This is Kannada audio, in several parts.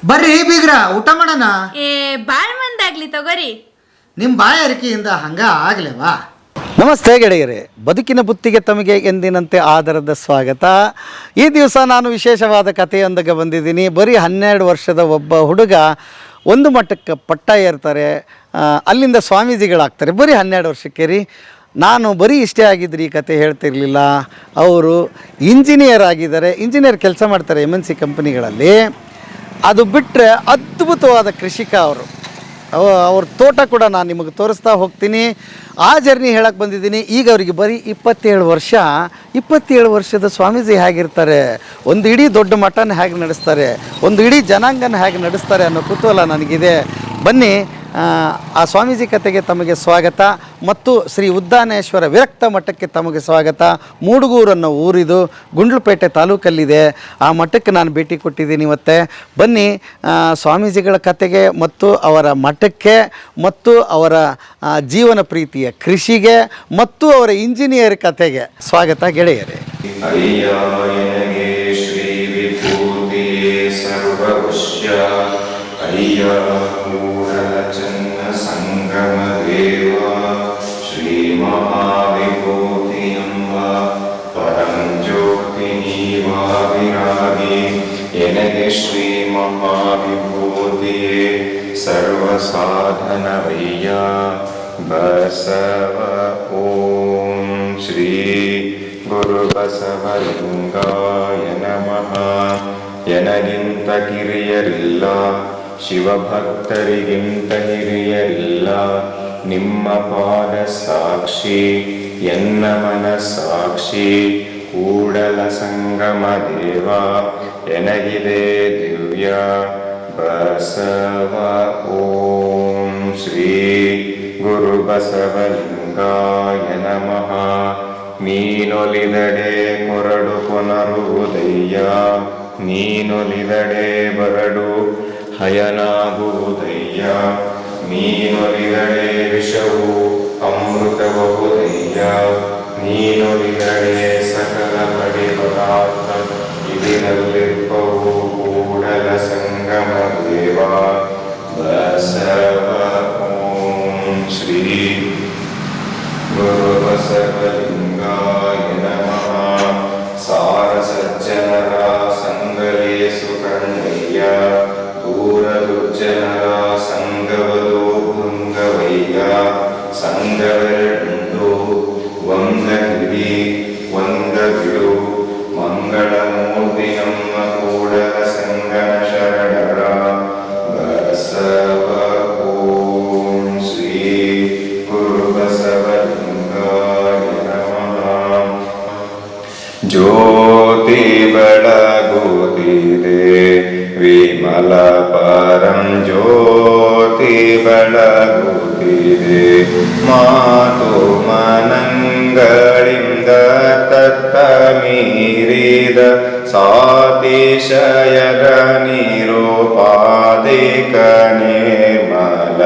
ಬರ್ರಿ ಬೀಗ್ರ ಊಟ ಮಾಡೋಣ. ಬಾಳ್ ಮಂದಾಗ್ಲಿ ತಗೋರಿ. ನಿಮ್ಮ ಬಾಯಾರಿಕೆಯಿಂದ ಹಂಗ ಆಗ್ಲೇವಾ? ನಮಸ್ತೆ ಗೆಳೆಯರೇ, ಬದುಕಿನ ಬುತ್ತಿಗೆ ತಮಗೆ ಎಂದಿನಂತೆ ಆದರದ ಸ್ವಾಗತ. ಈ ದಿವಸ ನಾನು ವಿಶೇಷವಾದ ಕಥೆಯೊಂದಿಗೆ ಬಂದಿದ್ದೀನಿ. ಬರೀ 12 ವರ್ಷದ ಒಬ್ಬ ಹುಡುಗ ಒಂದು ಮಟ್ಟಕ್ಕೆ ಪಟ್ಟ ಏರ್ತಾರೆ, ಅಲ್ಲಿಂದ ಸ್ವಾಮೀಜಿಗಳಾಗ್ತಾರೆ. ಬರೀ 12 ವರ್ಷಕ್ಕೆ ರೀ. ನಾನು ಬರೀ ಇಷ್ಟೇ ಆಗಿದ್ರಿ ಈ ಕತೆ ಹೇಳ್ತಿರ್ಲಿಲ್ಲ. ಅವರು ಇಂಜಿನಿಯರ್ ಆಗಿದ್ದಾರೆ, ಇಂಜಿನಿಯರ್ ಕೆಲಸ ಮಾಡ್ತಾರೆ MNC ಕಂಪನಿಗಳಲ್ಲಿ. ಅದು ಬಿಟ್ಟರೆ ಅದ್ಭುತವಾದ ಕೃಷಿಕ ಅವರು. ಅವ್ರ ತೋಟ ಕೂಡ ನಾನು ನಿಮಗೆ ತೋರಿಸ್ತಾ ಹೋಗ್ತೀನಿ. ಆ ಜರ್ನಿ ಹೇಳಕ್ಕೆ ಬಂದಿದ್ದೀನಿ. ಈಗ ಅವರಿಗೆ ಬರೀ 27 ವರ್ಷ. 27 ವರ್ಷದ ಸ್ವಾಮೀಜಿ ಹೇಗಿರ್ತಾರೆ, ಒಂದು ಇಡೀ ದೊಡ್ಡ ಮಠನ ಹೇಗೆ ನಡೆಸ್ತಾರೆ, ಒಂದು ಇಡೀ ಜನಾಂಗನ ಹೇಗೆ ನಡೆಸ್ತಾರೆ ಅನ್ನೋ ಕುತೂಹಲ ನನಗಿದೆ. ಬನ್ನಿ, ಆ ಸ್ವಾಮೀಜಿ ಕತೆಗೆ ತಮಗೆ ಸ್ವಾಗತ. ಮತ್ತು ಶ್ರೀ ಉದ್ದಾನೇಶ್ವರ ವಿರಕ್ತ ಮಠಕ್ಕೆ ತಮಗೆ ಸ್ವಾಗತ. ಮೂಡುಗೂರು ಅನ್ನೋ ಊರಿದು, ಗುಂಡ್ಲುಪೇಟೆ ತಾಲೂಕಲ್ಲಿದೆ. ಆ ಮಠಕ್ಕೆ ನಾನು ಭೇಟಿ ಕೊಟ್ಟಿದ್ದೀನಿ ಇವತ್ತೆ. ಬನ್ನಿ, ಸ್ವಾಮೀಜಿಗಳ ಕತೆಗೆ ಮತ್ತು ಅವರ ಮಠಕ್ಕೆ ಮತ್ತು ಅವರ ಜೀವನ ಪ್ರೀತಿಯ ಕೃಷಿಗೆ ಮತ್ತು ಅವರ ಇಂಜಿನಿಯರ್ ಕತೆಗೆ ಸ್ವಾಗತ ಗೆಳೆಯರೇ. ಸಂಗಮ ದೇವ ಶ್ರೀ ಮಹಾವಿಭೂತಿಯಂಬ ಪರಂ ಜ್ಯೋತಿ ನೀವಾಗಿರಾಗಿ ಎನಗೆ ಶ್ರೀ ಮಹಾವಿಭೂತಿಯೇ ಸರ್ವ ಸಾಧನವಯ್ಯ ಬಸವ. ಓಂ ಶ್ರೀ ಗುರು ಬಸವಲಿಂಗಾಯ ನಮಃ. ಎನಗಿಂತ ಕಿರಿಯರಿಲ್ಲ, ಶಿವಭಕ್ತರಿಗಿಂತ ಹಿರಿಯರಿಲ್ಲ. ನಿಮ್ಮ ಪಾದ ಸಾಕ್ಷಿ, ಎನ್ನ ಮನ ಸಾಕ್ಷಿ, ಕೂಡಲ ಸಂಗಮ ದೇವ ಎನಗಿದೆ ದಿವ್ಯ ಬಸವ. ಓಂ ಶ್ರೀ ಗುರು ಬಸವಲಿಂಗಾಯ ನಮಃ. ನೀನೊಲಿದಡೆ ಕೊರಡು ಪುನರುದಯ್ಯ, ನೀನೊಲಿದಡೆ ಬರಡು ಹಯನಾಗುವುದಯ್ಯ. ನೀನೊಲಿದಡೆ ವಿಷವು ಅಮೃತಬಹುದಯ್ಯ. ನೀನೊಲಿದಡೆ ಸಕಲ ಬಗೆ ಪದಾರ್ಥ ಇದರಲ್ಲಿರ್ಪವು ಕೂಡಲ ಸಂಗಮ ದೇವ ಬಸವ. ಓಂ ಶ್ರೀ ಗುರು ಬಸವಲಿಂಗಾಯ ನಮಃ. ಸಾರ ಸಜ್ಜನರ ಸಂಗಲೇಸು ಕಣ್ಣಯ್ಯ, ದೂರ ದುರ್ಜನರ ಸಂಗವದು ಭೃಂಗವಯ್ಯ. ಸಂಗವೆರಡುಂಟು ಒಂದ ಹಿಡಿ ಒಂದ ಬಿಡು, ಮಂಗಳ ಮೂರ್ತಿ ನಮ್ಮ ಕೂಡಲ ಸಂಗನ ಶರಣರ ಬಸವ. ಓಂ ಶ್ರೀ ಗುರು ಬಸವಲಿಂಗಾಯ ನಮಃ. ಜ್ಯೋತಿ ಬೆಳಗುತ್ತಿದೆ ವಿಮಲ ಪರಂ ಜ್ಯೋತಿ ಬೆಳಗುತ್ತಿದೆ. ಮಾತು ಮನಂಗಳಿಂದ ತತ್ತ ಮೀರಿದ ಸಾತಿಶಯದ ನಿರೂಪಾದಿಕ ನಿರ್ಮಲ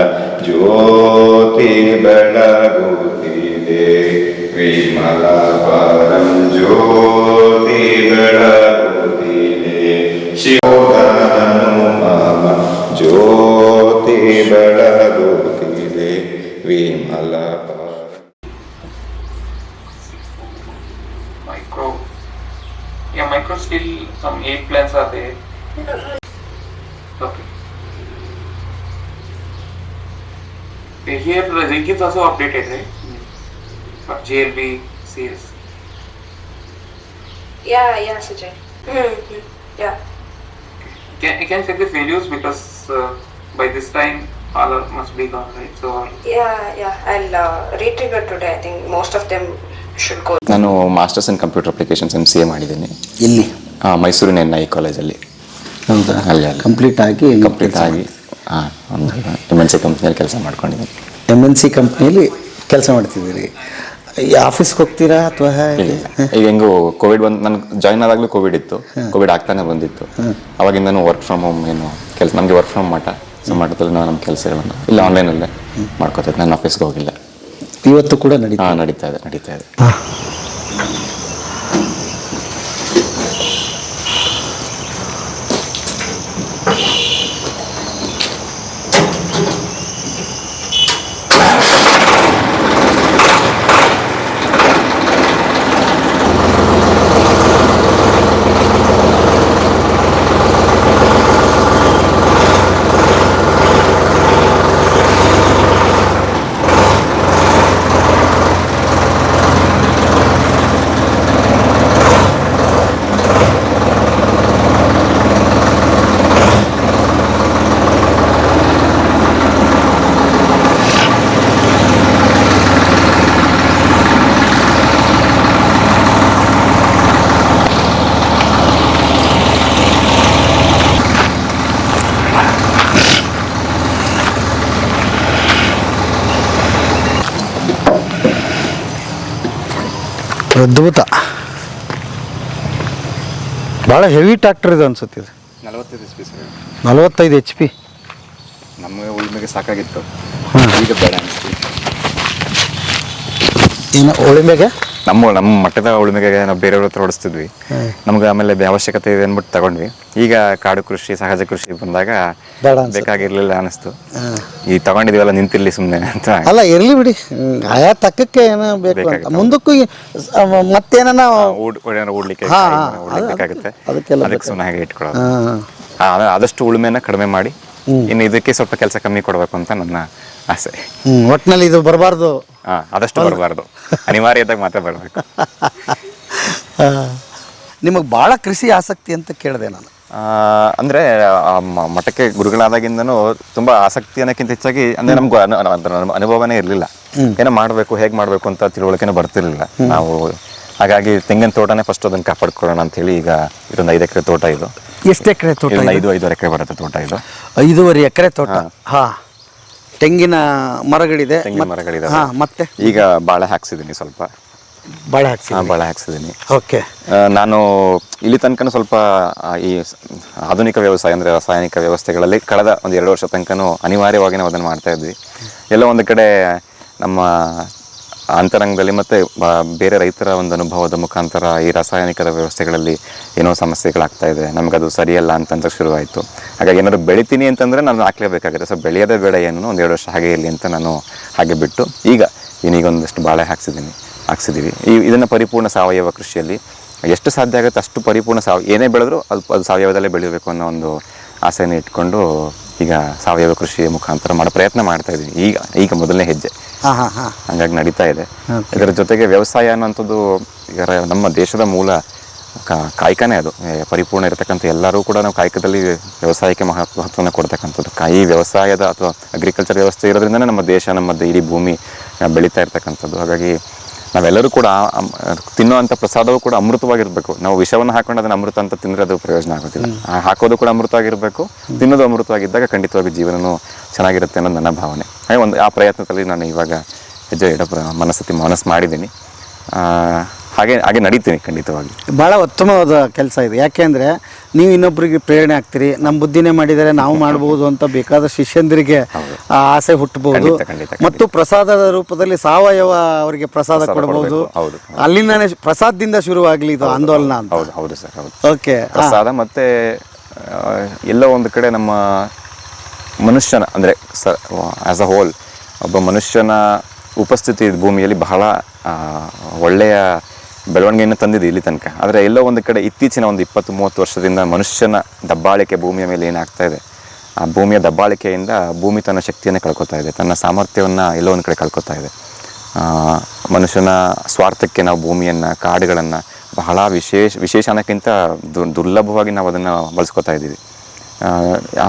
ಜ್ಯೋತಿ ಬೆಳಗುತ್ತಿದೆ. ವಿಮಲ ಪರಂ ಜ್ಯೋತಿ ಬೆಳಗುತ್ತಿದೆ. ಶಿವನು ಮಮ ಜ್ಯೋತಿ ಬೆಳಗುತ್ತಿದೆ. ವಿಮಲ micro. Yeah, micro still some 8 plans are there. Okay. Here the zinc is also updated, right? For JLB series. Yeah, Sujay. Yeah. Can you check the values because by this time all must be gone, right? So Yeah. I'll retrigger today. I think most of them should go. ನಾನು masters in computer applications MCA ಮಾಡಿದ್ದೀನಿ. ಇಲ್ಲಿ ಮೈಸೂರಿನ NI ಕಾಲೇಜಲ್ಲಿ. ಹೌದಾ? ಅಲ್ಲಿ ಕಂಪ್ಲೀಟ್ ಆಗಿ ಒಂದು MNC ಕಂಪ್ನಿಯಲ್ಲಿ ಕೆಲಸ ಮಾಡ್ಕೊಂಡಿದ್ದೀನಿ. MNC ಕಂಪ್ನಿಯಲ್ಲಿ ಕೆಲಸ ಮಾಡ್ತಿದ್ದೀರಿ. ಈ ಆಫೀಸ್ಗೆ ಹೋಗ್ತೀರಾ ಅಥವಾ ಈಗ ಹೆಂಗು ಕೋವಿಡ್ ಬಂದು ನನಗೆ ಜಾಯ್ನ್ ಆದಾಗಲೂ ಕೋವಿಡ್ ಇತ್ತು, ಕೋವಿಡ್ ಆಗ್ತಾನೆ ಬಂದಿತ್ತು. ಅವಾಗಿಂದನೂ ವರ್ಕ್ ಫ್ರಮ್ ಹೋಮ್ ಏನು ಕೆಲಸ, ನಮಗೆ ವರ್ಕ್ ಫ್ರಮ್ ಮಠ, ಸೊ ಮಠದಲ್ಲಿ ನಾವು ನಮ್ಮ ಕೆಲಸಗಳನ್ನು ಇಲ್ಲ ಆನ್ಲೈನಲ್ಲೇ ಮಾಡ್ಕೋತಿದ್ದೆ. ನಾನು ಆಫೀಸ್ಗೆ ಹೋಗಿಲ್ಲ. ಇವತ್ತು ಕೂಡ ನಡೀತಾ ಇದೆ. ಅದ್ಭುತ. ಭಾಳ ಹೆವಿ ಟ್ರ್ಯಾಕ್ಟರ್ ಇದು ಅನ್ಸುತ್ತೆ ಇದು. 45 HP ಸರ್. 45 HP. ನಮಗೆ ಉಳ್ಮೆಗೆ ಸಾಕಾಗಿತ್ತು, ಈಗ ಬೇಡ ಅನಿಸ್ತು. ಏನು ಉಳಿಮೆಗೆ? ನಮ್ಮ ಮಟ್ಟದ ಉಳುಮೆಗೆ ನಾವು ಬೇರೆಯವ್ರ ಹತ್ರ ಓಡಿಸ್ತಿದ್ವಿ. ನಮ್ಗೆ ಆಮೇಲೆ ಅವಶ್ಯಕತೆ ಇದೆ ಅಂದ್ಬಿಟ್ಟು ತಗೊಂಡ್ವಿ. ಈಗ ಕಾಡು ಕೃಷಿ, ಸಹಜ ಕೃಷಿ ಬಂದಾಗ ಬೇಕಾಗಿರ್ಲಿಲ್ಲ ಅನಿಸ್ತು. ಈ ತಗೊಂಡಿದೀವಲ್ಲ ನಿಂತಿರ್ಲಿ ಸುಮ್ಮನೆ ಅಂತ. ಅಲ್ಲ ಇರ್ಲಿ ಬಿಡಿ, ಆಯಾ ತಕ್ಕಕ್ಕೆ ಏನೋ ಬೇಕು ಅಂತ. ಮುಂದಕ್ಕೂ ಮತ್ತೇನ ಓಡ್ಲಿಕ್ಕೆ ಬೇಕಾಗುತ್ತೆ, ಅದಕ್ಕೆ ಸುಮ್ಮನೆ ಹಾಗೆ ಇಟ್ಕೊಳ್ಳೋದು. ಆದಷ್ಟು ಉಳುಮೆನ ಕಡಿಮೆ ಮಾಡಿ ಇನ್ನು ಇದಕ್ಕೆ ಸ್ವಲ್ಪ ಕೆಲಸ ಕಮ್ಮಿ ಕೊಡಬೇಕು ಅಂತ ನನ್ನ ಆಸೆ. ಒಟ್ಟಿನಲ್ಲಿ ಇದು ಬರಬಾರ್ದು, ಆದಷ್ಟು ಬರಬಾರ್ದು, ಅನಿವಾರ್ಯ ಇದ್ದಾಗ ಮಾತ್ರ ಬರಬೇಕು. ನಿಮಗೆ ಭಾಳ ಕೃಷಿ ಆಸಕ್ತಿ ಅಂತ ಕೇಳಿದೆ ನಾನು. ಅಂದರೆ ಮಠಕ್ಕೆ ಗುರುಗಳಾದಾಗಿಂದನೂ ತುಂಬ ಆಸಕ್ತಿ ಅನ್ನೋಕ್ಕಿಂತ ಹೆಚ್ಚಾಗಿ ಅಂದರೆ ನಮ್ಗೆ ಅನುಭವನೇ ಇರಲಿಲ್ಲ. ಏನೋ ಮಾಡಬೇಕು, ಹೇಗೆ ಮಾಡಬೇಕು ಅಂತ ತಿಳುವಳಿಕೆನೂ ಬರ್ತಿರ್ಲಿಲ್ಲ ನಾವು. ಹಾಗಾಗಿ ತೆಂಗಿನ ತೋಟನೇ ಫಸ್ಟ್ ಅದನ್ನು ಕಾಪಾಡ್ಕೊಳ್ಳೋಣ ಅಂತೇಳಿ ಈಗ ಇದೊಂದು 5 ಎಕರೆ ತೋಟ. ಇದು ಎಷ್ಟು ಎಕರೆ ತೋಟ? 5 ಎಕರೆ ಬರುತ್ತೆ ತೋಟ ಇದು. 5.5 ಎಕರೆ ತೋಟ. ಹಾಂ, ತೆಂಗಿನ ಮರಗಳಿದೆ. ತೆಂಗಿನ ಮರಗಳಿದೆ. ಹಾಂ, ಮತ್ತೆ ಈಗ ಬಾಳೆ ಹಾಕ್ಸಿದ್ದೀನಿ, ಸ್ವಲ್ಪ ಬಾಳೆ ಹಾಕ್ಸಿದ್ದೀನಿ. ಬಾಳೆ ಹಾಕ್ಸಿದ್ದೀನಿ. ಓಕೆ. ನಾನು ಇಲ್ಲಿ ತನಕ ಸ್ವಲ್ಪ ಈ ಆಧುನಿಕ ವ್ಯವಸಾಯ ಅಂದರೆ ರಾಸಾಯನಿಕ ವ್ಯವಸ್ಥೆಗಳಲ್ಲಿ ಕಳೆದ ಒಂದು 2 ವರ್ಷ ತನಕನೂ ಅನಿವಾರ್ಯವಾಗಿ ನಾವು ಅದನ್ನು ಮಾಡ್ತಾ ಇದ್ವಿ. ಎಲ್ಲೋ ಒಂದು ಕಡೆ ನಮ್ಮ ಅಂತರಂಗದಲ್ಲಿ ಮತ್ತು ಬೇರೆ ರೈತರ ಒಂದು ಅನುಭವದ ಮುಖಾಂತರ ಈ ರಾಸಾಯನಿಕದ ವ್ಯವಸ್ಥೆಗಳಲ್ಲಿ ಏನೋ ಸಮಸ್ಯೆಗಳಾಗ್ತಾ ಇದೆ, ನಮಗದು ಸರಿಯಲ್ಲ ಅಂತಂತ ಶುರುವಾಯಿತು. ಹಾಗಾಗಿ ಏನಾದ್ರು ಬೆಳಿತೀನಿ ಅಂತಂದರೆ ನಾನು ಹಾಕ್ಲೇಬೇಕಾಗುತ್ತೆ. ಸೊ ಬೆಳೆಯೋದೇ ಬೇಡ, ಏನು ಒಂದು 2 ವರ್ಷ ಹಾಗೆ ಇರಲಿ ಅಂತ ನಾನು ಹಾಗೆ ಬಿಟ್ಟು ಈಗ ಒಂದಷ್ಟು ಬಾಳೆ ಹಾಕ್ಸಿದ್ದೀವಿ. ಇದನ್ನು ಪರಿಪೂರ್ಣ ಸಾವಯವ ಕೃಷಿಯಲ್ಲಿ ಎಷ್ಟು ಸಾಧ್ಯ ಆಗುತ್ತೆ ಅಷ್ಟು ಪರಿಪೂರ್ಣ ಏನೇ ಬೆಳೆದ್ರೂ ಅದು ಸಾವಯವದಲ್ಲೇ ಬೆಳಿಬೇಕು ಅನ್ನೋ ಒಂದು ಆಸೆಯನ್ನು ಇಟ್ಕೊಂಡು ಈಗ ಸಾವಯವ ಕೃಷಿಯ ಮುಖಾಂತರ ಮಾಡೋ ಪ್ರಯತ್ನ ಮಾಡ್ತಾ ಇದ್ದೀವಿ. ಈಗ ಮೊದಲನೇ ಹೆಜ್ಜೆ ಹಂಗಾಗಿ ನಡೀತಾ ಇದೆ. ಇದರ ಜೊತೆಗೆ ವ್ಯವಸಾಯ ಅನ್ನೋಂಥದ್ದು ಈಗ ನಮ್ಮ ದೇಶದ ಮೂಲ ಕಾಯಕನೇ ಅದು. ಪರಿಪೂರ್ಣ ಇರತಕ್ಕಂಥ ಎಲ್ಲರೂ ಕೂಡ ನಾವು ಕಾಯಕದಲ್ಲಿ ವ್ಯವಸಾಯಕ್ಕೆ ಮಹತ್ವವನ್ನು ಕೊಡ್ತಕ್ಕಂಥದ್ದು. ಈ ವ್ಯವಸಾಯದ ಅಥವಾ ಅಗ್ರಿಕಲ್ಚರ್ ವ್ಯವಸ್ಥೆ ಇರೋದ್ರಿಂದನೇ ನಮ್ಮ ದೇಶ, ನಮ್ಮ ಇಡೀ ಭೂಮಿ ಬೆಳೀತಾ ಇರ್ತಕ್ಕಂಥದ್ದು. ಹಾಗಾಗಿ ನಾವೆಲ್ಲರೂ ಕೂಡ ತಿನ್ನುವಂಥ ಪ್ರಸಾದವೂ ಕೂಡ ಅಮೃತವಾಗಿರಬೇಕು. ನಾವು ವಿಷವನ್ನು ಹಾಕೊಂಡು ಅದನ್ನು ಅಮೃತ ಅಂತ ತಿಂದರೆ ಅದು ಪ್ರಯೋಜನ ಆಗೋದಿಲ್ಲ. ಹಾಕೋದು ಕೂಡ ಅಮೃತವಾಗಿರಬೇಕು, ತಿನ್ನೋದು ಅಮೃತವಾಗಿದ್ದಾಗ ಖಂಡಿತವಾಗಿ ಜೀವನವೂ ಚೆನ್ನಾಗಿರುತ್ತೆ ಅನ್ನೋದು ನನ್ನ ಭಾವನೆ. ಹಾಗೆ ಆ ಪ್ರಯತ್ನದಲ್ಲಿ ನಾನು ಇವಾಗ ಹೆಜ್ಜೆ ಮನಸ್ಸು ಮಾಡಿದ್ದೀನಿ. ಹಾಗೆ ನಡೀತೀನಿ ಖಂಡಿತವಾಗಿ. ಭಾಳ ಉತ್ತಮವಾದ ಕೆಲಸ ಇದು. ಯಾಕೆಂದರೆ ನೀವು ಇನ್ನೊಬ್ಬರಿಗೆ ಪ್ರೇರಣೆ ಆಗ್ತೀರಿ. ನಮ್ಮ ಬುದ್ಧಿನೇ ಮಾಡಿದರೆ ನಾವು ಮಾಡ್ಬೋದು ಅಂತ ಬೇಕಾದ ಶಿಷ್ಯಂದರಿಗೆ ಆಸೆ ಹುಟ್ಟಬಹುದು. ಮತ್ತು ಪ್ರಸಾದದ ರೂಪದಲ್ಲಿ ಸಾವಯವ ಅವರಿಗೆ ಪ್ರಸಾದ ಕೊಡಬಹುದು. ಅಲ್ಲಿಂದಾನೇ ಪ್ರಸಾದದಿಂದ ಶುರುವಾಗಲಿ ಇದು ಆಂದೋಲನ ಅಂತ. ಹೌದು ಸರ್, ಹೌದು. ಓಕೆ. ಪ್ರಸಾದ ಮತ್ತು ಎಲ್ಲೋ ಒಂದು ಕಡೆ ನಮ್ಮ ಮನುಷ್ಯನ ಅಂದರೆ ಆ್ಯಸ್ ಅ ಹೋಲ್ ಒಬ್ಬ ಮನುಷ್ಯನ ಉಪಸ್ಥಿತಿ ಭೂಮಿಯಲ್ಲಿ ಬಹಳ ಒಳ್ಳೆಯ ಬೆಳವಣಿಗೆಯನ್ನು ತಂದಿದೆ ಇಲ್ಲಿ ತನಕ. ಆದರೆ ಎಲ್ಲೋ ಒಂದು ಕಡೆ ಇತ್ತೀಚಿನ ಒಂದು 20-30 ವರ್ಷದಿಂದ ಮನುಷ್ಯನ ದಬ್ಬಾಳಿಕೆ ಭೂಮಿಯ ಮೇಲೆ ಏನಾಗ್ತಾ ಇದೆ, ಆ ಭೂಮಿಯ ದಬ್ಬಾಳಿಕೆಯಿಂದ ಭೂಮಿ ತನ್ನ ಶಕ್ತಿಯನ್ನು ಕಳ್ಕೊತಾ ಇದೆ, ತನ್ನ ಸಾಮರ್ಥ್ಯವನ್ನು ಎಲ್ಲೋ ಒಂದು ಕಡೆ ಕಳ್ಕೊತಾ ಇದೆ. ಮನುಷ್ಯನ ಸ್ವಾರ್ಥಕ್ಕೆ ನಾವು ಭೂಮಿಯನ್ನು, ಕಾಡುಗಳನ್ನು ಬಹಳ ವಿಶೇಷ ಅನ್ನೋಕ್ಕಿಂತ ದುರ್ಲಭವಾಗಿ ನಾವು ಅದನ್ನು ಬಳಸ್ಕೊತಾ ಇದ್ದೀವಿ.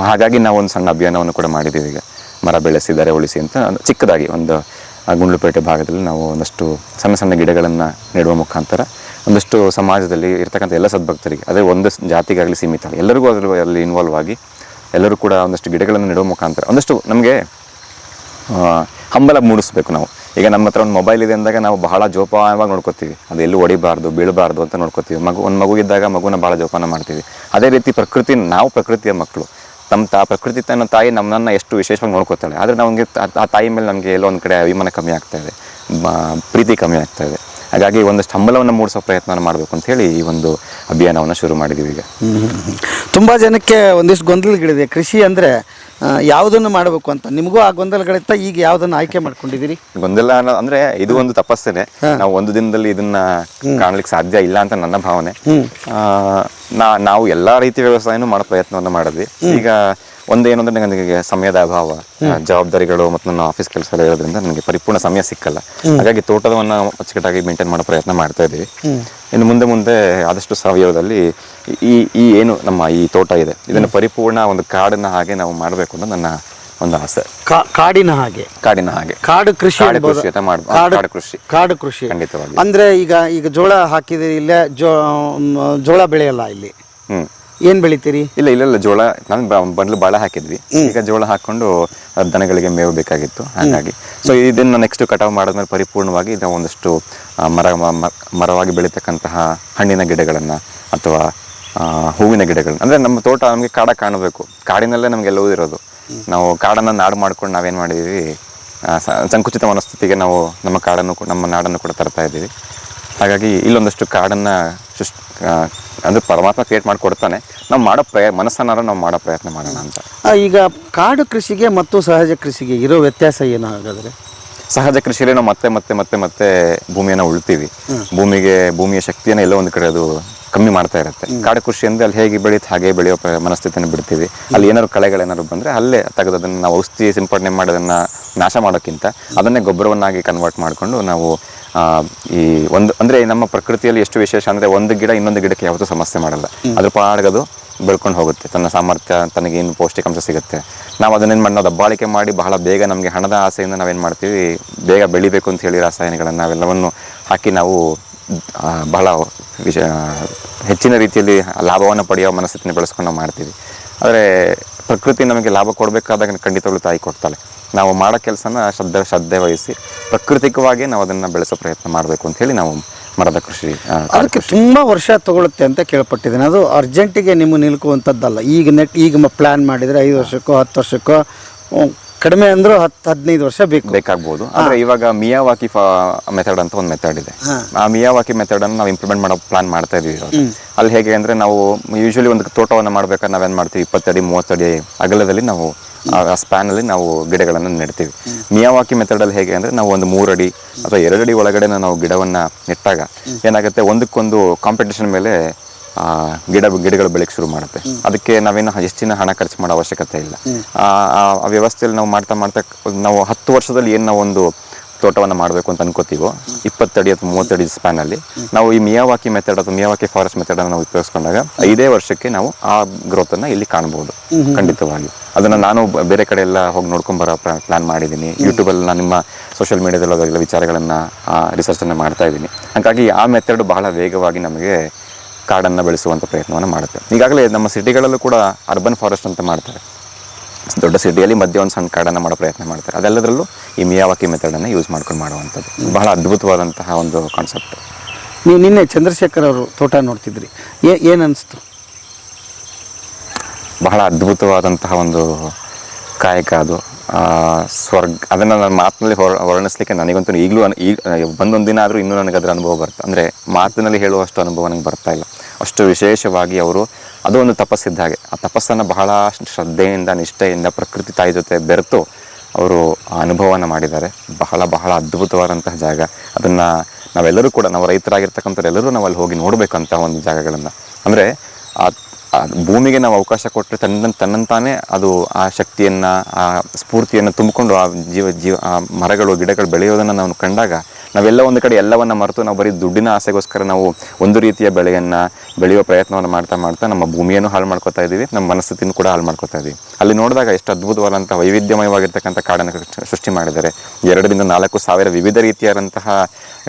ಹಾಗಾಗಿ ನಾವು ಒಂದು ಸಣ್ಣ ಅಭಿಯಾನವನ್ನು ಕೂಡ ಮಾಡಿದ್ದೀವಿ. ಈಗ ಮರ ಬೆಳೆಸಿದರೆ ಉಳಿಸಿ ಅಂತ ಚಿಕ್ಕದಾಗಿ ಒಂದು ಗುಂಡ್ಲುಪೇಟೆ ಭಾಗದಲ್ಲಿ ನಾವು ಒಂದಷ್ಟು ಸಣ್ಣ ಗಿಡಗಳನ್ನು ನೆಡುವ ಮುಖಾಂತರ ಒಂದಷ್ಟು ಸಮಾಜದಲ್ಲಿ ಇರ್ತಕ್ಕಂಥ ಎಲ್ಲ ಸದ್ಭಕ್ತರಿಗೆ, ಅದೇ ಒಂದು ಜಾತಿಗಾಗಲಿ ಸೀಮಿತ ಎಲ್ಲರಿಗೂ ಅದರಲ್ಲಿ ಇನ್ವಾಲ್ವ್ ಆಗಿ ಎಲ್ಲರೂ ಕೂಡ ಒಂದಷ್ಟು ಗಿಡಗಳನ್ನು ನೆಡುವ ಮುಖಾಂತರ ಒಂದಷ್ಟು ನಮಗೆ ಹಂಬಲ ಮೂಡಿಸ್ಬೇಕು. ನಾವು ಈಗ ನಮ್ಮ ಹತ್ರ ಒಂದು ಮೊಬೈಲ್ ಇದೆ ಅಂದಾಗ ನಾವು ಬಹಳ ಜೋಪಾನವಾಗಿ ನೋಡ್ಕೋತೀವಿ, ಅದು ಎಲ್ಲೂ ಹೊಡಿಬಾರ್ದು ಬೀಳಬಾರ್ದು ಅಂತ ನೋಡ್ಕೋತೀವಿ. ಒಂದು ಮಗು ಇದ್ದಾಗ ಮಗುನ ಭಾಳ ಜೋಪಾನ ಮಾಡ್ತೀವಿ. ಅದೇ ರೀತಿ ನಾವು ಪ್ರಕೃತಿಯ ಮಕ್ಕಳು. ಪ್ರಕೃತಿ ತನ್ನ ತಾಯಿ ನಮ್ಮನ್ನು ಎಷ್ಟು ವಿಶೇಷವಾಗಿ ನೋಡ್ಕೋತಾಳೆ. ಆದರೆ ನಮಗೆ ಆ ತಾಯಿ ಮೇಲೆ ನಮಗೆ ಎಲ್ಲೋ ಒಂದು ಕಡೆ ಅಭಿಮಾನ ಕಮ್ಮಿ ಆಗ್ತಾ ಇದೆ, ಪ್ರೀತಿ ಕಮ್ಮಿ ಆಗ್ತಾ ಇದೆ. ಹಾಗಾಗಿ ಒಂದಷ್ಟು ಹಂಬಲವನ್ನು ಮೂಡಿಸೋ ಪ್ರಯತ್ನ ಮಾಡಬೇಕು ಅಂತ ಹೇಳಿ ಈ ಒಂದು ಅಭಿಯಾನವನ್ನು ಶುರು ಮಾಡಿದ್ದೀವಿ. ಈಗ ತುಂಬ ಜನಕ್ಕೆ ಒಂದಿಷ್ಟು ಗೊಂದಲಗಳಿದೆ. ಕೃಷಿ ಅಂದರೆ ಯಾವುದನ್ನು ಮಾಡಬೇಕು ಅಂತ. ನಿಮಗೂ ಆ ಗೊಂದಲಗಳಿತ್ತ, ಈಗ ಯಾವುದನ್ನು ಆಯ್ಕೆ ಮಾಡ್ಕೊಂಡಿದ್ದೀರಿ? ಗೊಂದಲ ಅಂದರೆ ಇದು ಒಂದು ತಪಸ್ಸೇನೆ. ನಾವು ಒಂದು ದಿನದಲ್ಲಿ ಇದನ್ನ ಕಾಣಲಿಕ್ಕೆ ಸಾಧ್ಯ ಇಲ್ಲ ಅಂತ ನನ್ನ ಭಾವನೆ. ನಾವು ಎಲ್ಲ ರೀತಿಯ ವ್ಯವಸಾಯನೂ ಮಾಡೋ ಪ್ರಯತ್ನವನ್ನು ಮಾಡಿದ್ವಿ. ಈಗ ಒಂದೇನು ಅಂದರೆ ನನಗೆ ಸಮಯದ ಅಭಾವ, ಜವಾಬ್ದಾರಿಗಳು ಮತ್ತು ನನ್ನ ಆಫೀಸ್ ಕೆಲಸ ಎಲ್ಲ ಇರೋದ್ರಿಂದ ನನಗೆ ಪರಿಪೂರ್ಣ ಸಮಯ ಸಿಕ್ಕಲ್ಲ. ಹಾಗಾಗಿ ತೋಟವನ್ನು ಅಚ್ಚುಕಟ್ಟಾಗಿ ಮೇಂಟೈನ್ ಮಾಡೋ ಪ್ರಯತ್ನ ಮಾಡ್ತಾ ಇದ್ದೀವಿ. ಇನ್ನು ಮುಂದೆ ಆದಷ್ಟು ಸಾವಯವದಲ್ಲಿ ಈ ಏನು ನಮ್ಮ ಈ ತೋಟ ಇದೆ ಇದನ್ನು ಪರಿಪೂರ್ಣ ಒಂದು ಕಾಡಿನ ಹಾಗೆ ನಾವು ಮಾಡಬೇಕು ಅನ್ನೋ ನನ್ನ ಒಂದು ಆಸೆ. ಕಾಡಿನ ಹಾಗೆ ಕಾಡು ಕೃಷಿ ಕಾಡು ಕೃಷಿ ಖಂಡಿತವಾಗಿ. ಅಂದ್ರೆ ಈಗ ಜೋಳ ಹಾಕಿದಿರಿ, ಇಲ್ಲೇ ಜೋಳ ಬೆಳೆಯಲ್ಲ ಇಲ್ಲಿ. ಏನು ಬೆಳಿತೀರಿ? ಇಲ್ಲ ಜೋಳ ನಾನು ಬಂಡ್ಲು ಬಾಳ ಹಾಕಿದ್ವಿ. ಈಗ ಜೋಳ ಹಾಕೊಂಡು ದನಗಳಿಗೆ ಮೇವು ಬೇಕಾಗಿತ್ತು, ಹಾಗಾಗಿ ಸೊ ಇದನ್ನು ನೆಕ್ಸ್ಟ್ ಕಟಾವು ಮಾಡಿದ್ಮೇಲೆ ಪರಿಪೂರ್ಣವಾಗಿ ನಾವು ಒಂದಷ್ಟು ಮರವಾಗಿ ಬೆಳೀತಕ್ಕಂತಹ ಹಣ್ಣಿನ ಗಿಡಗಳನ್ನು ಅಥವಾ ಹೂವಿನ ಗಿಡಗಳನ್ನ, ಅಂದರೆ ನಮ್ಮ ತೋಟ ನಮಗೆ ಕಾಡ ಕಾಣಬೇಕು, ಕಾಡಿನಲ್ಲೇ ನಮಗೆಲ್ಲವೂ ಇರೋದು. ನಾವು ಕಾಡನ್ನು ನಾಡು ಮಾಡ್ಕೊಂಡು ನಾವೇನು ಮಾಡಿದ್ದೀವಿ, ಸಂಕುಚಿತ ಮನಸ್ಥಿತಿಗೆ ನಾವು ನಮ್ಮ ನಾಡನ್ನು ಕೂಡ ತರ್ತಾ ಇದ್ದೀವಿ. ಹಾಗಾಗಿ ಇಲ್ಲೊಂದಷ್ಟು ಕಾಡನ್ನು ಅಂದರೆ ಪರಮಾತ್ಮ ಕ್ರಿಯೇಟ್ ಮಾಡಿಕೊಡ್ತಾನೆ, ನಾವು ಮಾಡೋ ಮನಸ್ಸನ್ನಾರು ನಾವು ಮಾಡೋ ಪ್ರಯತ್ನ ಮಾಡೋಣ ಅಂತ. ಈಗ ಕಾಡು ಕೃಷಿಗೆ ಮತ್ತು ಸಹಜ ಕೃಷಿಗೆ ಇರೋ ವ್ಯತ್ಯಾಸ ಏನು ಹಾಗಾದರೆ? ಸಹಜ ಕೃಷಿಯಲ್ಲಿ ನಾವು ಮತ್ತೆ ಭೂಮಿಯನ್ನು ಉಳ್ತೀವಿ. ಭೂಮಿಯ ಶಕ್ತಿಯನ್ನು ಎಲ್ಲೋ ಒಂದು ಕಡೆ ಅದು ಕಮ್ಮಿ ಮಾಡ್ತಾ ಇರುತ್ತೆ. ಕಾಡು ಕೃಷಿ ಅಂದರೆ ಅಲ್ಲಿ ಹೇಗೆ ಬೆಳೀತು ಹಾಗೆ ಬೆಳೆಯೋ ಮನಸ್ಥಿತಿಯನ್ನು ಬಿಡ್ತೀವಿ. ಅಲ್ಲಿ ಏನಾದ್ರು ಕಳೆಗಳೇನಾದ್ರು ಬಂದರೆ ಅಲ್ಲೇ ತೆಗೆದದನ್ನು ನಾವು ಔಷಧಿ ಸಿಂಪಡಣೆ ಮಾಡೋದನ್ನು ನಾಶ ಮಾಡೋಕ್ಕಿಂತ ಅದನ್ನೇ ಗೊಬ್ಬರವನ್ನಾಗಿ ಕನ್ವರ್ಟ್ ಮಾಡಿಕೊಂಡು ನಾವು ಈ ಅಂದರೆ ನಮ್ಮ ಪ್ರಕೃತಿಯಲ್ಲಿ ಎಷ್ಟು ವಿಶೇಷ ಅಂದರೆ ಒಂದು ಗಿಡ ಇನ್ನೊಂದು ಗಿಡಕ್ಕೆ ಯಾವತ್ತೂ ಸಮಸ್ಯೆ ಮಾಡಲ್ಲ. ಅದ್ರ ಪಾಡ್ಗದು ಬೆಳ್ಕೊಂಡು ಹೋಗುತ್ತೆ, ತನ್ನ ಸಾಮರ್ಥ್ಯ, ತನಗೇನು ಪೌಷ್ಟಿಕಾಂಶ ಸಿಗುತ್ತೆ. ನಾವು ಅದನ್ನೇನು ಮಾಡಿ ನಾವು ದಬ್ಬಾಳಿಕೆ ಮಾಡಿ ಬಹಳ ಬೇಗ ನಮಗೆ ಹಣದ ಆಸೆಯಿಂದ ನಾವೇನು ಮಾಡ್ತೀವಿ, ಬೇಗ ಬೆಳಿಬೇಕು ಅಂತ ಹೇಳಿ ರಾಸಾಯನಿಕಗಳನ್ನು ನಾವೆಲ್ಲವನ್ನು ಹಾಕಿ ನಾವು ಬಹಳ ಹೆಚ್ಚಿನ ರೀತಿಯಲ್ಲಿ ಲಾಭವನ್ನು ಪಡೆಯೋ ಮನಸ್ಥಿತಿನ ಬೆಳೆಸ್ಕೊಂಡು ನಾವು ಮಾಡ್ತೀವಿ. ಆದರೆ ಪ್ರಕೃತಿ ನಮಗೆ ಲಾಭ ಕೊಡಬೇಕಾದಾಗ ಖಂಡಿತವಾಗ್ಲೂ ತಾಯಿ ಕೊಡ್ತಾಳೆ. ನಾವು ಮಾಡೋ ಕೆಲಸನ ಶ್ರದ್ಧೆ ವಹಿಸಿ ಪ್ರಾಕೃತಿಕವಾಗಿ ನಾವು ಅದನ್ನು ಬೆಳೆಸೋ ಪ್ರಯತ್ನ ಮಾಡಬೇಕು ಅಂತ ಹೇಳಿ ನಾವು ಮರದ ಕೃಷಿ. ಅದಕ್ಕೆ ತುಂಬ ವರ್ಷ ತಗೊಳುತ್ತೆ ಅಂತ ಕೇಳ್ಪಟ್ಟಿದ್ದೇನೆ. ಅದು ಅರ್ಜೆಂಟಿಗೆ ನಿಮ್ಮ ನಿಲ್ಕುವಂಥದ್ದಲ್ಲ. ಈಗ ಪ್ಲ್ಯಾನ್ ಮಾಡಿದರೆ 5 ವರ್ಷಕ್ಕೋ 10 ವರ್ಷಕ್ಕೋ, ಕಡಿಮೆ ಅಂದರೂ 10-15 ವರ್ಷ ಬೇಕಾಗ್ಬೋದು. ಆದರೆ ಇವಾಗ ಮಿಯಾವಾಕಿ ಮೆಥಡ್ ಅಂತ ಒಂದು ಮೆಥಡ್ ಇದೆ. ಆ ಮಿಯಾವಾಕಿ ಮೆಥಡನ್ನು ನಾವು ಇಂಪ್ಲಿಮೆಂಟ್ ಮಾಡೋ ಪ್ಲಾನ್ ಮಾಡ್ತಾ ಇದೀವಿ. ಅಲ್ಲಿ ಹೇಗೆ ಅಂದರೆ ನಾವು ಯೂಶ್ವಲಿ ಒಂದು ತೋಟವನ್ನು ಮಾಡ್ಬೇಕಾದ್ರೆ ನಾವೇನು ಮಾಡ್ತೀವಿ, 20 ಅಡಿ 30 ಅಡಿ ಅಗಲದಲ್ಲಿ ನಾವು ಆ ಸ್ಪ್ಯಾನಲ್ಲಿ ನಾವು ಗಿಡಗಳನ್ನು ನೆಡ್ತೀವಿ. ಮಿಯಾವಾಕಿ ಮೆಥಡಲ್ಲಿ ಹೇಗೆ ಅಂದರೆ ನಾವು ಒಂದು 3 ಅಡಿ ಅಥವಾ 2 ಅಡಿ ಒಳಗಡೆ ನಾವು ಗಿಡವನ್ನು ನೆಟ್ಟಾಗ ಏನಾಗುತ್ತೆ, ಒಂದಕ್ಕೊಂದು ಕಾಂಪಿಟೇಷನ್ ಮೇಲೆ ಗಿಡಗಳು ಬೆಳಕ್ಕೆ ಶುರು ಮಾಡುತ್ತೆ. ಅದಕ್ಕೆ ನಾವೇನು ಹೆಚ್ಚಿನ ಹಣ ಖರ್ಚು ಮಾಡೋ ಅವಶ್ಯಕತೆ ಇಲ್ಲ. ಆ ವ್ಯವಸ್ಥೆಯಲ್ಲಿ ನಾವು ಮಾಡ್ತಾ ನಾವು 10 ವರ್ಷದಲ್ಲಿ ಏನು ನಾವು ಒಂದು ತೋಟವನ್ನು ಮಾಡಬೇಕು ಅಂತ ಅನ್ಕೋತೀವೋ 20 ಅಡಿ ಅಥವಾ 30 ಅಡಿ ಸ್ಪ್ಯಾನಲ್ಲಿ ನಾವು ಈ ಮಿಯಾವಾಕಿ ಮೆಥಡ್ ಅಥವಾ ಮಿಯಾವಾಕಿ ಫಾರೆಸ್ಟ್ ಮೆಥಡನ್ನು ನಾವು ಉಪಯೋಗಿಸ್ಕೊಂಡಾಗ 5 ವರ್ಷಕ್ಕೆ ನಾವು ಆ ಗ್ರೋತನ್ನು ಇಲ್ಲಿ ಕಾಣ್ಬೋದು ಖಂಡಿತವಾಗಿ. ಅದನ್ನು ನಾನು ಬೇರೆ ಕಡೆ ಎಲ್ಲ ಹೋಗಿ ನೋಡ್ಕೊಂಬರೋ ಪ್ಲಾನ್ ಮಾಡಿದ್ದೀನಿ. ಯೂಟ್ಯೂಬಲ್ಲಿ ನಾನು ನಿಮ್ಮ ಸೋಷಿಯಲ್ ಮೀಡಿಯಾದಲ್ಲ ವಿಚಾರಗಳನ್ನು ರಿಸರ್ಚನ್ನು ಮಾಡ್ತಾ ಇದ್ದೀನಿ. ಹಾಗಾಗಿ ಆ ಮೆಥಡ್ ಬಹಳ ವೇಗವಾಗಿ ನಮಗೆ ಕಾಡನ್ನು ಬೆಳೆಸುವಂಥ ಪ್ರಯತ್ನವನ್ನು ಮಾಡುತ್ತೆ. ಈಗಾಗಲೇ ನಮ್ಮ ಸಿಟಿಗಳಲ್ಲೂ ಕೂಡ ಅರ್ಬನ್ ಫಾರೆಸ್ಟ್ ಅಂತ ಮಾಡ್ತಾರೆ. ದೊಡ್ಡ ಸಿಟಿಯಲ್ಲಿ ಮಧ್ಯೆ ಒಂದು ಸಣ್ಣ ಕಾಡನ್ನು ಮಾಡೋ ಪ್ರಯತ್ನ ಮಾಡ್ತಾರೆ. ಅದೆಲ್ಲದರಲ್ಲೂ ಈ ಮಿಯಾವಾಕಿ ಮೆಥಡನ್ನು ಯೂಸ್ ಮಾಡ್ಕೊಂಡು ಮಾಡುವಂಥದ್ದು ಬಹಳ ಅದ್ಭುತವಾದಂತಹ ಒಂದು ಕಾನ್ಸೆಪ್ಟ್. ನೀವು ನಿನ್ನೆ ಚಂದ್ರಶೇಖರ್ ಅವರು ತೋಟ ನೋಡ್ತಿದ್ರಿ, ಏನು ಅನಿಸ್ತು? ಬಹಳ ಅದ್ಭುತವಾದಂತಹ ಒಂದು ಕಾಯಕ ಅದು. ಅದನ್ನು ನನ್ನ ಮಾತಿನಲ್ಲಿ ವರ್ಣಿಸ್ಲಿಕ್ಕೆ ನನಗಂತೂ ಈಗಲೂ ಬಂದೊಂದು ದಿನ ಆದರೂ ಇನ್ನೂ ನನಗೆ ಅದರ ಅನುಭವ ಬರುತ್ತೆ. ಅಂದರೆ ಮಾತಿನಲ್ಲಿ ಹೇಳುವಷ್ಟು ಅನುಭವ ನನಗೆ ಬರ್ತಾ ಇಲ್ಲ. ಅಷ್ಟು ವಿಶೇಷವಾಗಿ ಅವರು ಅದು ಒಂದು ತಪಸ್ಸಿದ್ದ ಹಾಗೆ ಆ ತಪಸ್ಸನ್ನು ಬಹಳ ಶ್ರದ್ಧೆಯಿಂದ ನಿಷ್ಠೆಯಿಂದ ಪ್ರಕೃತಿ ತಾಯಿ ಜೊತೆ ಬೆರೆತು ಅವರು ಆ ಅನುಭವವನ್ನು ಮಾಡಿದ್ದಾರೆ. ಬಹಳ ಬಹಳ ಅದ್ಭುತವಾದಂತಹ ಜಾಗ. ಅದನ್ನು ನಾವೆಲ್ಲರೂ ಕೂಡ, ನಾವು ರೈತರಾಗಿರ್ತಕ್ಕಂಥವ್ರು ಎಲ್ಲರೂ ನಾವು ಅಲ್ಲಿ ಹೋಗಿ ನೋಡಬೇಕಂತ ಒಂದು ಜಾಗಗಳನ್ನು. ಅಂದರೆ ಆ ಭೂಮಿಗೆ ನಾವು ಅವಕಾಶ ಕೊಟ್ಟರೆ ತನ್ನಂತಾನೇ ಅದು ಆ ಶಕ್ತಿಯನ್ನು, ಆ ಸ್ಫೂರ್ತಿಯನ್ನು ತುಂಬಿಕೊಂಡು ಆ ಆ ಮರಗಳು ಗಿಡಗಳು ಬೆಳೆಯೋದನ್ನು ನಾವು ಕಂಡಾಗ ನಾವೆಲ್ಲ ಒಂದು ಕಡೆ ಎಲ್ಲವನ್ನು ಮರೆತು ನಾವು ಬರೀ ದುಡ್ಡಿನ ಆಸೆಗೋಸ್ಕರ ನಾವು ಒಂದು ರೀತಿಯ ಬೆಳೆಯನ್ನು ಬೆಳೆಯೋ ಪ್ರಯತ್ನವನ್ನು ಮಾಡ್ತಾ ನಮ್ಮ ಭೂಮಿಯನ್ನು ಹಾಳು ಮಾಡ್ಕೋತಾ ಇದ್ದೀವಿ, ನಮ್ಮ ಮನಸ್ಥಿತಿಯನ್ನು ಕೂಡ ಹಾಳು ಮಾಡ್ಕೋತಾ ಇದ್ದೀವಿ. ಅಲ್ಲಿ ನೋಡಿದಾಗ ಎಷ್ಟು ಅದ್ಭುತವಾದಂಥ ವೈವಿಧ್ಯಮಯವಾಗಿರ್ತಕ್ಕಂಥ ಕಾಡನ್ನು ಸೃಷ್ಟಿ ಮಾಡಿದ್ದಾರೆ. 2-4 ಸಾವಿರ ವಿವಿಧ ರೀತಿಯಾದಂತಹ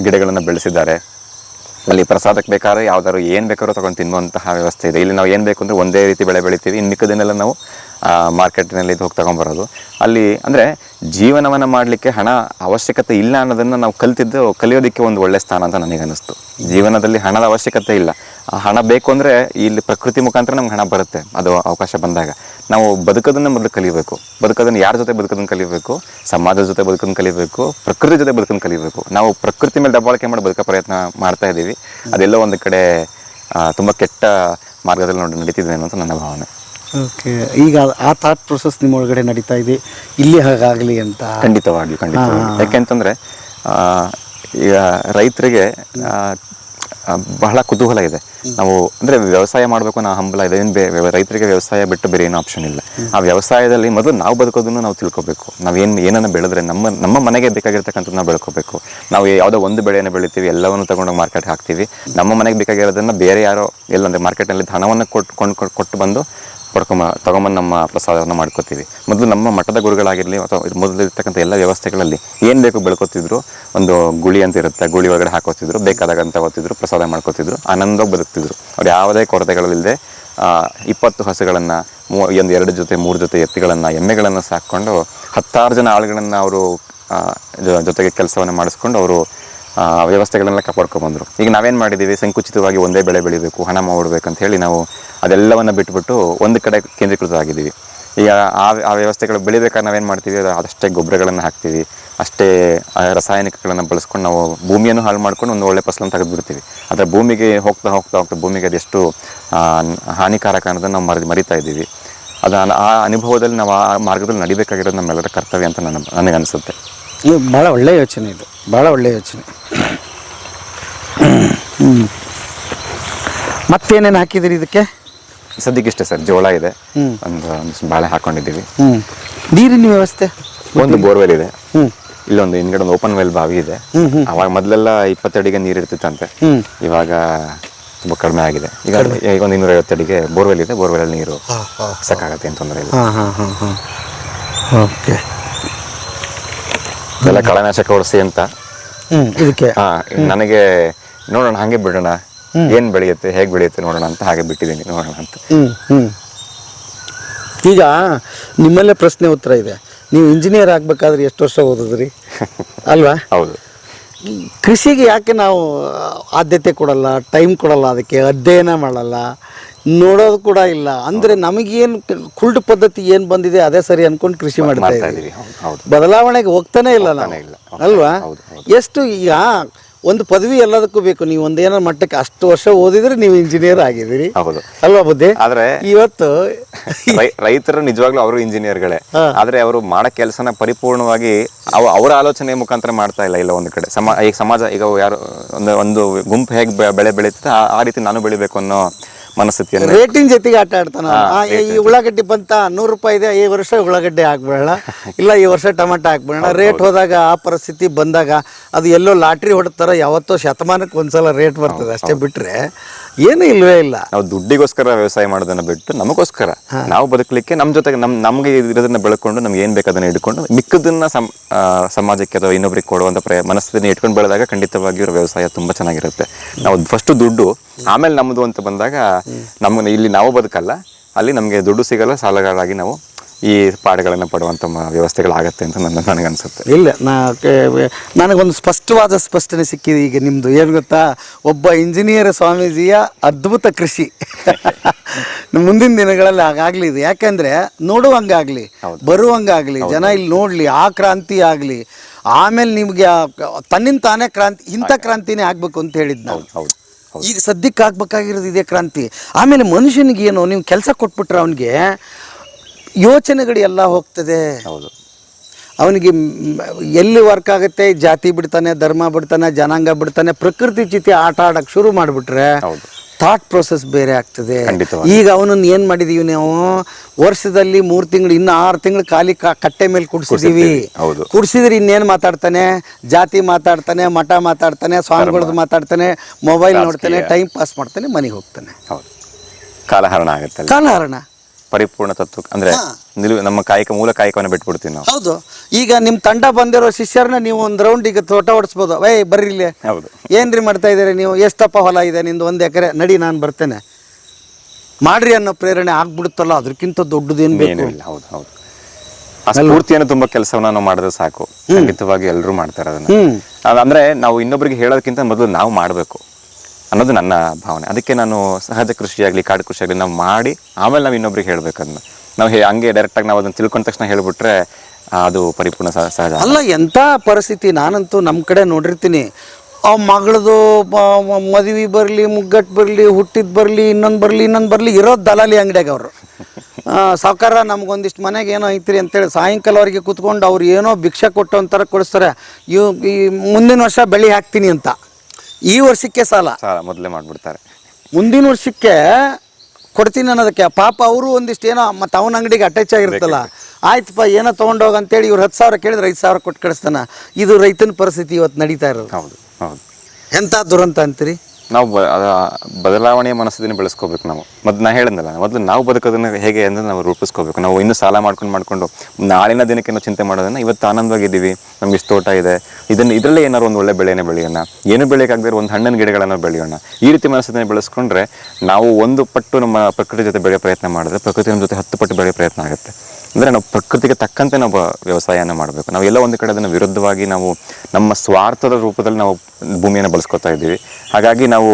ಗಿಡಗಳನ್ನು ಬೆಳೆಸಿದ್ದಾರೆ. ಅಲ್ಲಿ ಪ್ರಸಾದಕ್ಕೆ ಬೇಕಾದ್ರೆ ಯಾವ್ದಾದ್ರು ಏನು ಬೇಕಾದ್ರೂ ತೊಗೊಂಡು ತಿನ್ನುವಂತಹ ವ್ಯವಸ್ಥೆ ಇದೆ. ಇಲ್ಲಿ ನಾವು ಏನು ಬೇಕು ಅಂದರೆ ಒಂದೇ ರೀತಿ ಬೆಳೆ ಬೆಳಿತೀವಿ, ಇನ್ನು ಮಿಕ್ಕದನ್ನೆಲ್ಲ ನಾವು ಮಾರ್ಕೆಟ್ನಲ್ಲಿ ಹೋಗಿ ತೊಗೊಂಬರೋದು. ಅಲ್ಲಿ ಅಂದರೆ ಜೀವನವನ್ನು ಮಾಡಲಿಕ್ಕೆ ಹಣ ಅವಶ್ಯಕತೆ ಇಲ್ಲ ಅನ್ನೋದನ್ನು ನಾವು ಕಲಿಯೋದಕ್ಕೆ ಒಂದು ಒಳ್ಳೆಯ ಸ್ಥಾನ ಅಂತ ನನಗೆ ಅನ್ನಿಸ್ತು. ಜೀವನದಲ್ಲಿ ಹಣದ ಅವಶ್ಯಕತೆ ಇಲ್ಲ. ಆ ಹಣ ಬೇಕು ಅಂದರೆ ಇಲ್ಲಿ ಪ್ರಕೃತಿ ಮುಖಾಂತರ ನಮ್ಗೆ ಹಣ ಬರುತ್ತೆ. ಅದು ಅವಕಾಶ ಬಂದಾಗ ನಾವು ಬದುಕೋದನ್ನೇ ಮೊದಲು ಕಲಿಬೇಕು. ಬದುಕೋದನ್ನು ಯಾರ ಜೊತೆ ಬದುಕೋದನ್ನು ಕಲಿಬೇಕು, ಸಮಾಜದ ಜೊತೆ ಬದುಕೋದನ್ನು ಕಲಿಬೇಕು, ಪ್ರಕೃತಿ ಜೊತೆ ಬದುಕೋದನ್ನು ಕಲಿಬೇಕು. ನಾವು ಪ್ರಕೃತಿ ಮೇಲೆ ದಬ್ಬಾಳಿಕೆ ಮಾಡಿ ಬದುಕೋ ಪ್ರಯತ್ನ ಮಾಡ್ತಾ ಇದ್ದೀವಿ. ಅದೆಲ್ಲೋ ಒಂದು ಕಡೆ ತುಂಬ ಕೆಟ್ಟ ಮಾರ್ಗದಲ್ಲಿ ನಡೀತಿದ್ದೇನೆ ಅಂತ ನನ್ನ ಭಾವನೆ. ಓಕೆ, ಈಗ ಆ ಥಾಟ್ ಪ್ರೊಸೆಸ್ ನಿಮ್ಮ ಒಳಗಡೆ ನಡೀತಾ ಇದೆ, ಇಲ್ಲಿ ಹಾಗಾಗಲಿ ಅಂತ? ಖಂಡಿತವಾಗಿ. ಯಾಕೆಂತಂದರೆ ಈಗ ರೈತರಿಗೆ ಬಹಳ ಕುತೂಹಲ ಇದೆ. ನಾವು ಅಂದರೆ ವ್ಯವಸಾಯ ಮಾಡಬೇಕು ಅನ್ನೋ ಹಂಬಲ ಇದೆ. ರೈತರಿಗೆ ವ್ಯವಸಾಯ ಬಿಟ್ಟು ಬೇರೆ ಏನೋ ಆಪ್ಷನ್ ಇಲ್ಲ. ಆ ವ್ಯವಸಾಯದಲ್ಲಿ ಮೊದಲು ನಾವು ಬದುಕೋದನ್ನು ನಾವು ತಿಳ್ಕೊಬೇಕು. ಏನನ್ನು ಬೆಳೆದ್ರೆ ನಮ್ಮ ಮನೆಗೆ ಬೇಕಾಗಿರ್ತಕ್ಕಂಥದ್ದು ನಾವು ಬೆಳ್ಕೋಬೇಕು. ನಾವು ಯಾವುದೋ ಒಂದು ಬೆಳೆಯನ್ನು ಬೆಳಿತೀವಿ, ಎಲ್ಲವನ್ನು ತಗೊಂಡೋಗಿ ಮಾರ್ಕೆಟ್ ಹಾಕ್ತೀವಿ. ನಮ್ಮ ಮನೆಗೆ ಬೇಕಾಗಿರೋದನ್ನು ಬೇರೆ ಯಾರೋ ಎಲ್ಲಂದರೆ ಮಾರ್ಕೆಟ್ನಲ್ಲಿ ಹಣವನ್ನು ಕೊಟ್ಟು ಬಂದು ತಗೊಂಬಂದು ನಮ್ಮ ಪ್ರಸಾದವನ್ನು ಮಾಡ್ಕೋತೀವಿ. ಮೊದಲು ನಮ್ಮ ಮಠದ ಗುರುಗಳಾಗಿರಲಿ ಅಥವಾ ಮೊದಲಿರ್ತಕ್ಕಂಥ ಎಲ್ಲ ವ್ಯವಸ್ಥೆಗಳಲ್ಲಿ ಏನು ಬೇಕು ಬೆಳ್ಕೊತಿದ್ರು. ಒಂದು ಗುಳಿ ಅಂತ ಇರುತ್ತೆ, ಗುಳಿ ಒಳಗಡೆ ಹಾಕೋತಿದ್ರು, ಬೇಕಾದಾಗ ಅಂತ ತಗೋತಿದ್ರು, ಪ್ರಸಾದ ಮಾಡ್ಕೋತಿದ್ರು, ಆನಂದವಾಗಿ ಬದುಕ್ತಿದ್ರು. ಅವ್ರು ಯಾವುದೇ ಕೊರತೆಗಳಿಲ್ಲದೆ 20 ಹಸುಗಳನ್ನು ಒಂದು 2 ಜೊತೆ 3 ಜೊತೆ ಎತ್ತುಗಳನ್ನು ಎಮ್ಮೆಗಳನ್ನು ಸಾಕೊಂಡು 10 ಜನ ಆಳುಗಳನ್ನು ಅವರು ಜೊತೆಗೆ ಕೆಲಸವನ್ನು ಮಾಡಿಸ್ಕೊಂಡು ಅವರು ವ್ಯವಸ್ಥೆಗಳನ್ನೆಲ್ಲ ಕಾಪಾಡ್ಕೊಂಡ್ಬಂದರು. ಈಗ ನಾವೇನು ಮಾಡಿದ್ದೀವಿ, ಸಂಕುಚಿತವಾಗಿ ಒಂದೇ ಬೆಳೆ ಬೆಳಿಬೇಕು, ಹಣ ಮಾಡಬೇಕಂತ ಹೇಳಿ ನಾವು ಅದೆಲ್ಲವನ್ನು ಬಿಟ್ಬಿಟ್ಟು ಒಂದು ಕಡೆ ಕೇಂದ್ರೀಕೃತ ಆಗಿದ್ದೀವಿ. ಈಗ ಆ ವ್ಯವಸ್ಥೆಗಳು ಬೆಳಿಬೇಕಾದ್ರೆ ನಾವೇನು ಮಾಡ್ತೀವಿ, ಅದಷ್ಟೇ ಗೊಬ್ಬರಗಳನ್ನು ಹಾಕ್ತೀವಿ, ಅಷ್ಟೇ ರಾಸಾಯನಿಕಗಳನ್ನು ಬಳಸ್ಕೊಂಡು ನಾವು ಭೂಮಿಯನ್ನು ಹಾಳು ಮಾಡ್ಕೊಂಡು ಒಂದು ಒಳ್ಳೆ ಫಸಲನ್ನು ತೆಗೆದುಬಿಡ್ತೀವಿ. ಆದರೆ ಭೂಮಿಗೆ ಹೋಗ್ತಾ ಭೂಮಿಗೆ ಅದೆಷ್ಟು ಹಾನಿಕಾರಕ ಅನ್ನೋದನ್ನು ನಾವು ಮರಿತಾ ಇದ್ದೀವಿ. ಆ ಅನುಭವದಲ್ಲಿ ನಾವು ಆ ಮಾರ್ಗದಲ್ಲಿ ನಡಿಬೇಕಾಗಿರೋದು ನಮ್ಮೆಲ್ಲರ ಕರ್ತವ್ಯ ಅಂತ ನನಗನ್ನಿಸುತ್ತೆ. ಇದು ಭಾಳ ಒಳ್ಳೆಯ ಯೋಚನೆ, ಇದು ಭಾಳ ಒಳ್ಳೆಯ ಯೋಚನೆ. ಮತ್ತೇನೇನು ಹಾಕಿದ್ದೀರಿ ಇದಕ್ಕೆ? ಸದ್ಯಕ್ಕೆ ಸರ್, ಜೋಳ ಇದೆ, ಒಂದು ಬಾಳೆ ಹಾಕೊಂಡಿದ್ದೀವಿ. ನೀರಿನ ವ್ಯವಸ್ಥೆ? ಒಂದು ಬೋರ್ವೆಲ್ ಇದೆ, ಇಲ್ಲೊಂದು ಹಿಂದ್ಗಡೆ ಒಂದು ಓಪನ್ ವೆಲ್ ಬಾವಿ ಇದೆ. ಅವಾಗ ಮೊದಲೆಲ್ಲ 20 ಅಡಿಗೆ ನೀರು ಇರ್ತಿತ್ತಂತೆ, ಇವಾಗ ತುಂಬ ಕಡಿಮೆ ಆಗಿದೆ. ಈಗ ಒಂದು 250 ಅಡಿಗೆ ಬೋರ್ವೆಲ್ ಇದೆ, ಬೋರ್ವೆಲ್ ನೀರು ಸಾಕಾಗತ್ತೆ, ಏನು ತೊಂದರೆ ಇಲ್ಲ. ಓಕೆ. ಎಲ್ಲ ಕಳೆನಾಶಕ ಹೊಡಿಸಿ ಅಂತ ಇದಕ್ಕೆ ನನಗೆ ನೋಡೋಣ, ಹಾಗೆ ಬಿಡೋಣ, ಏನು ಬೆಳೆಯುತ್ತೆ ಹೇಗೆ ಬೆಳೆಯುತ್ತೆ ನೋಡೋಣ ಅಂತ ಹಾಗೆ ಬಿಟ್ಟಿದ್ದೀನಿ, ನೋಡೋಣ ಅಂತ. ಈಗ ನಿಮ್ಮಲ್ಲೇ ಪ್ರಶ್ನೆ ಉತ್ತರ ಇದೆ. ನೀವು ಇಂಜಿನಿಯರ್ ಆಗ್ಬೇಕಾದ್ರೆ ಎಷ್ಟು ವರ್ಷ ಓದಿದ್ರಿ ಅಲ್ವಾ? ಹೌದು. ಕೃಷಿಗೆ ಯಾಕೆ ನಾವು ಆದ್ಯತೆ ಕೊಡಲ್ಲ, ಟೈಮ್ ಕೊಡಲ್ಲ, ಅದಕ್ಕೆ ಅಧ್ಯಯನ ಮಾಡಲ್ಲ, ನೋಡೋದು ಕೂಡ ಇಲ್ಲ ಅಂದರೆ ನಮಗೇನು ಕುಲ್ಟ್ ಪದ್ಧತಿ ಏನು ಬಂದಿದೆ ಅದೇ ಸರಿ ಅನ್ಕೊಂಡು ಕೃಷಿ ಮಾಡ್ತಾ ಇದ್ದೀವಿ. ಬದಲಾವಣೆಗೆ ಹೋಗ್ತಾನೆ ಇಲ್ಲ ನಾವು, ಅಲ್ವಾ? ಎಷ್ಟು ಈಗ ಒಂದು ಪದವಿ ಎಲ್ಲದಕ್ಕೂ ಬೇಕು. ನೀವು ಒಂದೇನೋ ಮಟ್ಟಕ್ಕೆ ಅಷ್ಟು ವರ್ಷ ಓದಿದ್ರೆ ನೀವು ಇಂಜಿನಿಯರ್ ಆಗಿದ್ದೀರಿ, ಅಲ್ವಾ ಬುದ್ಧಿ? ಆದ್ರೆ ಇವತ್ತು ರೈತರು ನಿಜವಾಗ್ಲೂ ಅವರು ಇಂಜಿನಿಯರ್ಗಳೇ, ಆದ್ರೆ ಅವರು ಮಾಡೋ ಕೆಲಸನ ಪರಿಪೂರ್ಣವಾಗಿ ಅವರ ಆಲೋಚನೆ ಮುಖಾಂತರ ಮಾಡ್ತಾ ಇಲ್ಲ ಒಂದು ಕಡೆ. ಈಗ ಸಮಾಜ, ಈಗ ಯಾರು ಒಂದು ಗುಂಪು ಹೇಗೆ ಬೆಳೆ ಬೆಳೀತದೆ ಆ ರೀತಿ ನಾನು ಬೆಳಿಬೇಕು ಅನ್ನೋ ಮನಸ್ಥಿತಿಯನ್ನು, ರೇಟಿನ ಜೊತೆಗೆ ಆಟ ಆಡ್ತಾನ. ಈ ಉಳ್ಳಾಗಡ್ಡಿ ಬಂತ 100 ರೂಪಾಯಿ ಇದೆ, ಈ ವರ್ಷ ಉಳ್ಳಾಗಡ್ಡಿ ಹಾಕ್ಬೇಡ, ಇಲ್ಲ ಈ ವರ್ಷ ಟೊಮೆಟೊ ಹಾಕ್ಬೇಡ. ರೇಟ್ ಹೋದಾಗ ಆ ಪರಿಸ್ಥಿತಿ ಬಂದಾಗ ಅದು ಎಲ್ಲೋ ಲಾಟ್ರಿ ಹೊಡ್ತಾರ, ಯಾವತ್ತೋ ಶತಮಾನಕ್ಕೆ ಒಂದ್ಸಲ ರೇಟ್ ಬರ್ತದೆ, ಅಷ್ಟೇ ಬಿಟ್ರೆ ಏನು ಇಲ್ವೇ ಇಲ್ಲ. ನಾವು ದುಡ್ಡಿಗೋಸ್ಕರ ವ್ಯವಸಾಯ ಮಾಡೋದನ್ನ ಬಿಟ್ಟು ನಮಗೋಸ್ಕರ ನಾವು ಬದುಕಲಿಕ್ಕೆ ನಮ್ಮ ಜೊತೆಗೆ ನಮಗೆ ಇರೋದನ್ನ ಬೆಳ್ಕೊಂಡು ನಮ್ಗೆ ಏನ್ ಬೇಕು ಅದನ್ನ ಇಟ್ಕೊಂಡು ಮಿಕ್ಕದನ್ನ ಸಮಾಜಕ್ಕೆ ಅಥವಾ ಇನ್ನೊಬ್ರಿಗೆ ಕೊಡುವಂತ ಮನಸ್ಥಿತಿನ ಇಟ್ಕೊಂಡು ಬೆಳೆದಾಗ ಖಂಡಿತವಾಗಿಯೂ ವ್ಯವಸಾಯ ತುಂಬಾ ಚೆನ್ನಾಗಿರುತ್ತೆ. ನಾವು ಫಸ್ಟ್ ದುಡ್ಡು, ಆಮೇಲೆ ನಮ್ಮದು ಅಂತ ಬಂದಾಗ ನಮ್ಮನ್ನ ಇಲ್ಲಿ ನಾವು ಬದುಕಲ್ಲ, ಅಲ್ಲಿ ನಮಗೆ ದುಡ್ಡು ಸಿಗಲ್ಲ, ಸಾಲಗಳಾಗಿ ನಾವು ಈ ಪಾಠಗಳನ್ನು ಪಡುವಂಥ ವ್ಯವಸ್ಥೆಗಳಾಗತ್ತೆ ಅಂತ ನನಗನ್ಸುತ್ತೆ. ಇಲ್ಲ, ನನಗೊಂದು ಸ್ಪಷ್ಟನೆ ಸಿಕ್ಕಿದೆ ಈಗ ನಿಮ್ಮದು. ಏನು ಗೊತ್ತಾ, ಒಬ್ಬ ಇಂಜಿನಿಯರ್ ಸ್ವಾಮೀಜಿಯ ಅದ್ಭುತ ಕೃಷಿ ಮುಂದಿನ ದಿನಗಳಲ್ಲಿ ಹಾಗಾಗಲಿ. ಇದು ಯಾಕೆಂದರೆ ನೋಡುವಂಗಾಗಲಿ, ಬರುವಂಗಾಗಲಿ, ಜನ ಇಲ್ಲಿ ನೋಡಲಿ, ಆ ಕ್ರಾಂತಿ ಆಗಲಿ, ಆಮೇಲೆ ನಿಮಗೆ ತನ್ನಿಂದ ತಾನೇ ಕ್ರಾಂತಿ, ಇಂಥ ಕ್ರಾಂತಿನೇ ಆಗಬೇಕು ಅಂತ ಹೇಳಿದ್ದು ನಾವು. ಈಗ ಸದ್ಯಕ್ಕೆ ಆಗ್ಬೇಕಾಗಿರೋದು ಇದೇ ಕ್ರಾಂತಿ. ಆಮೇಲೆ ಮನುಷ್ಯನಿಗೆ ಏನು, ನೀವು ಕೆಲಸ ಕೊಟ್ಬಿಟ್ರೆ ಅವನಿಗೆ ಯೋಚನೆಗಳು ಎಲ್ಲ ಹೋಗ್ತದೆ. ಹೌದು, ಅವನಿಗೆ ಎಲ್ಲಿ ವರ್ಕ್ ಆಗುತ್ತೆ, ಜಾತಿ ಬಿಡ್ತಾನೆ, ಧರ್ಮ ಬಿಡ್ತಾನೆ, ಜನಾಂಗ ಬಿಡ್ತಾನೆ, ಪ್ರಕೃತಿ ಚಿತಿ ಆಟ ಆಡಕ್ಕೆ ಶುರು ಮಾಡಿಬಿಟ್ರೆ ಥಾಟ್ ಪ್ರೋಸೆಸ್ ಬೇರೆ ಆಗ್ತದೆ. ಈಗ ಅವನನ್ನು ಏನು ಮಾಡಿದೀವಿ ನಾವು, ವರ್ಷದಲ್ಲಿ 3 ತಿಂಗಳು, ಇನ್ನು 6 ತಿಂಗಳು ಖಾಲಿ ಕಟ್ಟೆ ಮೇಲೆ ಕುಡಿಸಿದೀವಿ. ಕುಡಿಸಿದ್ರೆ ಇನ್ನೇನು ಮಾತಾಡ್ತಾನೆ, ಜಾತಿ ಮಾತಾಡ್ತಾನೆ, ಮಠ ಮಾತಾಡ್ತಾನೆ, ಸ್ವಾಮಿಗಳದ್ದು ಮಾತಾಡ್ತಾನೆ, ಮೊಬೈಲ್ ನೋಡ್ತಾನೆ, ಟೈಮ್ ಪಾಸ್ ಮಾಡ್ತಾನೆ, ಮನೆಗೆ ಹೋಗ್ತಾನೆ. ಕಾಲಹರಣ ಆಗುತ್ತೆ. ಕಾಲಹರಣ ಪರಿಪೂರ್ಣ ತತ್ವ ಅಂದ್ರೆ ನಮ್ಮ ಮೂಲ ಕಾಯಕವನ್ನು ಬಿಟ್ಬಿಡ್ತೀವಿ ನಾವು. ಹೌದು. ಈಗ ನಿಮ್ಮ ತಂಡ ಬಂದಿರೋ ಶಿಷ್ಯರನ್ನ ನೀವು ಒಂದು ರೌಂಡ್ ಈಗ ತೋಟ ಓಡಿಸ್ಬೋದು. ಬರ್ರಿ ಇಲ್ಲಿ, ಏನ್ರಿ ಮಾಡ್ತಾ ಇದ್ದೀರಿ ನೀವು, ಎಷ್ಟಪ್ಪ ಹೊಲ ಇದೆ ನಿಂದು, 1 ಎಕರೆ, ನಡಿ ನಾನು ಬರ್ತೇನೆ ಮಾಡ್ರಿ ಅನ್ನೋ ಪ್ರೇರಣೆ ಆಗ್ಬಿಡುತ್ತಲ್ಲ, ಅದಕ್ಕಿಂತ ದೊಡ್ಡದೇನು ಬೇಕು? ಹೌದು ಹೌದು. ಆ ಸ್ಫೂರ್ತಿಯನ್ನು ತುಂಬಾ ಕೆಲಸವನ್ನ ನಾವು ಮಾಡಿದ್ರೆ ಸಾಕು. ಖಂಡಿತವಾಗಿ ಎಲ್ಲರೂ ಮಾಡ್ತಾರೆ ಅದನ್ನ. ಅಂದ್ರೆ ನಾವು ಇನ್ನೊಬ್ಬರಿಗೆ ಹೇಳೋದಕ್ಕಿಂತ ಮೊದಲು ನಾವು ಮಾಡಬೇಕು ಅನ್ನೋದು ನನ್ನ ಭಾವನೆ. ಅದಕ್ಕೆ ನಾನು ಸಹಜ ಕೃಷಿ ಆಗಲಿ, ಕಾಡು ಕೃಷಿ ಆಗಲಿ ನಾವು ಮಾಡಿ ಆಮೇಲೆ ನಾವು ಇನ್ನೊಬ್ರಿಗೆ ಹೇಳ್ಬೇಕನ್ನ. ನಾವು ಹಂಗೆ ಡೈರೆಕ್ಟಾಗಿ ನಾವು ಅದನ್ನು ತಿಳ್ಕೊಂಡ ತಕ್ಷಣ ಹೇಳ್ಬಿಟ್ರೆ ಅದು ಪರಿಪೂರ್ಣ ಸಹಜ ಅಲ್ಲ. ಎಂಥ ಪರಿಸ್ಥಿತಿ, ನಾನಂತೂ ನಮ್ಮ ಕಡೆ ನೋಡಿರ್ತೀನಿ, ಆ ಮಗಳದು ಮದುವೆ ಬರಲಿ, ಮುಗ್ಗಟ್ಟು ಬರಲಿ, ಹುಟ್ಟಿದ್ ಬರಲಿ, ಇನ್ನೊಂದು ಬರಲಿ, ಇರೋದು ದಲಾಲಿ ಅಂಗಡಿಯಾಗ ಅವರು ಸಾವುಕಾರ ನಮ್ಗೊಂದಿಷ್ಟು ಮನೆಗೆ ಏನೋ ಐತ್ರಿ ಅಂತೇಳಿ ಸಾಯಂಕಾಲವರೆಗೆ ಕೂತ್ಕೊಂಡು ಅವ್ರು ಏನೋ ಭಿಕ್ಷೆ ಕೊಟ್ಟು ಒಂಥರ ಕೊಡಿಸ್ತಾರೆ. ಈ ಮುಂದಿನ ವರ್ಷ ಬೆಳೆ ಹಾಕ್ತೀನಿ ಅಂತ, ಈ ವರ್ಷಕ್ಕೆ ಸಾಲ ಮೊದಲೇ ಮಾಡಿಬಿಡ್ತಾರೆ, ಮುಂದಿನ ವರ್ಷಕ್ಕೆ ಕೊಡ್ತೀನಿ ಅನ್ನೋದಕ್ಕೆ. ಪಾಪ ಅವರು ಒಂದಿಷ್ಟು ಏನೋ ಮತ್ತು ಅವನ ಅಂಗಡಿಗೆ ಅಟ್ಯಾಚ್ ಆಗಿರುತ್ತಲ್ಲ, ಆಯ್ತಪ್ಪ ಏನೋ ತೊಗೊಂಡೋಗ ಅಂತೇಳಿ ಇವ್ರು 10,000 ಕೇಳಿದ್ರೆ 5,000 ಕೊಟ್ಟು ಕಳಿಸ್ತಾನೆ. ಇದು ರೈತನ ಪರಿಸ್ಥಿತಿ ಇವತ್ತು ನಡೀತಾ ಇರೋದು. ಹೌದು ಹೌದು. ಎಂಥ ದುರಂತ ಅಂತೀರಿ? ನಾವು ಬದಲಾವಣೆಯ ಮನಸ್ಥಿತಿನ ಬೆಳೆಸ್ಕೋಬೇಕು ನಾವು. ಮೊದಲು ನಾ ಹೇಳಿದ್ನಲ್ಲ, ಮೊದಲು ನಾವು ಬದುಕೋದನ್ನು ಹೇಗೆ ಅಂದರೆ ನಾವು ರೂಪಿಸ್ಕೋಬೇಕು. ನಾವು ಇನ್ನೂ ಸಾಲ ಮಾಡ್ಕೊಂಡು ನಾಳಿನ ದಿನಕ್ಕೆ ನಾವು ಚಿಂತೆ ಮಾಡೋದನ್ನು ಇವತ್ತು ಆನಂದವಾಗಿದ್ದೀವಿ, ನಮ್ಗೆ ಇಷ್ಟು ತೋಟ ಇದೆ, ಇದರಲ್ಲೇ ಏನಾದ್ರು ಒಂದು ಒಳ್ಳೆ ಬೆಳೆನೇ ಬೆಳೆಯೋಣ, ಏನು ಬೆಳೆಯೋಕ್ಕಾಗದೇ ಒಂದು ಹಣ್ಣಿನ ಗಿಡಗಳನ್ನು ಬೆಳೆಯೋಣ. ಈ ರೀತಿ ಮನಸ್ಥಿತಿನ ಬೆಳೆಸ್ಕೊಂಡ್ರೆ ನಾವು ಒಂದು ಪಟ್ಟು ನಮ್ಮ ಪ್ರಕೃತಿ ಜೊತೆ ಬೆಳೆಯೋ ಪ್ರಯತ್ನ ಮಾಡಿದ್ರೆ ಪ್ರಕೃತಿ ನಮ್ಮ ಜೊತೆ 10 ಪಟ್ಟು ಬೆಳೆಯೋ ಪ್ರಯತ್ನ ಆಗುತ್ತೆ. ಅಂದರೆ ನಾವು ಪ್ರಕೃತಿಗೆ ತಕ್ಕಂತೆ ನಾವು ವ್ಯವಸಾಯನ ಮಾಡಬೇಕು. ನಾವು ಎಲ್ಲ ಒಂದು ಕಡೆ ಅದನ್ನು ವಿರುದ್ಧವಾಗಿ ನಾವು ನಮ್ಮ ಸ್ವಾರ್ಥದ ರೂಪದಲ್ಲಿ ನಾವು ಭೂಮಿಯನ್ನು ಬಳಸ್ಕೊತಾ ಇದ್ದೀವಿ. ಹಾಗಾಗಿ ನಾವು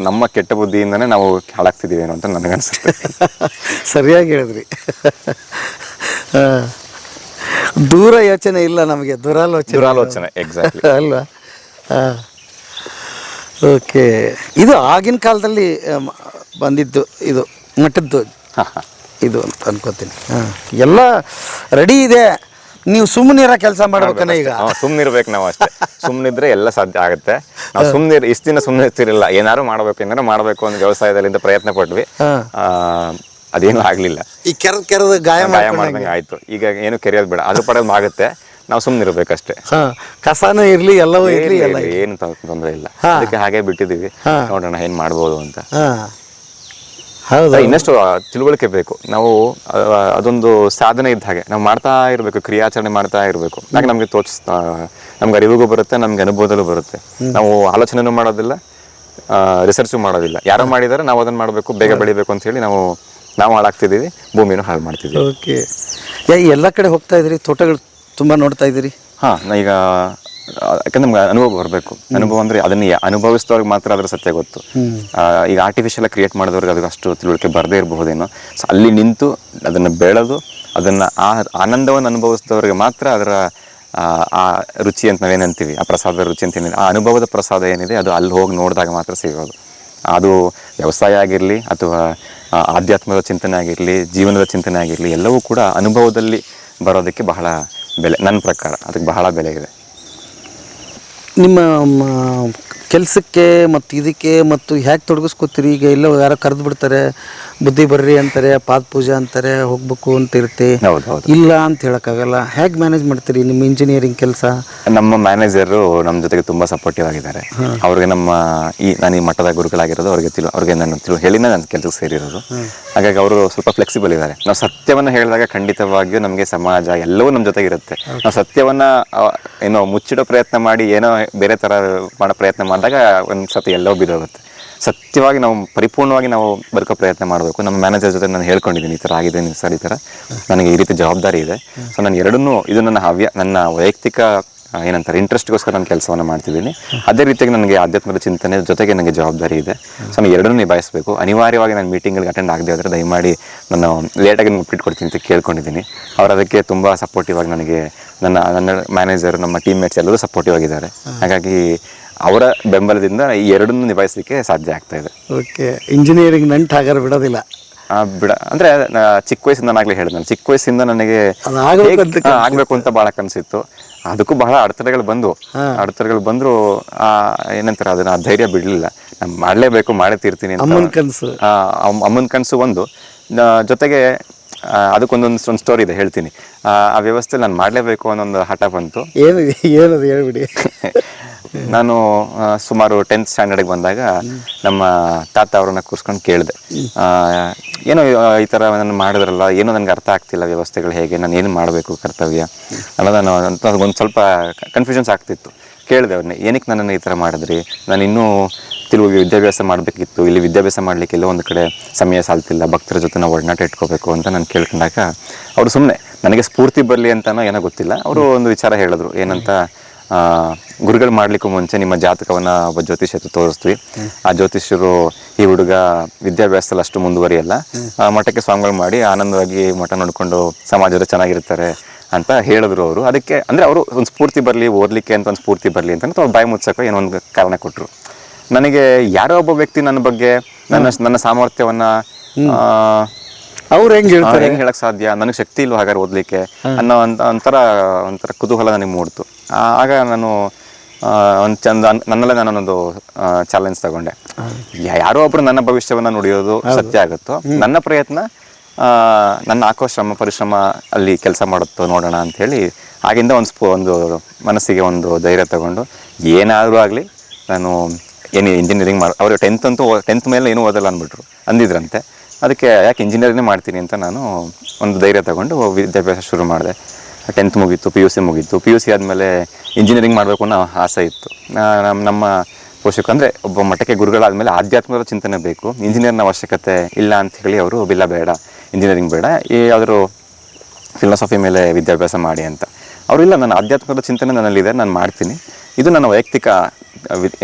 ನಮ್ಮ ಕೆಟ್ಟ ಬುದ್ಧಿಯಿಂದನೇ ನಾವು ಹಾಳಾಗ್ತಿದ್ದೀವಿ ಏನೋ ಅಂತ ನನಗನ್ಸುತ್ತೆ. ಸರಿಯಾಗಿ ಹೇಳಿದ್ರಿ. ದೂರ ಯೋಚನೆ ಇಲ್ಲ ನಮಗೆ, ದುರಾಲೋಚನೆ ಎಕ್ಸಾಕ್ಟ್ಲಿ ಅಲ್ವಾ? ಓಕೆ, ಇದು ಆಗಿನ ಕಾಲದಲ್ಲಿ ಬಂದಿದ್ದು, ಇದು ಮಠದ್ದು ಇದು ಅಂತ ಅನ್ಕೋತೀನಿ. ಎಲ್ಲ ರೆಡಿ ಇದೆ, ನೀವು ಸುಮ್ಮನಿರೋ ಕೆಲಸ ಮಾಡ್ಬೇಕನ್ನ. ಈಗ ಸುಮ್ಮನಿರ್ಬೇಕು ನಾವು ಅಷ್ಟೇ. ಸುಮ್ಮನಿದ್ರೆ ಎಲ್ಲ ಸಾಧ್ಯ ಆಗುತ್ತೆ. ನಾವು ಇಷ್ಟು ದಿನ ಸುಮ್ಮನೆ ಇರ್ತಿರಲಿಲ್ಲ, ಏನಾದ್ರು ಮಾಡಬೇಕು ಅಂತ ವ್ಯವಸಾಯದಲ್ಲಿಂದ ಪ್ರಯತ್ನ ಪಟ್ವಿ. ಅದೇನು ಆಗ್ಲಿಲ್ಲ. ಈ ಕೆರೆದು ಗಾಯ ಮಾಡ್ದಂಗೆ ಆಯ್ತು. ಈಗ ಏನು ಕೆರೆಯೋದು ಬೇಡ, ಅದ್ರ ಪಡೆದು ಆಗುತ್ತೆ. ನಾವು ಸುಮ್ಮನಿರ್ಬೇಕಷ್ಟೇ. ಕಸಾನು ಇರ್ಲಿ, ಎಲ್ಲವೂ ಇರ್ಲಿ, ಏನು ತೊಂದರೆ ಇಲ್ಲ. ಅದಕ್ಕೆ ಹಾಗೆ ಬಿಟ್ಟಿದ್ದೀವಿ, ನೋಡೋಣ ಏನ್ ಮಾಡ್ಬೋದು ಅಂತ. ಹೌದು, ಇನ್ನಷ್ಟು ತಿಳುವಳಿಕೆ ಬೇಕು. ನಾವು ಅದೊಂದು ಸಾಧನೆ ಇದ್ದ ಹಾಗೆ ನಾವು ಮಾಡ್ತಾ ಇರಬೇಕು, ಕ್ರಿಯಾಚರಣೆ ಮಾಡ್ತಾ ಇರಬೇಕು. ಯಾಕೆ ನಮ್ಗೆ ಅರಿವಿಗೂ ಬರುತ್ತೆ, ನಮ್ಗೆ ಅನುಭವದಲ್ಲೂ ಬರುತ್ತೆ. ನಾವು ಆಲೋಚನೆನೂ ಮಾಡೋದಿಲ್ಲ, ರಿಸರ್ಚು ಮಾಡೋದಿಲ್ಲ. ಯಾರೋ ಮಾಡಿದಾರೆ, ನಾವು ಅದನ್ನ ಮಾಡಬೇಕು, ಬೇಗ ಬೆಳಿಬೇಕು ಅಂತ ಹೇಳಿ ನಾವು ಹಾಳಾಗ್ತಿದ್ದೀವಿ, ಭೂಮಿನೂ ಹಾಳು ಮಾಡ್ತಿದ್ದೀವಿ. ಓಕೆ, ಎಲ್ಲ ಕಡೆ ಹೋಗ್ತಾ ಇದ್ರಿ, ತೋಟಗಳು ತುಂಬಾ ನೋಡ್ತಾ ಇದ್ದೀರಿ? ಈಗ ಯಾಕಂದ್ರೆ ನಮ್ಗೆ ಅನುಭವ ಬರಬೇಕು. ಅನುಭವ ಅಂದ್ರೆ ಅದನ್ನ ಅನುಭವಿಸಿದವ್ರಿಗೆ ಮಾತ್ರ ಅದ್ರ ಸತ್ಯ ಗೊತ್ತು. ಈಗ ಆರ್ಟಿಫಿಷಿಯಲ್ ಕ್ರಿಯೇಟ್ ಮಾಡಿದವ್ರಿಗೆ ಅದಕ್ಕೆ ಅಷ್ಟು ತಿಳುವಳಿಕೆ ಬರದೇ ಇರಬಹುದೇನೋ. ಸೊ ಅಲ್ಲಿ ನಿಂತು ಅದನ್ನು ಬೆಳೆದು ಅದನ್ನ ಆ ಆನಂದವನ್ನು ಅನುಭವಿಸಿದವ್ರಿಗೆ ಮಾತ್ರ ಅದರ ಆ ರುಚಿ ಅಂತ ನಾವೇನಂತೀವಿ, ಆ ಪ್ರಸಾದದ ರುಚಿ ಅಂತ ಏನಿದೆ, ಆ ಅನುಭವದ ಪ್ರಸಾದ ಏನಿದೆ ಅದು ಅಲ್ಲಿ ಹೋಗಿ ನೋಡಿದಾಗ ಮಾತ್ರ ಸಿಗೋದು. ಅದು ವ್ಯವಸಾಯ ಆಗಿರಲಿ ಅಥವಾ ಆಧ್ಯಾತ್ಮದ ಚಿಂತನೆ ಆಗಿರಲಿ, ಜೀವನದ ಚಿಂತನೆ ಆಗಿರಲಿ, ಎಲ್ಲವೂ ಕೂಡ ಅನುಭವದಲ್ಲಿ ಬರೋದಕ್ಕೆ ಬಹಳ ಬೆಲೆ, ನನ್ನ ಪ್ರಕಾರ ಅದಕ್ಕೆ ಬಹಳ ಬೆಲೆ ಇದೆ. ನಿಮ್ಮ ಕೆಲಸಕ್ಕೆ ಮತ್ತು ಇದಕ್ಕೆ ಮತ್ತು ಹೇಗೆ ತೊಡಗಿಸ್ಕೊತೀರಿ? ಈಗ ಎಲ್ಲೋ ಯಾರೋ ಕರೆದು ಬಿಡ್ತಾರೆ, ಬುದ್ಧಿ ಬರ್ರಿ ಅಂತಾರೆ, ಪಾದ ಪೂಜೆ ಅಂತಾರೆ, ಹೋಗ್ಬೇಕು ಅಂತ ಇರುತ್ತೆ, ಇಲ್ಲ ಅಂತ ಹೇಳೋಕ್ಕಾಗಲ್ಲ. ಹೇಗೆ ಮ್ಯಾನೇಜ್ ಮಾಡ್ತೀರಿ ನಿಮ್ಮ ಇಂಜಿನಿಯರಿಂಗ್ ಕೆಲಸ? ನಮ್ಮ ಮ್ಯಾನೇಜರು ನಮ್ಮ ಜೊತೆಗೆ ತುಂಬ ಸಪೋರ್ಟಿವ್ ಆಗಿದ್ದಾರೆ. ಅವ್ರಿಗೆ ನಾನು ಈ ಮಟ್ಟದ ಗುರುಗಳಾಗಿರೋದು ಅವ್ರಿಗೆ ನಾನು ಹೇಳಿನೇ ನನ್ನ ಕೆಲಸಕ್ಕೆ ಸೇರಿರೋದು. ಹಾಗಾಗಿ ಅವರು ಸ್ವಲ್ಪ ಫ್ಲೆಕ್ಸಿಬಲ್ ಇದ್ದಾರೆ. ನಾವು ಸತ್ಯವನ್ನು ಹೇಳಿದಾಗ ಖಂಡಿತವಾಗಿಯೂ ನಮಗೆ ಸಮಾಜ ಎಲ್ಲವೂ ನಮ್ಮ ಜೊತೆಗಿರುತ್ತೆ. ನಾವು ಸತ್ಯವನ್ನು ಏನೋ ಮುಚ್ಚಿಡೋ ಪ್ರಯತ್ನ ಮಾಡಿ ಏನೋ ಬೇರೆ ಥರ ಮಾಡೋ ಪ್ರಯತ್ನ ಮಾಡಿದಾಗ ಒಂದು ಸತಿ ಎಲ್ಲವೂ ಬಿದ್ದೋಗುತ್ತೆ. ಸತ್ಯವಾಗಿ ನಾವು ಪರಿಪೂರ್ಣವಾಗಿ ನಾವು ಬದುಕೋ ಪ್ರಯತ್ನ ಮಾಡಬೇಕು. ನಮ್ಮ ಮ್ಯಾನೇಜರ್ ಜೊತೆ ನಾನು ಹೇಳ್ಕೊಂಡಿದ್ದೀನಿ, ಈ ಥರ ಆಗಿದೆ ಸರ್, ಈ ಥರ ನನಗೆ ಈ ರೀತಿ ಜವಾಬ್ದಾರಿ ಇದೆ. ಸೊ ನಾನು ಎರಡನ್ನೂ, ಇದು ನನ್ನ ವೈಯಕ್ತಿಕ ಏನಂತಾರೆ ಇಂಟ್ರೆಸ್ಟ್ಗೋಸ್ಕರ ನಾನು ಕೆಲಸವನ್ನು ಮಾಡ್ತಿದ್ದೀನಿ. ಅದೇ ರೀತಿಯಾಗಿ ನನಗೆ ಆಧ್ಯಾತ್ಮದ ಚಿಂತನೆ ಜೊತೆಗೆ ನನಗೆ ಜವಾಬ್ದಾರಿ ಇದೆ. ಸೊ ನಾನು ಎರಡನ್ನೂ ನಿಭಾಯಿಸಬೇಕು. ಅನಿವಾರ್ಯವಾಗಿ ನಾನು ಮೀಟಿಂಗ್ಗಳಿಗೆ ಅಟೆಂಡ್ ಆಗದೆ ಹೋದರೆ ದಯಮಾಡಿ ನಾನು ಲೇಟಾಗಿ ಬಿಟ್ಕೊಡ್ತೀನಿ ಅಂತ ಕೇಳ್ಕೊಂಡಿದ್ದೀನಿ. ಅವ್ರು ಅದಕ್ಕೆ ತುಂಬ ಸಪೋರ್ಟಿವ್ ಆಗಿ ನನಗೆ ನನ್ನ ಮ್ಯಾನೇಜರ್, ನಮ್ಮ ಟೀಮ್ ಮೇಟ್ಸ್ ಎಲ್ಲರೂ ಸಪೋರ್ಟಿವ್ ಆಗಿದ್ದಾರೆ. ಹಾಗಾಗಿ ಅವರ ಬೆಂಬಲದಿಂದ ಈ ಎರಡನ್ನೂ ನಿಭಾಯಿಸಲಿಕ್ಕೆ ಸಾಧ್ಯ ಆಗ್ತಾ ಇದೆ. ಓಕೆ, ಇಂಜಿನಿಯರಿಂಗ್ ನಂಟು ಹಾಗಾದ್ರೆ ಬಿಡೋದಿಲ್ಲ? ಅಂದ್ರೆ ಚಿಕ್ಕ ವಯಸ್ಸಿಂದ ನಾನಾಗ್ಲೇ ಹೇಳಿದೆ, ಚಿಕ್ಕ ವಯಸ್ಸಿಂದ ನನಗೆ ಆಗ್ಬೇಕು ಅಂತ ಬಹಳ ಕನಸಿತ್ತು. ಅದಕ್ಕೂ ಬಹಳ ಅಡೆತಡೆಗಳು ಬಂದ್ರು ಏನಂತಾರೆ ಅದನ್ನ ಧೈರ್ಯ ಬಿಡ್ಲಿಲ್ಲ. ನಾನು ಮಾಡ್ಲೇಬೇಕು, ಮಾಡೇ ತೀರ್ತೀನಿ ಅಂತ. ಅಮ್ಮನ ಕನಸು ಒಂದು, ಜೊತೆಗೆ ಅದಕ್ಕೊಂದೊಂದು ಸ್ಟೋರಿ ಇದೆ, ಹೇಳ್ತೀನಿ. ಆ ವ್ಯವಸ್ಥೆ ನಾನು ಮಾಡಲೇಬೇಕು ಅನ್ನೊಂದು ಹಠ ಬಂತು. ಏನದು ಹೇಳ್ಬಿಡಿ. ನಾನು ಸುಮಾರು 10th ಸ್ಟ್ಯಾಂಡರ್ಡ್ಗೆ ಬಂದಾಗ ನಮ್ಮ ತಾತ ಅವ್ರನ್ನ ಕೂರ್ಸ್ಕೊಂಡು ಕೇಳಿದೆ, ಏನೋ ಈ ಥರ ನಾನು ಮಾಡಿದ್ರಲ್ಲ, ಏನೋ ನನಗೆ ಅರ್ಥ ಆಗ್ತಿಲ್ಲ ವ್ಯವಸ್ಥೆಗಳು ಹೇಗೆ, ನಾನು ಏನು ಮಾಡಬೇಕು ಕರ್ತವ್ಯ ಅನ್ನೋದು ಅಂತ ಒಂದು ಸ್ವಲ್ಪ ಕನ್ಫ್ಯೂಷನ್ಸ್ ಆಗ್ತಿತ್ತು. ಕೇಳಿದೆ ಅವ್ರನ್ನ, ಏನಕ್ಕೆ ನನ್ನನ್ನು ಈ ಥರ ಮಾಡಿದ್ರಿ, ನಾನು ಇನ್ನೂ ವಿದ್ಯಾಭ್ಯಾಸ ಮಾಡಬೇಕಿತ್ತು, ಇಲ್ಲಿ ವಿದ್ಯಾಭ್ಯಾಸ ಮಾಡಲಿಕ್ಕೆ ಎಲ್ಲೋ ಒಂದು ಕಡೆ ಸಮಯ ಸಾಲ್ತಿಲ್ಲ, ಭಕ್ತರ ಜೊತೆ ನಾವು ಒಡನಾಟ ಇಟ್ಕೋಬೇಕು ಅಂತ ನಾನು ಕೇಳ್ಕೊಂಡಾಗ ಅವರು ಸುಮ್ಮನೆ ನನಗೆ ಸ್ಫೂರ್ತಿ ಬರಲಿ ಅಂತನೋ ಏನೋ ಗೊತ್ತಿಲ್ಲ, ಅವರು ಒಂದು ವಿಚಾರ ಹೇಳಿದ್ರು. ಏನಂತ, ಗುರುಗಳು ಮಾಡ್ಲಿಕ್ಕೂ ಮುಂಚೆ ನಿಮ್ಮ ಜಾತಕವನ್ನು ಒಬ್ಬ ಜ್ಯೋತಿಷ್ಯ ತೋರಿಸ್ತೀವಿ. ಆ ಜ್ಯೋತಿಷ್ಯರು ಈ ಹುಡುಗ ವಿದ್ಯಾಭ್ಯಾಸದಲ್ಲಿ ಅಷ್ಟು ಮುಂದುವರಿಯಲ್ಲ, ಮಠಕ್ಕೆ ಸ್ವಾಮಿಗಳು ಮಾಡಿ ಆನಂದವಾಗಿ ಮಠ ನೋಡ್ಕೊಂಡು ಸಮಾಜದ ಚೆನ್ನಾಗಿರ್ತಾರೆ ಅಂತ ಹೇಳಿದ್ರು ಅವರು. ಅದಕ್ಕೆ ಅಂದರೆ ಅವರು ಒಂದು ಸ್ಫೂರ್ತಿ ಬರಲಿ, ಓದಲಿಕ್ಕೆ ಅಂತ ಒಂದು ಸ್ಫೂರ್ತಿ ಬರಲಿ ಅಂತ ಬಾಯಿ ಮುಚ್ಚಕ್ಕೆ ಏನೋ ಒಂದು ಕಾರಣ ಕೊಟ್ಟರು. ನನಗೆ ಯಾರೋ ಒಬ್ಬ ವ್ಯಕ್ತಿ ನನ್ನ ಬಗ್ಗೆ ನನ್ನ ಸಾಮರ್ಥ್ಯವನ್ನ ಅವ್ರು ಹೆಂಗೆ ಹೇಳಕ್ ಸಾಧ್ಯ, ನನಗೆ ಶಕ್ತಿ ಇಲ್ವ ಹಾಗಾದ್ರೆ ಓದ್ಲಿಕ್ಕೆ ಅನ್ನೋ ಒಂಥರ ಕುತೂಹಲ ನನಗೆ ಮೂಡ್ತು. ಆಗ ನಾನು ನನ್ನಲ್ಲೇ ನಾನೊಂದು ಚಾಲೆಂಜ್ ತಗೊಂಡೆ. ಯಾರೋ ಒಬ್ರು ನನ್ನ ಭವಿಷ್ಯವನ್ನ ನುಡಿಯೋದು ಸತ್ಯ ಆಗುತ್ತೋ, ನನ್ನ ಪ್ರಯತ್ನ, ನನ್ನ ಶ್ರಮ ಪರಿಶ್ರಮ ಅಲ್ಲಿ ಕೆಲಸ ಮಾಡುತ್ತೋ ನೋಡೋಣ ಅಂತ ಹೇಳಿ ಆಗಿಂದ ಒಂದು ಮನಸ್ಸಿಗೆ ಒಂದು ಧೈರ್ಯ ತಗೊಂಡು ಏನಾದರೂ ಆಗಲಿ ನಾನು ಏನು ಇಂಜಿನಿಯರಿಂಗ್ ಅವರು 10th ಮೇಲೆ ಏನೂ ಓದಲ್ಲ ಅಂದಿದ್ರಂತೆ. ಅದಕ್ಕೆ ಯಾಕೆ ಇಂಜಿನಿಯರಿಂಗ್ ಮಾಡ್ತೀನಿ ಅಂತ ನಾನು ಒಂದು ಧೈರ್ಯ ತಗೊಂಡು ವಿದ್ಯಾಭ್ಯಾಸ ಶುರು ಮಾಡಿದೆ. 10th ಮುಗೀತು, PUC ಮುಗೀತು. PUC ಆದಮೇಲೆ ಇಂಜಿನಿಯರಿಂಗ್ ಮಾಡಬೇಕು ಅನ್ನೋ ಆಸೆ ಇತ್ತು. ನಮ್ಮ ಪೋಷಕರು ಅಂದರೆ ಒಬ್ಬ ಮಟ್ಟಕ್ಕೆ ಗುರುಗಳಾದಮೇಲೆ ಆಧ್ಯಾತ್ಮದ ಚಿಂತನೆ ಬೇಕು, ಇಂಜಿನಿಯರ್ನ ಅವಶ್ಯಕತೆ ಇಲ್ಲ ಅಂತ ಹೇಳಿ ಅವರು ಬೇಡ ಇಂಜಿನಿಯರಿಂಗ್ ಬೇಡ, ಯಾವುದಾದ್ರು ಫಿಲಾಸಫಿ ಮೇಲೆ ವಿದ್ಯಾಭ್ಯಾಸ ಮಾಡಿ ಅಂತ. ಅವರಿಲ್ಲ, ನನ್ನ ಆಧ್ಯಾತ್ಮದ ಚಿಂತನೆ ನನ್ನಲ್ಲಿದೆ, ನಾನು ಮಾಡ್ತೀನಿ, ಇದು ನನ್ನ ವೈಯಕ್ತಿಕ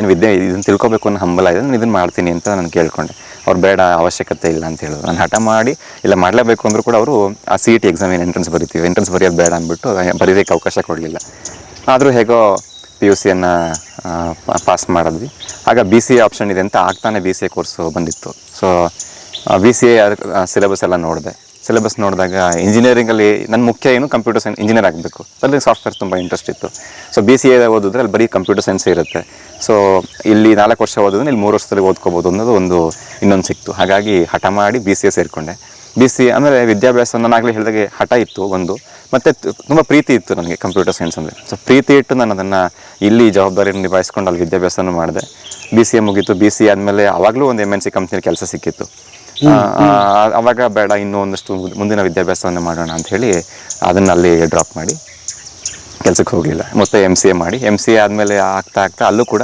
ಇದನ್ನು ತಿಳ್ಕೊಬೇಕು ಅನ್ನೋ ಹಂಬಲ ಇದೆ, ನಾನು ಇದನ್ನು ಮಾಡ್ತೀನಿ ಅಂತ ನಾನು ಕೇಳ್ಕೊಂಡೆ. ಅವ್ರು ಬೇಡ, ಅವಶ್ಯಕತೆ ಇಲ್ಲ ಅಂತ ಹೇಳಿದ್ರು. ನಾನು ಹಠ ಮಾಡಿ ಇಲ್ಲ ಮಾಡಲೇಬೇಕು ಅಂದರೂ ಕೂಡ ಅವರು ಆ CET ಎಕ್ಸಾಮ್ ಏನು ಎಂಟ್ರೆನ್ಸ್ ಬರೆಯೋದು ಬೇಡ ಅಂದ್ಬಿಟ್ಟು ಬರೀಯೋಕ್ಕೆ ಅವಕಾಶ ಕೊಡಲಿಲ್ಲ. ಆದರೂ ಹೇಗೋ PUCಯನ್ನು ಪಾಸ್ ಮಾಡಿದ್ವಿ. ಆಗ BCA ಆಪ್ಷನ್ ಇದೆ ಅಂತ ಆಗ್ತಾನೆ BCA ಕೋರ್ಸು ಬಂದಿತ್ತು. ಸೊ BCA ಸಿಲೆಬಸ್ ಎಲ್ಲ ನೋಡಿದೆ. ಸಿಲೆಬಸ್ ನೋಡಿದಾಗ ಇಂಜಿನಿಯರಿಂಗಲ್ಲಿ ನನ್ನ ಮುಖ್ಯ ಏನು ಕಂಪ್ಯೂಟರ್ ಸೈನ್ಸ್ ಇಂಜಿನಿಯರ್ ಆಗಬೇಕು, ಅಲ್ಲಿ ಸಾಫ್ಟ್ವೇರ್ ತುಂಬ ಇಂಟ್ರೆಸ್ಟ್ ಇತ್ತು. ಸೊ BCA ಓದಿದ್ರೆ ಅಲ್ಲಿ ಬರೀ ಕಂಪ್ಯೂಟರ್ ಸೈನ್ಸೇ ಇರುತ್ತೆ. ಸೊ ಇಲ್ಲಿ 4 ವರ್ಷ ಓದಿದ್ರೆ ಇಲ್ಲಿ 3 ವರ್ಷದಲ್ಲಿ ಓದ್ಕೋಬೋದು ಅನ್ನೋದು ಇನ್ನೊಂದು ಸಿಕ್ತು. ಹಾಗಾಗಿ ಹಠ ಮಾಡಿ BCA ಸೇರಿಕೊಂಡೆ. BCA ಅಂದರೆ ವಿದ್ಯಾಭ್ಯಾಸ ನಾನಾಗಲೇ ಹೇಳಿದಾಗೆ ಹಠ ಇತ್ತು ಒಂದು, ಮತ್ತು ತುಂಬ ಪ್ರೀತಿ ಇತ್ತು ನನಗೆ ಕಂಪ್ಯೂಟರ್ ಸೈನ್ಸ್ ಅಂದರೆ. ಸೊ ಪ್ರೀತಿ ಇಟ್ಟು ನಾನು ಅದನ್ನು ಇಲ್ಲಿ ಜವಾಬ್ದಾರಿಯನ್ನು ನಿಭಾಯಿಸ್ಕೊಂಡು ಅಲ್ಲಿ ವಿದ್ಯಾಭ್ಯಾಸನೂ ಮಾಡಿದೆ. BCA ಮುಗೀತು. BCA ಆದಮೇಲೆ ಆವಾಗಲೂ ಒಂದು MNC ಕಂಪ್ನಿಯಲ್ಲಿ ಕೆಲಸ ಸಿಕ್ಕಿತ್ತು. ಆವಾಗ ಬೇಡ, ಇನ್ನೂ ಒಂದಷ್ಟು ಮುಂದಿನ ವಿದ್ಯಾಭ್ಯಾಸವನ್ನು ಮಾಡೋಣ ಅಂಥೇಳಿ ಅದನ್ನು ಅಲ್ಲಿ ಡ್ರಾಪ್ ಮಾಡಿ ಕೆಲಸಕ್ಕೆ ಹೋಗಲಿಲ್ಲ. ಮತ್ತೆ MCA ಮಾಡಿ, MCA ಆದಮೇಲೆ ಆಗ್ತಾ ಅಲ್ಲೂ ಕೂಡ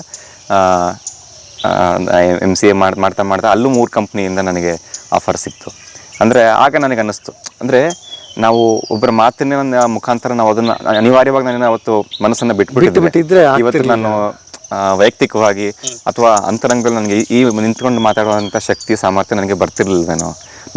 MCA ಮಾಡ್ತಾ ಅಲ್ಲೂ 3 ಕಂಪ್ನಿಯಿಂದ ನನಗೆ ಆಫರ್ ಸಿಕ್ತು. ಅಂದರೆ ಆಗ ನನಗೆ ಅನ್ನಿಸ್ತು, ಅಂದರೆ ನಾವು ಒಬ್ಬರ ಮಾತಿನ ಮುಖಾಂತರ ನಾವು ಅದನ್ನು ಅನಿವಾರ್ಯವಾಗಿ ನಾನು ಅವತ್ತು ಮನಸ್ಸನ್ನು ಬಿಟ್ಬಿಟ್ಟಿದ್ರೆ ಇವತ್ತು ನಾನು ವೈಯಕ್ತಿಕವಾಗಿ ಅಥವಾ ಅಂತರಂಗದಲ್ಲಿ ನನಗೆ ಈ ನಿಂತ್ಕೊಂಡು ಮಾತಾಡುವಂಥ ಶಕ್ತಿ ಸಾಮರ್ಥ್ಯ ನನಗೆ ಬರ್ತಿರ್ಲಿಲ್ವೇನೋ.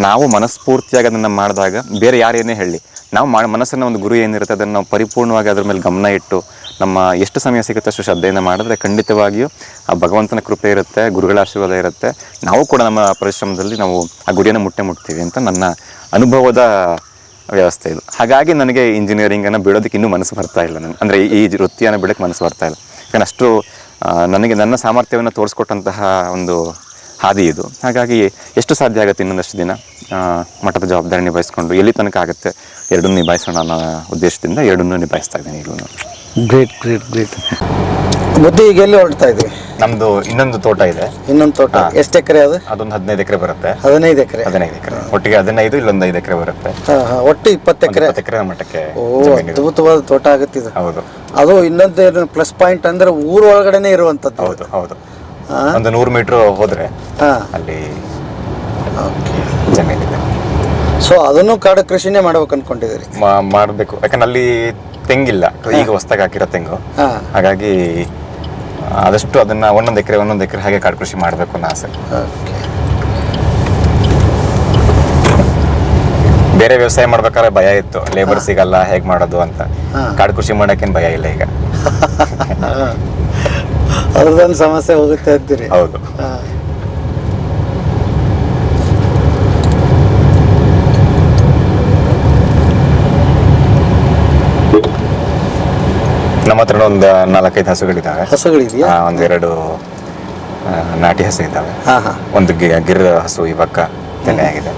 ನಾವು ಮನಸ್ಫೂರ್ತಿಯಾಗಿ ಅದನ್ನು ಮಾಡಿದಾಗ ಬೇರೆ ಯಾರೇನೇ ಹೇಳಿ, ನಾವು ಮನಸ್ಸಿನ ಒಂದು ಗುರಿ ಏನಿರುತ್ತೆ ಅದನ್ನು ನಾವು ಪರಿಪೂರ್ಣವಾಗಿ ಅದ್ರ ಮೇಲೆ ಗಮನ ಇಟ್ಟು ನಮ್ಮ ಎಷ್ಟು ಸಮಯ ಸಿಗುತ್ತೆ ಅಷ್ಟು ಶ್ರದ್ಧೆಯಿಂದ ಮಾಡಿದ್ರೆ ಖಂಡಿತವಾಗಿಯೂ ಆ ಭಗವಂತನ ಕೃಪೆ ಇರುತ್ತೆ, ಗುರುಗಳ ಆಶೀರ್ವಾದ ಇರುತ್ತೆ. ನಾವು ಕೂಡ ನಮ್ಮ ಪರಿಶ್ರಮದಲ್ಲಿ ನಾವು ಆ ಗುರಿಯನ್ನು ಮುಟ್ತೀವಿ ಅಂತ ನನ್ನ ಅನುಭವದ ವ್ಯವಸ್ಥೆ ಇದು. ಹಾಗಾಗಿ ನನಗೆ ಇಂಜಿನಿಯರಿಂಗನ್ನು ಬಿಡೋದಕ್ಕೆ ಇನ್ನೂ ಮನಸ್ಸು ಬರ್ತಾ ಇಲ್ಲ. ನನಗೆ ಅಂದರೆ ಈ ವೃತ್ತಿಯನ್ನು ಬಿಡೋಕ್ಕೆ ಮನಸ್ಸು ಬರ್ತಾ ಇಲ್ಲ. ಯಾಕಂದ್ರೆ ಅಷ್ಟು ನನಗೆ ನನ್ನ ಸಾಮರ್ಥ್ಯವನ್ನು ತೋರಿಸ್ಕೊಟ್ಟಂತಹ ಒಂದು ಹಾದಿ ಇದು. ಹಾಗಾಗಿ ಎಷ್ಟು ಸಾಧ್ಯ ಆಗುತ್ತೆ ಇನ್ನೊಂದಷ್ಟು ದಿನ ಮಠದ ಜವಾಬ್ದಾರಿ ನಿಭಾಯಿಸ್ಕೊಂಡು ಎಲ್ಲಿ ತನಕ ಆಗುತ್ತೆ ಎರಡನ್ನೂ ನಿಭಾಯಿಸೋಣ ಅನ್ನೋ ಉದ್ದೇಶದಿಂದ ಎರಡನ್ನೂ ನಿಭಾಯಿಸ್ತಾ ಇದ್ದೀನಿ ಈಗಲೂ. ಗ್ರೇಟ್. ಬುದ್ಧಿ ಈಗ ಎಲ್ಲಿ ಹೊರಡ್ತಾ ಇದ್ದೀವಿ? ನಮ್ಮದು ಇನ್ನೊಂದು ತೋಟ ಇದೆ. ಇನ್ನೊಂದು ತೋಟ ಎಷ್ಟು ಎಕರೆ ಅದು? ಅದೊಂದು 15 ಎಕರೆ ಬರುತ್ತೆ. 15 ಎಕರೆ ಒಟ್ಟಿಗೆ 15, ಇಲ್ಲೊಂದು 5 ಎಕರೆ ಬರುತ್ತೆ. ಒಟ್ಟು 20 ಎಕರೆ. 20 ಎಕರೆ ಮಟ್ಟಕ್ಕೆ ಅದ್ಭುತವಾದ ತೋಟ ಆಗುತ್ತಿದೆ. ಹೌದು. ಅದು ಇನ್ನೊಂದು ಪ್ಲಸ್ ಪಾಯಿಂಟ್ ಅಂದ್ರೆ ಊರೊಳಗಡೆನೆ ಇರುವಂತದ್ದು. ಹೌದು. ಒಂದು 100 ಮೀಟರ್ ಹೋದ್ರೆ ಅಲ್ಲಿ ಜಮೀನಿದೆ. ಸೊ ಅದನ್ನು ಕಾಡು ಕೃಷಿನೇ ಮಾಡ್ಬೇಕು ಅನ್ಕೊಂಡಿದ್ದೀರಿ? ಮಾಡಬೇಕು, ಯಾಕಂದ್ರೆ ಅಲ್ಲಿ ತೆಂಗಿಲ್ಲ, ಈಗ ಹೊಸದಾಗಿ ಹಾಕಿರೋ ತೆಂಗು. ಹಾಗಾಗಿ ಆದಷ್ಟು ಅದನ್ನ ಒಂದೊಂದು ಎಕರೆ ಹಾಗೆ ಕಾಡು ಕೃಷಿ ಮಾಡಬೇಕು ಅನ್ನೋ ಆಸೆ. ಬೇರೆ ವ್ಯವಸಾಯ ಮಾಡ್ಬೇಕಾದ್ರೆ ಭಯ ಇತ್ತು, ಲೇಬರ್ ಸಿಗಲ್ಲ, ಹೇಗ್ ಮಾಡೋದು ಅಂತ. ಕಾಡು ಕೃಷಿ ಮಾಡಕ್ಕೇನು ಭಯ ಇಲ್ಲ ಈಗ. ಅದೊಂದು ಸಮಸ್ಯೆ ಹೋಗುತ್ತೆ ಅಂತೀರಿ? ಹೌದು. ನಮ್ಮ ಹತ್ರ ಒಂದು 4-5 ಹಸುಗಳಿದ್ದಾವೆ. ಹಸುಗಳಿದೆಯಾ? ಒಂದೆರಡು ನಾಟಿ ಹಸು ಇದ್ದಾವೆ. ಒಂದು ಗಿರ್ ಹಸು ಇವಾಗ ತೆನೆಯಾಗಿದೆ.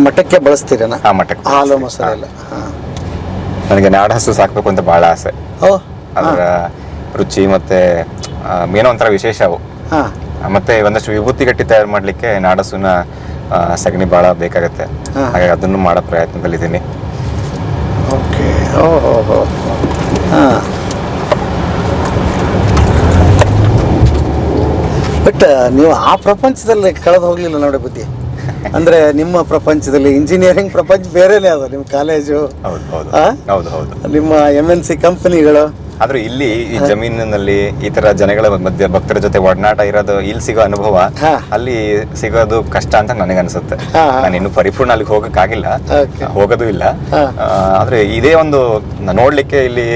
ಮಠಕ್ಕೆ ಬಳಸ್ತೀರನ? ಮಠಕ್ಕೆ ಹಾಲು ಮೊಸರು ಎಲ್ಲ. ನನಗೆ ನಾಡ ಹಸು ಸಾಕ್ಬೇಕು ಅಂತ ಬಹಳ ಆಸೆ. ಅದರ ರುಚಿ ಮತ್ತೆ ಏನೋ ಒಂಥರ ವಿಶೇಷ ಅವು. ಮತ್ತೆ ಒಂದಷ್ಟು ವಿಭೂತಿ ಗಟ್ಟಿ ತಯಾರು ಮಾಡ್ಲಿಕ್ಕೆ ನಾಡಸುನ ಸಗಣಿ ಬಹಳ ಬೇಕಾಗತ್ತೆ. ಹಾಗಾಗಿ ಅದನ್ನು ಮಾಡೋ ಪ್ರಯತ್ನದಲ್ಲಿದ್ದೀನಿ. ಬಟ್ ನೀವು ಆ ಪ್ರಪಂಚದಲ್ಲಿ ಕಳೆದು ಹೋಗ್ಲಿಲ್ಲ ನೋಡಿ ಬುದ್ಧಿ. ಅಂದ್ರೆ ನಿಮ್ಮ ಪ್ರಪಂಚದಲ್ಲಿ ಇಂಜಿನಿಯರಿಂಗ್ ಪ್ರಪಂಚ ಬೇರೆನೇ ಅದ. ನಿಮ್ಮ ಕಾಲೇಜು, ನಿಮ್ಮ MNC ಕಂಪನಿಗಳು. ಆದ್ರೆ ಇಲ್ಲಿ ಈ ಜಮೀನಿನಲ್ಲಿ ಈ ತರ ಜನಗಳ ಮಧ್ಯೆ ಭಕ್ತರ ಜೊತೆ ಒಡನಾಟ ಇರೋದು, ಇಲ್ಲಿ ಸಿಗೋ ಅನುಭವ ಅಲ್ಲಿ ಸಿಗೋದು ಕಷ್ಟ ಅಂತ ನನಗೆ ಅನ್ಸುತ್ತೆ. ನಾನು ಇನ್ನು ಪರಿಪೂರ್ಣ ಅಲ್ಲಿಗೆ ಹೋಗಕ್ಕಾಗಿಲ್ಲ, ಹೋಗೋದು ಇಲ್ಲ. ಆದ್ರೆ ಇದೇ ಒಂದು ನೋಡ್ಲಿಕ್ಕೆ ಇಲ್ಲಿ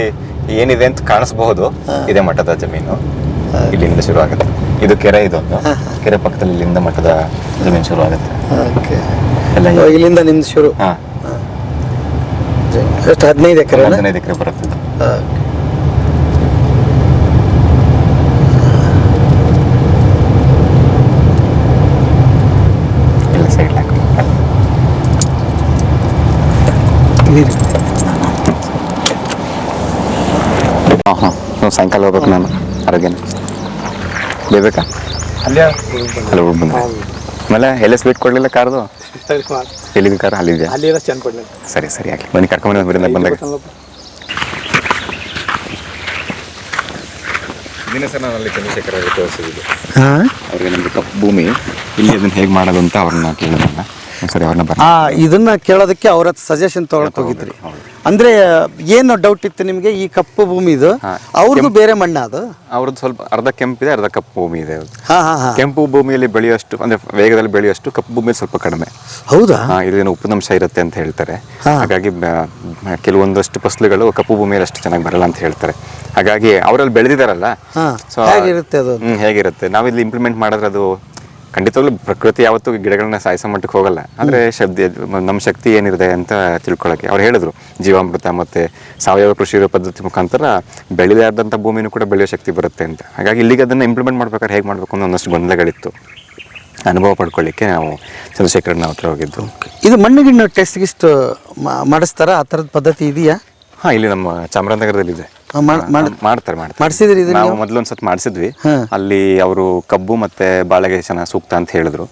ಏನಿದೆ ಅಂತ ಕಾಣಿಸಬಹುದು. ಇದೇ ಮಠದ ಜಮೀನು, ಇಲ್ಲಿಂದ ಶುರು ಆಗುತ್ತೆ. ಇದು ಕೆರೆ, ಇದೊಂದು ಕೆರೆ ಪಕ್ಕದಲ್ಲಿ ಇಲ್ಲಿಂದ ಮಠದ ಜಮೀನು ಶುರು ಆಗುತ್ತೆ. ಇಲ್ಲಿಂದ ನಿಮ್ದು ಶುರು? ಎಷ್ಟು 15 ಎಕರೆ? 15 ಎಕರೆ ಬರುತ್ತೆ. ಇಲ್ಲ ಸೈಡ್ ಸಾಯಂಕಾಲ ಹೋಗ್ಬೇಕು ನಾನು ಆರೋಗ್ಯ. ಬೇಕಾ ಅಲ್ಲೇ ಬಂದ್ರೆ ಆಮೇಲೆ ಎಲ್ಲ ಸ್ವೀಟ್ ಕೊಡಲಿಲ್ಲ ಕಾರ್ದು ಎಲ್ಲಿದೆ ಕಾರ್ ಅಲ್ಲಿದೆ ಸರಿ ಸರಿ ಆಗಲಿ ಬನ್ನಿ ಕರ್ಕೊಂಬಂದು ಬರಿಂದ ಬಂದಾಗ ದಿನ ಸರ್ ನಾನು ಅಲ್ಲಿ ಚಂದ್ರಶೇಖರ್ ಅವರಿಗೆ ತೋರಿಸಿದ್ದು ಅವ್ರಿಗೆ ನಮಗೆ ಕಪ್ಪು ಭೂಮಿ ಇಲ್ಲಿ ಅದನ್ನು ಹೇಗೆ ಮಾಡೋದು ಅಂತ ಅವ್ರನ್ನ ಕೇಳಿದ್ರಲ್ಲ ಸರಿ ಅವ್ರನ್ನ ಬರ ಇದನ್ನ ಕೇಳೋದಕ್ಕೆ ಅವ್ರ ಹತ್ರ ಸಜೆಷನ್ ತೊಗೊಳಕ್ ಹೋಗಿದ್ರಿ. ಅಂದ್ರೆ ಏನು ಡೌಟ್ ಇತ್ತು ನಿಮಗೆ ಈ ಕಪ್ಪು ಭೂಮಿ ಇದು ಅವ್ರದ್ದು ಬೇರೆ ಮಣ್ಣ ಅದು ಅವ್ರದ್ದು ಸ್ವಲ್ಪ ಅರ್ಧ ಕೆಂಪಿದೆ ಅರ್ಧ ಕಪ್ಪು ಭೂಮಿ ಇದೆ. ಹಾ ಹಾ ಹಾ ಕೆಂಪು ಭೂಮಿಯಲ್ಲಿ ಬೆಳೆಯುವಷ್ಟು ಅಂದ್ರೆ ವೇಗದಲ್ಲಿ ಬೆಳೆಯುವಷ್ಟು ಕಪ್ಪು ಭೂಮಿಯಲ್ಲಿ ಸ್ವಲ್ಪ ಕಡಿಮೆ. ಹೌದಾ? ಇದೇನು ಉಪ್ಪಿನಂಶ ಇರುತ್ತೆ ಅಂತ ಹೇಳ್ತಾರೆ. ಹಾಗಾಗಿ ಕೆಲವೊಂದಷ್ಟು ಫಸಲುಗಳು ಕಪ್ಪು ಭೂಮಿಯಲ್ಲಿ ಅಷ್ಟು ಚೆನ್ನಾಗಿ ಬರಲ್ಲ ಅಂತ ಹೇಳ್ತಾರೆ. ಹಾಗಾಗಿ ಅವರಲ್ಲಿ ಬೆಳೆದಿದ್ದಾರಲ್ಲ ಸೊ ಹೇಗಿರುತ್ತೆ ಅದು? ಹೇಗಿರುತ್ತೆ ನಾವಿಲ್ಲಿ ಇಂಪ್ಲಿಮೆಂಟ್ ಮಾಡಿದ್ರೆ ಅದು ಖಂಡಿತವಾಗ್ಲೂ ಪ್ರಕೃತಿ ಯಾವತ್ತೂ ಗಿಡಗಳನ್ನ ಸಾಯಿಸೋ ಮಟ್ಟಕ್ಕೆ ಹೋಗಲ್ಲ. ಅಂದರೆ ನಮ್ಮ ಶಕ್ತಿ ಏನಿದೆ ಅಂತ ತಿಳ್ಕೊಳ್ಳೋಕ್ಕೆ ಅವ್ರು ಹೇಳಿದ್ರು ಜೀವಾಮೃತ ಮತ್ತು ಸಾವಯವ ಕೃಷಿ ಪದ್ಧತಿ ಮುಖಾಂತರ ಬೆಳೆದಾದಂಥ ಭೂಮಿನೂ ಕೂಡ ಬೆಳೆಯೋ ಶಕ್ತಿ ಬರುತ್ತೆ ಅಂತ. ಹಾಗಾಗಿ ಇಲ್ಲಿಗೆ ಅದನ್ನು ಇಂಪ್ಲಿಮೆಂಟ್ ಮಾಡ್ಬೇಕಾದ್ರೆ ಹೇಗೆ ಮಾಡಬೇಕು ಅನ್ನೋ ಒಂದಷ್ಟು ಗೊಂದಲಗಳಿತ್ತು. ಅನುಭವ ಪಡ್ಕೊಳ್ಳಿಕ್ಕೆ ನಾವು ಚಂದ್ರಶೇಖರಣ್ಣ ಹತ್ರ ಹೋಗಿದ್ದು. ಇದು ಮಣ್ಣಿಗಿಣ್ಣು ಟೆಸ್ಟ್ ಗಿಸ್ಟ್ ಮಾಡಿಸ್ತಾರ ಆ ಥರದ ಪದ್ಧತಿ ಇದೆಯಾ? ಹಾಂ ಇಲ್ಲಿ ನಮ್ಮ ಚಾಮರಾಜನಗರದಲ್ಲಿ ಇದೆ ಮಾಡ್ತಾರೆ. ಮಾಡಿಸಿದ್ರಿ? ನಾವು ಮೊದಲೊಂದ್ಸತಿ ಮಾಡಿಸಿದ್ವಿ. ಅಲ್ಲಿ ಅವರು ಕಬ್ಬು ಮತ್ತೆ ಬಾಳೆಗೆ ಚೆನ್ನಾಗಿ ಸೂಕ್ತ ಅಂತ ಹೇಳಿದ್ರು.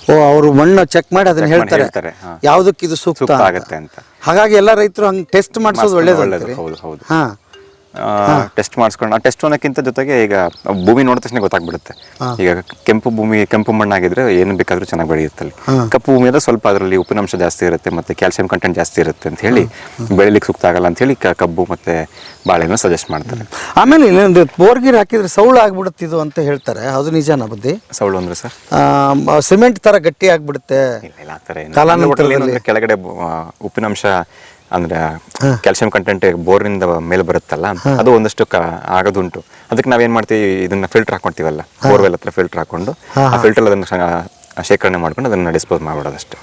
ಓ ಅವರು ಮಣ್ಣು ಚೆಕ್ ಮಾಡಿ ಅದನ್ನ ಹೇಳ್ತಾರೆ ಯಾವ್ದಕ್ಕೆ ಇದು ಸೂಕ್ತ ಆಗುತ್ತೆ ಅಂತ. ಹಾಗಾಗಿ ಎಲ್ಲ ರೈತರು ಹಂಗೆ ಟೆಸ್ಟ್ ಮಾಡಿಸೋದು ಒಳ್ಳೇದು. ಹೌದು ಹೌದು. ಟೆಸ್ಟ್ ಮಾಡಿಸ್ಕೊಂಡು ಆ ಟೆಸ್ಟ್ ಅನ್ನೋಕ್ಕಿಂತ ಜೊತೆಗೆ ಈಗ ಭೂಮಿ ನೋಡಿದ ತಕ್ಷಣ ಗೊತ್ತಾಗ್ಬಿಡುತ್ತೆ. ಈಗ ಕೆಂಪು ಭೂಮಿ ಕೆಂಪು ಮಣ್ಣಾಗಿದ್ರೆ ಏನು ಬೇಕಾದ್ರೂ ಚೆನ್ನಾಗಿ ಬೆಳೆಯುತ್ತೆ. ಅಲ್ಲಿ ಕಪ್ಪು ಭೂಮಿ ಅಂದ್ರೆ ಸ್ವಲ್ಪ ಅದರಲ್ಲಿ ಉಪ್ಪಿನಾಂಶ ಜಾಸ್ತಿ ಇರುತ್ತೆ ಮತ್ತೆ ಕ್ಯಾಲ್ಸಿಯಂ ಕಂಟೆಂಟ್ ಜಾಸ್ತಿ ಇರುತ್ತೆ ಅಂತ ಹೇಳಿ ಬೆಳಿಲಿಕ್ಕೆ ಸೂಕ್ತ ಆಗಲ್ಲ ಅಂತ ಹೇಳಿ ಕಬ್ಬು ಮತ್ತೆ ಬಾಳೆನ ಸಜೆಸ್ಟ್ ಮಾಡ್ತಾರೆ. ಆಮೇಲೆ ಇನ್ನೊಂದು ಬೋರ್ಗಿರ್ ಹಾಕಿದ್ರೆ ಸೌಳು ಆಗ್ಬಿಡುತ್ತೆ ಇದು ಅಂತ ಹೇಳ್ತಾರೆ. ಅದು ನಿಜಾನ ಬುದ್ಧಿ? ಸೌಳು ಅಂದ್ರೆ ಸರ್ ಸಿಮೆಂಟ್ ತರ ಗಟ್ಟಿ ಆಗ್ಬಿಡುತ್ತೆ. ಇಲ್ಲ ಆ ಥರ ಏನು ಕೆಳಗಡೆ ಉಪ್ಪಿನಾಂಶ ಅಂದ್ರೆ ಕ್ಯಾಲ್ಸಿಯಂ ಕಂಟೆಂಟ್ ಬೋರ್ನಿಂದ ಮೇಲೆ ಬರುತ್ತಲ್ಲ ಅದು ಒಂದಷ್ಟು ಆಗೋದುಂಟು. ಅದಕ್ಕೆ ನಾವೇನ್ ಮಾಡ್ತೀವಿ ಇದನ್ನ ಫಿಲ್ಟರ್ ಹಾಕೊಂತೀವಲ್ಲ ಬೋರ್ವೆಲ್ ಹತ್ರ ಫಿಲ್ಟರ್ ಹಾಕೊಂಡು ಆ ಫಿಲ್ಟರ್ ಅದನ್ನ ಶೇಖರಣೆ ಮಾಡ್ಕೊಂಡು ಅದನ್ನ ಡಿಸ್ಪೋಸ್ ಮಾಡ್ಬಿಡೋದಷ್ಟೇ.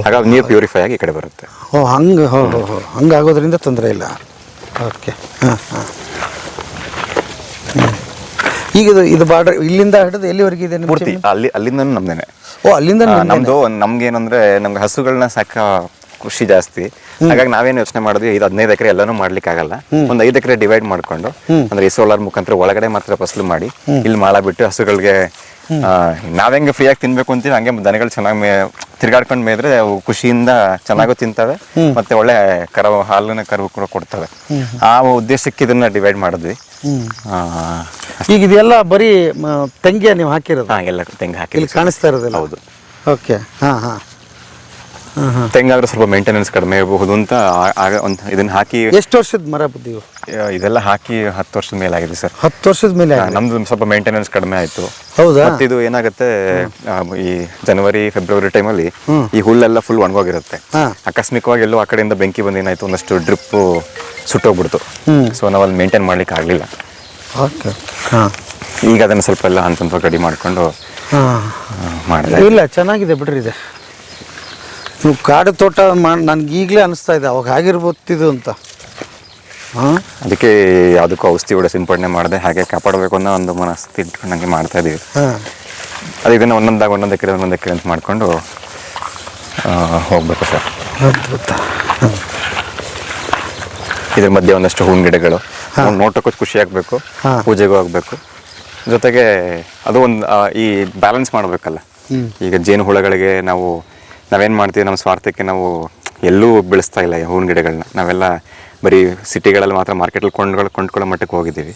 ಹಾಗಾಗಿ ನೀರು ಪ್ಯೂರಿಫೈ ಆಗಿ ಈ ಕಡೆ ಬರುತ್ತೆ. ಓ ಹಂಗಾಗೋದ್ರಿಂದ ತೊಂದರೆ ಇಲ್ಲ. ಓಕೆ. ಈಗ ಇದು ಬಾರ್ಡರ್ ಇಲ್ಲಿಂದ ಹಿಡಿದು ಎಲ್ಲಿವರೆಗೆ ಇದೆ ಪೂರ್ತಿ? ಅಲ್ಲಿಂದ ನಮ್ದೇನೆ. ಓ ಅಲ್ಲಿಂದ ನಮ್ದು ನಮ್ಗೇನಂದ್ರೆ ನಮ್ಗೆ ಹಸುಗಳನ್ನ ಸಾಕ ಕೃಷಿ ಜಾಸ್ತಿ. ಹಾಗಾಗಿ ನಾವೇನು ಯೋಚನೆ ಮಾಡಿದ್ವಿ ಇದು 15 ಎಕರೆ ಎಲ್ಲಾನು ಮಾಡ್ಲಿಕ್ಕೆ ಆಗಲ್ಲ. ಒಂದು 5 ಎಕರೆ ಡಿವೈಡ್ ಮಾಡ್ಕೊಂಡು ಅಂದ್ರೆ ಈ ಸೋಲಾರ್ ಮುಖಾಂತರ ಒಳಗಡೆ ಮಾತ್ರ ಫಸಲು ಮಾಡಿ ಇಲ್ಲಿ ಮಾಳ ಬಿಟ್ಟು ಹಸುಗಳಿಗೆ ನಾವೆಂಗೆ ಫ್ರೀಯಾಗಿ ತಿನ್ಬೇಕು ಅಂತೀವಿ ಹಂಗೆ ದನಗಳು ಚೆನ್ನಾಗಿ ತಿರ್ಗಾಡ್ಕೊಂಡು ಮೇದ್ರೆ ಅವು ಖುಷಿಯಿಂದ ಚೆನ್ನಾಗೂ ತಿಂತವೆ ಮತ್ತೆ ಒಳ್ಳೆ ಹಾಲಿನ ಕರು ಕೂಡ ಕೊಡ್ತವೆ. ಆ ಉದ್ದೇಶಕ್ಕೆ ಇದನ್ನ ಡಿವೈಡ್ ಮಾಡಿದ್ವಿ. ಈಗ ಇದೆಲ್ಲ ಬರೀ ತೆಂಗಿಯ ನೀವು ಹಾಕಿರೋದು? ಎಲ್ಲ ತೆಂಗು ಹಾಕಿ ಕಾಣಿಸ್ತಾ ಇರೋದಿಲ್ಲ. ಹೌದು. ಓಕೆ. ತೆಂಗಾದ್ರೆ ಸ್ವಲ್ಪ ಮೇಂಟೆನೆನ್ಸ್ ಕಡಿಮೆ ಇರಬಹುದು ಅಂತ ಇದನ್ನ ಹಾಕಿ. ಎಷ್ಟು ವರ್ಷದ ಮರ ಬುದ್ಧಿ? ಇದೆಲ್ಲ ಹಾಕಿ 10 ವರ್ಷದ ಮೇಲೆ ಆಗಿದೆ ಸರ್. 10 ವರ್ಷದ ಮೇಲೆ ನಮ್ದು ಸ್ವಲ್ಪ ಮೇಂಟೆನೆನ್ಸ್ ಕಡಿಮೆ ಆಯ್ತು. ಹೌದಾ? ಮತ್ತೆ ಇದು ಏನಾಗುತ್ತೆ ಈ ಜನವರಿ ಫೆಬ್ರವರಿ ಟೈಮಲ್ಲಿ ಈ ಹುಲ್ಲೆಲ್ಲ ಫುಲ್ ಒಣಗೋಗಿರುತ್ತೆ. ಆಕಸ್ಮಿಕವಾಗಿ ಎಲ್ಲೋ ಆ ಕಡೆಯಿಂದ ಬೆಂಕಿ ಬಂದು ಏನಾಯ್ತು ಒಂದಷ್ಟು ಡ್ರಿಪ್ ಸುಟ್ಟೋಗ್ಬಿಡ್ತು. ಸೊ ನಾವು ಅಲ್ಲಿ ಮೇಂಟೈನ್ ಮಾಡ್ಲಿಕ್ಕೆ ಆಗ್ಲಿಲ್ಲ. ಈಗ ಅದನ್ನ ಸ್ವಲ್ಪ ಎಲ್ಲ ಹಂತ ರೆಡಿ ಮಾಡ್ಕೊಂಡು ಮಾಡಿದೆ. ಇಲ್ಲ ಚೆನ್ನಾಗಿದೆ ಬಿಡ್ರಿ. ಇದೆ ನೀವು ಕಾಡು ತೋಟ ನನ್ಗೆ ಈಗಲೇ ಅನಿಸ್ತಾ ಇದೆ ಅವಾಗ ಆಗಿರ್ಬೋದಿದು ಅಂತ. ಅದಕ್ಕೆ ಯಾವುದಕ್ಕೂ ಔಷಧಿ ಕೂಡ ಸಿಂಪಡಣೆ ಮಾಡಿದೆ ಹಾಗೆ ಕಾಪಾಡಬೇಕು ಅನ್ನೋ ಒಂದು ಮನಸ್ಥಿತಿ ಇಟ್ಕೊಂಡು ಹಂಗೆ ಮಾಡ್ತಾ ಇದೀವಿ. ಅದು ಇದನ್ನು ಒಂದೊಂದು ಎಕರೆ ಅಂತ ಮಾಡಿಕೊಂಡು ಹೋಗ್ಬೇಕು ಸರ್. ಇದ್ರ ಮಧ್ಯೆ ಒಂದಷ್ಟು ಹೂವಿನ ಗಿಡಗಳು ನೋಟಕ್ಕೂ ಖುಷಿ ಆಗಬೇಕು, ಪೂಜೆಗೂ ಆಗಬೇಕು. ಜೊತೆಗೆ ಅದು ಒಂದು ಈ ಬ್ಯಾಲೆನ್ಸ್ ಮಾಡಬೇಕಲ್ಲ. ಈಗ ಜೇನು ಹುಳಗಳಿಗೆ ನಾವೇನು ಮಾಡ್ತೀವಿ ನಮ್ಮ ಸ್ವಾರ್ಥಕ್ಕೆ ನಾವು ಎಲ್ಲೂ ಬೆಳೆಸ್ತಾ ಇಲ್ಲ ಹೂವಿನ ಗಿಡಗಳನ್ನ. ನಾವೆಲ್ಲ ಬರೀ ಸಿಟಿಗಳಲ್ಲಿ ಮಾತ್ರ ಮಾರ್ಕೆಟಲ್ಲಿ ಕೊಂಡ್ಕೊಳ್ಳೋ ಮಟ್ಟಕ್ಕೆ ಹೋಗಿದ್ದೀವಿ.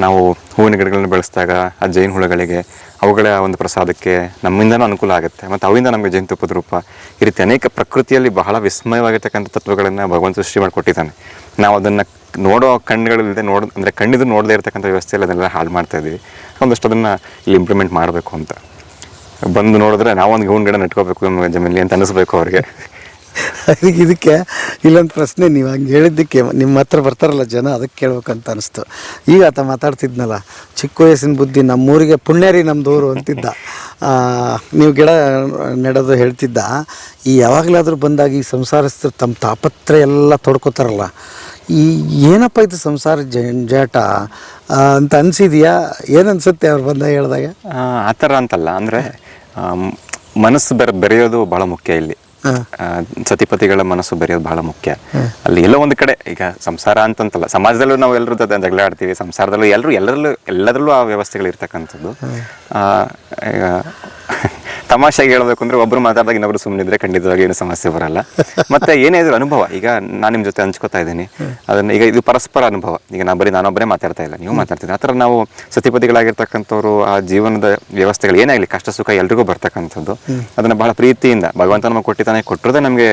ನಾವು ಹೂವಿನ ಗಿಡಗಳನ್ನ ಬೆಳೆಸಿದಾಗ ಆ ಜೇನು ಹುಳಗಳಿಗೆ ಅವುಗಳ ಒಂದು ಪ್ರಸಾದಕ್ಕೆ ನಮ್ಮಿಂದನೂ ಅನುಕೂಲ ಆಗುತ್ತೆ ಮತ್ತು ಅವಿಂದ ನಮಗೆ ಜೇನುತುಪ್ಪದ ರೂಪ ಈ ರೀತಿ ಅನೇಕ ಪ್ರಕೃತಿಯಲ್ಲಿ ಬಹಳ ವಿಸ್ಮಯವಾಗಿರ್ತಕ್ಕಂಥ ತತ್ವಗಳನ್ನು ಭಗವಂತ ಸೃಷ್ಟಿ ಮಾಡಿಕೊಟ್ಟಿದ್ದಾನೆ. ನಾವು ಅದನ್ನು ನೋಡೋ ಕಣ್ಣುಗಳಿಲ್ಲದೆ ಅಂದರೆ ಕಣ್ಣಿದು ನೋಡದೇ ಇರತಕ್ಕಂಥ ವ್ಯವಸ್ಥೆಯಲ್ಲಿ ಅದನ್ನೆಲ್ಲ ಹಾಳು ಮಾಡ್ತಾ ಇದ್ದೀವಿ. ಒಂದಷ್ಟು ಅದನ್ನು ಇಲ್ಲಿ ಇಂಪ್ಲಿಮೆಂಟ್ ಮಾಡಬೇಕು ಅಂತ ಬಂದು ನೋಡಿದ್ರೆ ನಾವೊಂದು ಹೂವಿನ ಗಿಡ ನೆಟ್ಕೋಬೇಕು ನಮ್ಮ ಜಮೀನಲ್ಲಿ ಅಂತ ಅನಿಸ್ಬೇಕು ಅವ್ರಿಗೆ. ಇದಕ್ಕೆ ಇಲ್ಲೊಂದು ಪ್ರಶ್ನೆ ನೀವು ಹಂಗೆ ಹೇಳಿದ್ದಕ್ಕೆ ನಿಮ್ಮ ಹತ್ರ ಬರ್ತಾರಲ್ಲ ಜನ ಅದಕ್ಕೆ ಕೇಳ್ಬೇಕಂತ ಅನಿಸ್ತು. ಈಗ ಆತ ಮಾತಾಡ್ತಿದ್ನಲ್ಲ ಚಿಕ್ಕ ವಯಸ್ಸಿನ ಬುದ್ಧಿ ನಮ್ಮೂರಿಗೆ ಪುಣ್ಯರಿ ನಮ್ಮದು ಊರು ಅಂತಿದ್ದ. ನೀವು ಗಿಡ ನೆಡೋದು ಹೇಳ್ತಿದ್ದ. ಈ ಯಾವಾಗಲಾದರೂ ಬಂದಾಗ ಈ ಸಂಸಾರಸ್ಥರು ತಮ್ಮ ತಾಪತ್ರ ಎಲ್ಲ ತೊಡ್ಕೋತಾರಲ್ಲ, ಈ ಏನಪ್ಪ ಇದು ಸಂಸಾರ ಜಂಜಾಟ ಅಂತ ಅನಿಸಿದೆಯಾ? ಏನನ್ಸುತ್ತೆ ಅವ್ರು ಬಂದಾಗ ಹೇಳಿದಾಗ? ಆ ಥರ ಅಂತಲ್ಲ, ಅಂದರೆ ಮನಸ್ಸು ಬೆರೆಯೋದು ಭಾಳ ಮುಖ್ಯ ಇಲ್ಲಿ. ಸತಿಪತಿಗಳ ಮನಸ್ಸು ಬೆರೆಯೋದು ಬಹಳ ಮುಖ್ಯ. ಅಲ್ಲಿ ಎಲ್ಲೋ ಒಂದು ಕಡೆ ಈಗ ಸಂಸಾರ ಅಂತಂತಲ್ಲ, ಸಮಾಜದಲ್ಲೂ ನಾವು ಎಲ್ಲರೂ ಜಗಳ ಆಡ್ತೀವಿ, ಸಂಸಾರದಲ್ಲೂ ಎಲ್ಲದರಲ್ಲೂ ಆ ವ್ಯವಸ್ಥೆಗಳು ಇರ್ತಕ್ಕಂಥದ್ದು. ಈಗ ತಮಾಷೆಗೆ ಹೇಳ್ಬೇಕು ಅಂದ್ರೆ ಒಬ್ರು ಮಾತಾಡಿದಾಗ ಇನ್ನೊಬ್ರು ಸುಮ್ಮನಿದ್ರೆ ಖಂಡಿತವಾಗಿ ಏನು ಸಮಸ್ಯೆ ಬರಲ್ಲ. ಮತ್ತೆ ಏನೇ ಇದ್ರು ಅನುಭವ, ಈಗ ನಾನು ನಿಮ್ಮ ಜೊತೆ ಹಂಚ್ಕೋತಾ ಇದ್ದೀನಿ ಅದನ್ನ, ಈಗ ಇದು ಪರಸ್ಪರ ಅನುಭವ. ಈಗ ನಾನೊಬ್ಬರೇ ಮಾತಾಡ್ತಾ ಇಲ್ಲ, ನೀವು ಮಾತಾಡ್ತೀನಿ. ಆ ಥರ ನಾವು ಸತಿಪತಿಗಳಾಗಿರ್ತಕ್ಕಂಥವ್ರು ಆ ಜೀವನದ ವ್ಯವಸ್ಥೆಗಳು ಏನಾಗಲಿ, ಕಷ್ಟ ಸುಖ ಎಲ್ರಿಗೂ ಬರ್ತಕ್ಕಂಥದ್ದು. ಅದನ್ನ ಬಹಳ ಪ್ರೀತಿಯಿಂದ ಭಗವಂತ ನಮಗೆ ಕೊಟ್ಟಿರೋದೇ ನಮಗೆ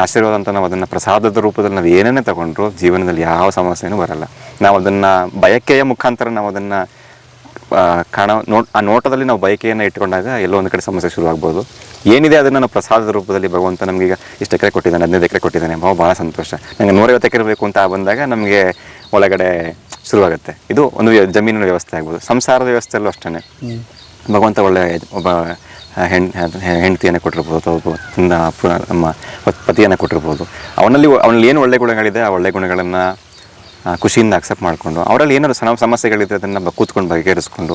ಆಶೀರ್ವಾದ ಅಂತ ನಾವು ಅದನ್ನ ಪ್ರಸಾದದ ರೂಪದಲ್ಲಿ ನಾವು ಏನೇನೇ ತಗೊಂಡ್ರು ಜೀವನದಲ್ಲಿ ಯಾವ ಸಮಸ್ಯೆನೂ ಬರಲ್ಲ. ನಾವು ಅದನ್ನ ಬಯಕೆಯ ಮುಖಾಂತರ ನಾವು ಅದನ್ನ ಆ ನೋಟದಲ್ಲಿ ನಾವು ಬಯಕೆಯನ್ನು ಇಟ್ಕೊಂಡಾಗ ಎಲ್ಲೋ ಒಂದು ಕಡೆ ಸಮಸ್ಯೆ ಶುರುವಾಗ್ಬೋದು. ಏನಿದೆ ಅದನ್ನು ನಾವು ಪ್ರಸಾದದ ರೂಪದಲ್ಲಿ ಭಗವಂತ ನಮಗೆ ಈಗ ಇಷ್ಟು ಎಕರೆ ಕೊಟ್ಟಿದ್ದಾನೆ, 15 ಎಕರೆ ಕೊಟ್ಟಿದ್ದಾನೆ, ಭಾಳ ಸಂತೋಷ, ನನಗೆ 150 ಎಕರೆ ಬೇಕು ಅಂತ ಬಂದಾಗ ನಮಗೆ ಒಳಗಡೆ ಶುರುವಾಗುತ್ತೆ. ಇದು ಒಂದು ಜಮೀನಿನ ವ್ಯವಸ್ಥೆ ಆಗ್ಬೋದು. ಸಂಸಾರದ ವ್ಯವಸ್ಥೆಯಲ್ಲೂ ಅಷ್ಟೇ ಭಗವಂತ ಒಳ್ಳೆ ಒಬ್ಬ ಹೆಂಡತಿಯನ್ನು ಕೊಟ್ಟಿರ್ಬೋದು, ಅಥವಾ ನಮ್ಮ ಪತಿಯನ್ನು ಕೊಟ್ಟಿರ್ಬೋದು. ಅವನಲ್ಲಿ ಏನು ಒಳ್ಳೆ ಗುಣಗಳಿದೆ ಆ ಒಳ್ಳೆ ಗುಣಗಳನ್ನು ಖುಷಿಯಿಂದ ಅಕ್ಸೆಪ್ಟ್ ಮಾಡಿಕೊಂಡು, ಅವರಲ್ಲಿ ಏನಾದ್ರು ಸಮಸ್ಯೆಗಳಿದೆ ಅದನ್ನು ಕೂತ್ಕೊಂಡು ಬಗೆಹರಿಸ್ಕೊಂಡು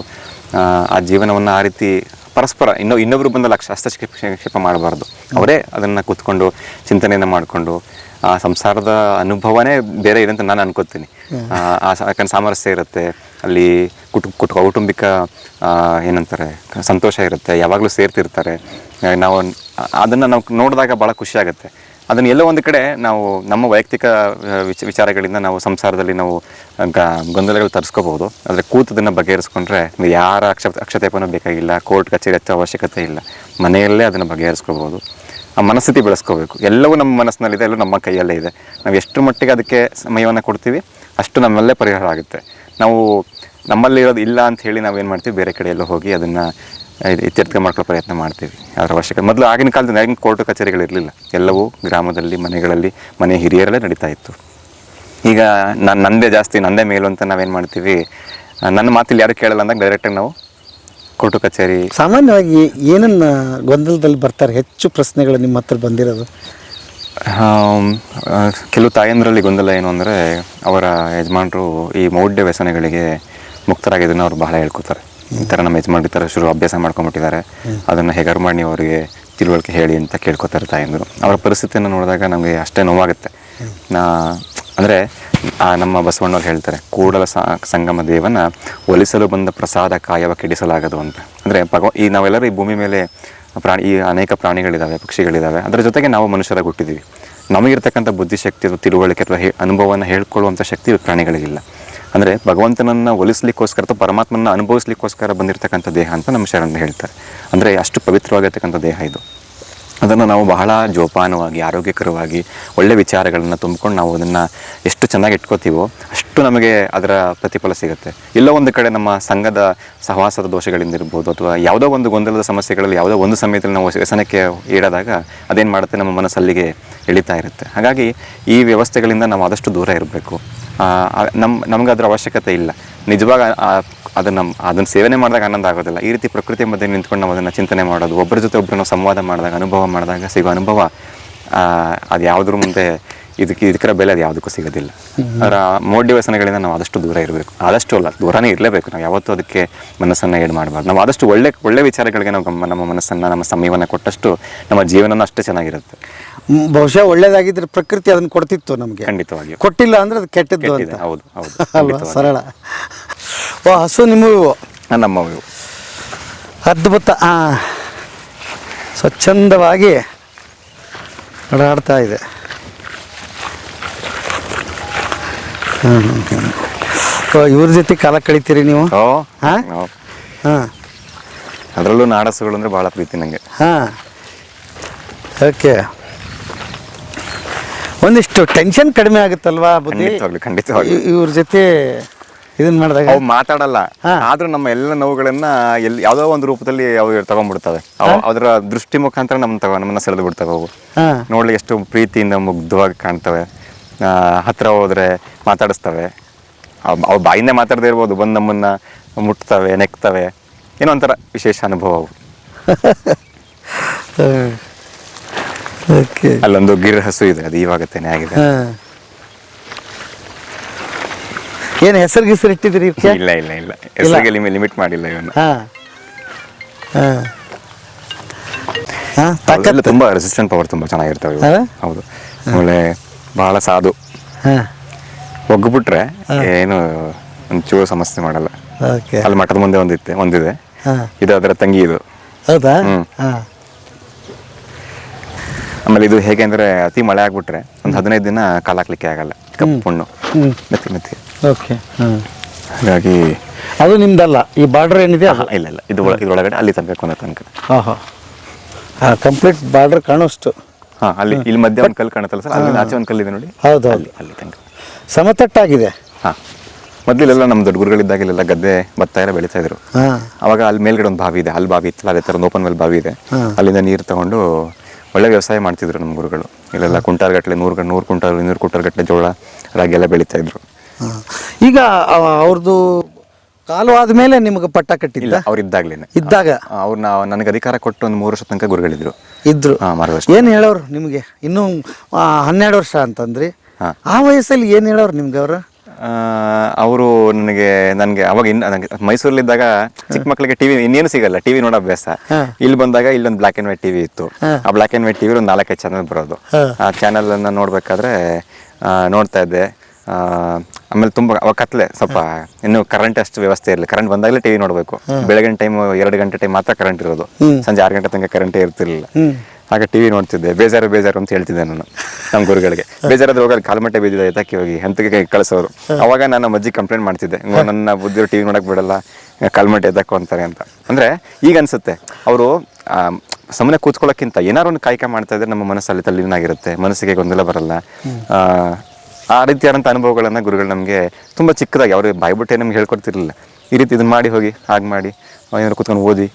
ಆ ಜೀವನವನ್ನು ಆ ರೀತಿ ಪರಸ್ಪರ ಇನ್ನೊಬ್ಬರು ಬಂದಲ್ಲಿ ಹಸ್ತಕ್ಷೇಪ ಮಾಡಬಾರ್ದು. ಅವರೇ ಅದನ್ನು ಕೂತ್ಕೊಂಡು ಚಿಂತನೆಯನ್ನು ಮಾಡಿಕೊಂಡು ಆ ಸಂಸಾರದ ಅನುಭವನೇ ಬೇರೆ ಇದೆ ಅಂತ ನಾನು ಅನ್ಕೋತೀನಿ. ಯಾಕಂದ್ರೆ ಸಾಮರಸ್ಯ ಇರುತ್ತೆ ಅಲ್ಲಿ, ಕೌಟುಂಬಿಕ ಏನಂತಾರೆ ಸಂತೋಷ ಇರುತ್ತೆ, ಯಾವಾಗಲೂ ಸೇರ್ತಿರ್ತಾರೆ. ಅದನ್ನು ನಾವು ನೋಡಿದಾಗ ಭಾಳ ಖುಷಿ ಆಗುತ್ತೆ. ಅದನ್ನು ಎಲ್ಲೋ ಒಂದು ಕಡೆ ನಾವು ನಮ್ಮ ವೈಯಕ್ತಿಕ ವಿಚಾರಗಳಿಂದ ನಾವು ಸಂಸಾರದಲ್ಲಿ ನಾವು ಗೊಂದಲಗಳು ತರಿಸ್ಕೋಬಹುದು. ಆದರೆ ಕೂತದನ್ನು ಬಗೆಹರಿಸ್ಕೊಂಡ್ರೆ ಯಾರ ಅಕ್ಷತೇಪನೂ ಬೇಕಾಗಿಲ್ಲ, ಕೋರ್ಟ್ ಕಚೇರಿ ಹಚ್ಚೋ ಅವಶ್ಯಕತೆ ಇಲ್ಲ, ಮನೆಯಲ್ಲೇ ಅದನ್ನು ಬಗೆಹರಿಸ್ಕೋಬಹುದು. ಆ ಮನಸ್ಥಿತಿ ಬೆಳೆಸ್ಕೋಬೇಕು. ಎಲ್ಲವೂ ನಮ್ಮ ಮನಸ್ಸಿನಲ್ಲಿದೆ, ಎಲ್ಲವೂ ನಮ್ಮ ಕೈಯಲ್ಲೇ ಇದೆ. ನಾವು ಎಷ್ಟು ಮಟ್ಟಿಗೆ ಅದಕ್ಕೆ ಸಮಯವನ್ನು ಕೊಡ್ತೀವಿ ಅಷ್ಟು ನಮ್ಮಲ್ಲೇ ಪರಿಹಾರ ಆಗುತ್ತೆ. ನಾವು ನಮ್ಮಲ್ಲಿ ಇರೋದು ಇಲ್ಲ ಅಂತ ಹೇಳಿ ನಾವೇನು ಮಾಡ್ತೀವಿ, ಬೇರೆ ಕಡೆ ಎಲ್ಲೋ ಹೋಗಿ ಅದನ್ನು ಇತ್ಯರ್ಥ ಮಾಡ್ಕೊಳ್ಳೋ ಪ್ರಯತ್ನ ಮಾಡ್ತೀವಿ. ಅದರ ಅವಶ್ಯಕತೆ ಮೊದಲು ಆಗಿನ ಕಾಲದಲ್ಲಿ ಕೋರ್ಟ್ ಕಚೇರಿಗಳಿರಲಿಲ್ಲ, ಎಲ್ಲವೂ ಗ್ರಾಮದಲ್ಲಿ ಮನೆಗಳಲ್ಲಿ ಮನೆ ಹಿರಿಯರಲ್ಲೇ ನಡೀತಾ ಇತ್ತು. ಈಗ ನಂದೇ ಮೇಲು ಅಂತ ನಾವೇನು ಮಾಡ್ತೀವಿ, ನನ್ನ ಮಾತಿಲ್ಲಿ ಯಾರು ಕೇಳಲ್ಲ ಅಂದಾಗ ಡೈರೆಕ್ಟಾಗಿ ನಾವು ಕೋರ್ಟು ಕಚೇರಿ. ಸಾಮಾನ್ಯವಾಗಿ ಏನನ್ನ ಗೊಂದಲದಲ್ಲಿ ಬರ್ತಾರೆ ಹೆಚ್ಚು ಪ್ರಶ್ನೆಗಳು ನಿಮ್ಮ ಹತ್ರ ಬಂದಿರೋದು? ಕೆಲವು ತಾಯಂದ್ರಲ್ಲಿ ಗೊಂದಲ ಏನು ಅಂದರೆ, ಅವರ ಯಜಮಾನರು ಈ ಮೌಢ್ಯ ವ್ಯಸನಗಳಿಗೆ ಮುಕ್ತರಾಗಿದ್ದನ್ನು ಅವ್ರು ಬಹಳ ಹೇಳ್ಕೊತಾರೆ. ಈ ಥರ ನಮ್ಮ ಯಜಮಾನ್ರು ಈ ಥರ ಅಭ್ಯಾಸ ಮಾಡ್ಕೊಂಡ್ಬಿಟ್ಟಿದ್ದಾರೆ, ಅದನ್ನು ಹೇಗಾರು ಮಾಡಿ ಅವರಿಗೆ ತಿಳುವಳಿಕೆ ಹೇಳಿ ಅಂತ ಕೇಳ್ಕೊತಾರೆ ತಾಯಂದರು. ಅವರ ಪರಿಸ್ಥಿತಿಯನ್ನು ನೋಡಿದಾಗ ನಮಗೆ ಅಷ್ಟೇ ನೋವಾಗುತ್ತೆ. ಅಂದರೆ ನಮ್ಮ ಬಸವಣ್ಣವ್ರು ಹೇಳ್ತಾರೆ, ಕೂಡಲ ಸಂಗಮ ದೇವನ ಒಲಿಸಲು ಬಂದ ಪ್ರಸಾದ ಕಾಯವ ಕೆಡಿಸಲಾಗದು ಅಂತ. ಅಂದರೆ ಈ ನಾವೆಲ್ಲರೂ ಈ ಭೂಮಿ ಮೇಲೆ ಈ ಅನೇಕ ಪ್ರಾಣಿಗಳಿದ್ದಾವೆ, ಪಕ್ಷಿಗಳಿದ್ದಾವೆ, ಅದರ ಜೊತೆಗೆ ನಾವು ಮನುಷ್ಯರಾಗಿ ಹುಟ್ಟಿದ್ದೀವಿ. ನಮಗಿರ್ತಕ್ಕಂಥ ಬುದ್ಧಿಶಕ್ತಿ ಅಥವಾ ತಿಳುವಳಿಕೆ ಅಥವಾ ಅನುಭವವನ್ನು ಹೇಳ್ಕೊಳ್ಳುವಂಥ ಶಕ್ತಿ ಪ್ರಾಣಿಗಳಿಗಿಲ್ಲ. ಅಂದರೆ ಭಗವಂತನನ್ನು ಒಲಿಸ್ಲಿಕ್ಕೋಸ್ಕರ ಅಥವಾ ಪರಮಾತ್ಮನ ಅನುಭವಿಸ್ಲಿಕ್ಕೋಸ್ಕರ ಬಂದಿರತಕ್ಕಂಥ ದೇಹ ಅಂತ ನಮ್ಮ ಶರಣರು ಹೇಳ್ತಾರೆ. ಅಂದರೆ ಅಷ್ಟು ಪವಿತ್ರವಾಗಿರ್ತಕ್ಕಂಥ ದೇಹ ಇದು. ಅದನ್ನು ನಾವು ಬಹಳ ಜೋಪಾನವಾಗಿ ಆರೋಗ್ಯಕರವಾಗಿ ಒಳ್ಳೆ ವಿಚಾರಗಳನ್ನು ತುಂಬಿಕೊಂಡು ನಾವು ಅದನ್ನು ಎಷ್ಟು ಚೆನ್ನಾಗಿ ಇಟ್ಕೋತೀವೋ ಅಷ್ಟು ನಮಗೆ ಅದರ ಪ್ರತಿಫಲ ಸಿಗುತ್ತೆ. ಎಲ್ಲೋ ಒಂದು ಕಡೆ ನಮ್ಮ ಸಂಘದ ಸಹವಾಸದ ದೋಷಗಳಿಂದ ಇರ್ಬೋದು, ಅಥವಾ ಯಾವುದೋ ಒಂದು ಗೊಂದಲದ ಸಮಸ್ಯೆಗಳಲ್ಲಿ ಯಾವುದೋ ಒಂದು ಸಮಯದಲ್ಲಿ ನಾವು ವ್ಯಸನಕ್ಕೆ ಈಡಾದಾಗ ಅದೇನು ಮಾಡುತ್ತೆ, ನಮ್ಮ ಮನಸ್ಸಲ್ಲಿಗೆ ಎಳಿತಾ ಇರುತ್ತೆ. ಹಾಗಾಗಿ ಈ ವ್ಯವಸ್ಥೆಗಳಿಂದ ನಾವು ಆದಷ್ಟು ದೂರ ಇರಬೇಕು. ನಮ್ಗೆ ಅದರ ಅವಶ್ಯಕತೆ ಇಲ್ಲ. ನಿಜವಾಗ ಅದನ್ನು ಸೇವನೆ ಮಾಡಿದಾಗ ಆನಂದ ಆಗೋದಿಲ್ಲ. ಈ ರೀತಿ ಪ್ರಕೃತಿ ಮಧ್ಯೆ ನಿಂತ್ಕೊಂಡು ನಾವು ಅದನ್ನು ಚಿಂತನೆ ಮಾಡೋದು, ಒಬ್ಬರ ಜೊತೆ ಒಬ್ಬರು ನಾವು ಸಂವಾದ ಮಾಡಿದಾಗ, ಅನುಭವ ಮಾಡಿದಾಗ ಸಿಗೋ ಅನುಭವ ಅದು ಯಾವುದ್ರ ಮುಂದೆ ಇದಕ್ಕರ ಬೆಲೆ ಅದು ಯಾವುದಕ್ಕೂ ಸಿಗೋದಿಲ್ಲ. ಅದರ ಮೌಢ್ಯ ವ್ಯಸನಗಳಿಂದ ನಾವು ಆದಷ್ಟು ದೂರ ಇರಬೇಕು. ಆದಷ್ಟು ಅಲ್ಲ, ದೂರನೇ ಇರಲೇಬೇಕು. ನಾವು ಯಾವತ್ತೂ ಅದಕ್ಕೆ ಮನಸ್ಸನ್ನು ಏಡ್ ಮಾಡಬಾರ್ದು. ನಾವು ಆದಷ್ಟು ಒಳ್ಳೆ ವಿಚಾರಗಳಿಗೆ ನಾವು ನಮ್ಮ ಮನಸ್ಸನ್ನು, ನಮ್ಮ ಸಮಯವನ್ನು ಕೊಟ್ಟಷ್ಟು ನಮ್ಮ ಜೀವನನೂ ಅಷ್ಟೇ ಚೆನ್ನಾಗಿರುತ್ತೆ. ಬಹುಶಃ ಒಳ್ಳೇದಾಗಿದ್ರೆ ಪ್ರಕೃತಿ ಅದನ್ನು ಕೊಡ್ತಿತ್ತು ನಮಗೆ, ಖಂಡಿತವಾಗಿ. ಕೊಟ್ಟಿಲ್ಲ ಅಂದ್ರೆ ಅದು ಕೆಟ್ಟದ್ದು ಅಂತ. ಹೌದು ಹೌದು ಅಲ್ವಾ, ಸರಳ. ಹಸು ನಿಮ್ಮವು? ನಮ್ಮವು. ಅದ್ಭುತ. ಸ್ವಚ್ಛಂದವಾಗಿ ಓಡಾಡ್ತಾ ಇದೆ. ಇವ್ರ ಜೊತೆ ಕಾಲ ಕಳಿತೀರಿ ನೀವು? ಅದರಲ್ಲೂ ನಾಡಸುಗಳು ಅಂದರೆ ಭಾಳ ಪ್ರೀತಿ ನನಗೆ. ಓಕೆ. ಒಂದಿಷ್ಟು ಟೆನ್ಷನ್ ಕಡಿಮೆ ಆಗುತ್ತಲ್ವಾ ಬುದ್ಧಿ? ಖಂಡಿತವಾಗಿ. ಇವ್ರ ಜೊತೆ ಇದನ್ನ ಮಾಡಿದಾಗ ಅವು ಮಾತಾಡಲ್ಲ, ಆದ್ರೂ ನಮ್ಮ ಎಲ್ಲ ನೋವುಗಳನ್ನ ಯಾವುದೋ ಒಂದು ರೂಪದಲ್ಲಿ ಅವು ತಗೊಂಡ್ಬಿಡ್ತವೆ. ಅದರ ದೃಷ್ಟಿ ಮುಖಾಂತರ ನಮ್ಮನ್ನ ಸೆಳೆದು ಬಿಡ್ತವೆ. ಅವು ನೋಡ್ಲಿಕ್ಕೆ ಎಷ್ಟು ಪ್ರೀತಿಯಿಂದ ಮುಗ್ಧವಾಗಿ ಕಾಣ್ತವೆ. ಹತ್ರ ಹೋದ್ರೆ ಮಾತಾಡಿಸ್ತವೆ. ಅವು ಬಾಯಿಂದ ಮಾತಾಡದೇ ಇರ್ಬೋದು, ಬಂದು ನಮ್ಮನ್ನ ಮುಟ್ತವೆ, ನೆಕ್ತವೆ. ಏನೋ ಒಂಥರ ವಿಶೇಷ ಅನುಭವ ಅವು. ಅಲ್ಲೊಂದು ಗಿರ್ ಹಸು ಇದೆ, ಅದು ಇವಾಗ ತೆನೆ ಆಗಿದೆ. ಏನು ಹೆಸರು ಇಟ್ಟಿದ್ರಿ? ಇಲ್ಲ ಇಲ್ಲ ಇಲ್ಲ, ಹೆಸರಿಗೆ ಲಿಮಿಟ್ ಮಾಡಿಲ್ಲ ಇವನ್ನ. ಹಾ, ತಾಕತ್ತು. ಅವೆಲ್ಲ ತುಂಬಾ ರೆಸಿಸ್ಟೆಂಟ್ ಪವರ್ ತುಂಬಾ ಚೆನ್ನಾಗಿರ್ತವೆ ಇವು. ಹಾ? ಹೌದು. ಆಮೇಲೆ ಬಹಳ ಸಾಧು, ಹಾಂ, ಒಗ್ಬಿಟ್ರೆ ಏನು ಒಂಚೂರು ಸಮಸ್ಯೆ ಮಾಡಲ್ಲ. ಓಕೆ. ಅಲ್ಲಿ ಮಠದ ಮುಂದೆ ಒಂದಿದೆ, ಹಾಂ, ಇದು ಅದರ ತಂಗಿ ಇದು. ಹೌದಾ? ಹ್ಮ್. ಹಾಂ, ಆಮೇಲೆ ಇದು ಹೇಗೆ ಅಂದ್ರೆ ಅತಿ ಮಳೆ ಆಗ್ಬಿಟ್ರೆ ಒಂದು 15 ದಿನ ಕಾಲು ಹಾಕ್ಲಿಕ್ಕೆ ಆಗಲ್ಲ, ಕಪ್ಪು ಹುಣ್ಣು ಮೆತ್ತಿ. ಓಕೆ. ಹಾಂ, ಹಾಗಾಗಿ ಅದು ನಿಮ್ದಲ್ಲ, ಈ ಬಾರ್ಡರ್ ಏನಿದೆ ಅದು? ಇಲ್ಲ ಇದ್ರೊಳಗಡೆ ಅಲ್ಲಿ ತನಕ ಕೊನೆ ತನಕ. ಹಾಂ ಹಾಂ ಹಾಂ, ಕಂಪ್ಲೀಟ್ ಬಾರ್ಡರ್ ಕಾಣೋಷ್ಟು. ಹಾ, ಅಲ್ಲಿ ಇಲ್ಲಿ ಮಧ್ಯ ಒಂದು ಕಲ್ಲು ಕಾಣುತ್ತಲ್ಲ ಸರ್, ಅಲ್ಲಿ ಆಚೆ ಒಂದು ಕಲ್ಲಿದೆ ನೋಡಿ. ಹೌದು, ಅಲ್ಲಿ ತನಕ. ಸಮತಟ್ಟಾಗಿದೆ. ಹಾ, ಮೊದಲೆಲ್ಲ ನಮ್ಮ ದೊಡ್ಡ ಗುರುಗಳಿದ್ದಾಗ ಇಲ್ಲೆಲ್ಲ ಗದ್ದೆ ಭತ್ತ ಎಲ್ಲ ಬೆಳೀತಾ ಇದ್ರು. ಹಾಂ, ಅವಾಗ ಅಲ್ಲಿ ಮೇಲ್ಗಡೆ ಒಂದು ಬಾವಿ ಇದೆ, ಅಲ್ಲಿ ಬಾವಿ ಇತ್ತಲ್ಲ, ಅದೇ ಥರ ಓಪನ್ ಮೇಲೆ ಬಾವಿ ಇದೆ. ಅಲ್ಲಿಂದ ನೀರು ತಗೊಂಡು ಒಳ್ಳೆ ವ್ಯವಸಾಯ ಮಾಡ್ತಿದ್ರು ನಮ್ಮ ಗುರುಗಳು. ಇಲ್ಲೆಲ್ಲ ಕುಂಟಾಲ್ ಗಟ್ಟಲೆ 100 ಕ್ವಿಂಟಾಲ್ 200 ಕ್ವಿಂಟಾಲ್ ಗಟ್ಟಲೆ ಜೋಳ ರಾಗಿ ಎಲ್ಲ ಬೆಳೀತಾ ಇದ್ರು. ಹಾಂ. ಈಗ ಅವ್ರದ್ದು ಕಾಲು ಆದಮೇಲೆ ನಿಮಗೆ ಪಟ್ಟ ಕಟ್ಟಿಲ್ಲ? ಇಲ್ಲ, ಅವ್ರು ಇದ್ದಾಗ್ಲೇನೆ. ಇದ್ದಾಗ ಅವ್ರನ್ನ ನನಗೆ ಅಧಿಕಾರ ಕೊಟ್ಟು ಒಂದು 3 ವರ್ಷ ತನಕ ಗುರುಗಳಿದ್ರು. ಇದ್ರು. ಮಾರ್ಗದರ್ಶನ. ಏನು ಹೇಳೋರು ನಿಮಗೆ? ಇನ್ನೂ 12 ವರ್ಷ ಅಂತಂದ್ರಿ. ಆ ವಯಸ್ಸಲ್ಲಿ ಏನು ಹೇಳೋರು ನಿಮ್ಗೆ ಅವರು? ಅವರು ನನಗೆ ಅವಾಗ ನನಗೆ ಮೈಸೂರಲ್ಲಿದ್ದಾಗ ಚಿಕ್ಕ ಮಕ್ಕಳಿಗೆ ಟಿವಿ ಇನ್ನೇನು ಸಿಗಲ್ಲ, ಟಿವಿ ನೋಡೋ ಅಭ್ಯಾಸ. ಇಲ್ಲಿ ಬಂದಾಗ ಇಲ್ಲೊಂದು ಬ್ಲಾಕ್ ಆ್ಯಂಡ್ ವೈಟ್ ಟಿವಿ ಇತ್ತು. ಆ ಬ್ಲಾಕ್ ಆ್ಯಂಡ್ ವೈಟ್ ಟಿವಿ ಒಂದು 4-5 ಚಾನಲ್ ಬರೋದು. ಆ ಚಾನಲ್ ಅನ್ನ ನೋಡ್ಬೇಕಾದ್ರೆ ನೋಡ್ತಾ ಇದ್ದೆ. ಆಮೇಲೆ ತುಂಬ ಅವಾಗ ಕತ್ಲೆ, ಸ್ವಲ್ಪ ಇನ್ನು ಕರೆಂಟ್ ಅಷ್ಟು ವ್ಯವಸ್ಥೆ ಇರಲಿ. ಕರೆಂಟ್ ಬಂದಾಗಲೇ ಟಿವಿ ನೋಡಬೇಕು. ಬೆಳಗಿನ ಟೈಮ್ 2 ಗಂಟೆ ಟೈಮ್ ಮಾತ್ರ ಕರೆಂಟ್ ಇರೋದು, ಸಂಜೆ 6 ಗಂಟೆ ತನಕ ಕರೆಂಟೇ ಇರ್ತಿರ್ಲಿಲ್ಲ. ಆಗ ಟಿವಿ ನೋಡ್ತಿದ್ದೆ. ಬೇಜಾರು ಅಂತ ಹೇಳ್ತಿದ್ದೆ ನಾನು ನಮ್ಮ ಗುರುಗಳಿಗೆ. ಬೇಜಾರಾದ್ರೆ ಹೋಗಿ ಕಾಲ್ಮಟ್ಟೆ ಬಿದ್ದಿದೆ ಎತ್ತಕ್ಕೆ ಹೋಗಿ ಹಂತಕ್ಕೆ ಕಳಿಸೋರು. ಅವಾಗ ನಾನು ಅಜ್ಜಿ ಕಂಪ್ಲೇಂಟ್ ಮಾಡ್ತಿದ್ದೆ, ನನ್ನ ಬುದ್ಧಿ ಟಿವಿ ನೋಡಕ್ ಬಿಡಲ್ಲ, ಕಾಲ್ಮಟ್ಟೆ ಎದ್ದಕ್ಕೋ ಅಂತಾರೆ ಅಂತ. ಅಂದ್ರೆ ಈಗ ಅನ್ಸುತ್ತೆ ಅವರು ಸುಮ್ಮನೆ ಕೂತ್ಕೊಳ್ಳೋಕ್ಕಿಂತ ಏನಾರು ಒಂದು ಕಾಯಕ ಮಾಡ್ತಾ ಇದ್ರೆ ನಮ್ಮ ಮನಸ್ಸಲ್ಲಿ ತಲ್ಲೀನಾಗಿರುತ್ತೆ, ಮನಸ್ಸಿಗೆ ಗೊಂದಲ ಬರಲ್ಲ. ಆ ರೀತಿಯಾದಂಥ ಅನುಭವಗಳನ್ನ ಗುರುಗಳು ನಮಗೆ ತುಂಬ ಚಿಕ್ಕದಾಗಿ ಅವರು ಬಾಯ್ಬಿಟ್ಟೆ ನಮ್ಗೆ ಹೇಳ್ಕೊಡ್ತಿರ್ಲಿಲ್ಲ. ಈ ರೀತಿ ಇದನ್ನ ಮಾಡಿ ಹೋಗಿ, ಹಾಗೆ ಮಾಡಿ, ಏನಾದ್ರು ಕೂತ್ಕೊಂಡು ಓದಿ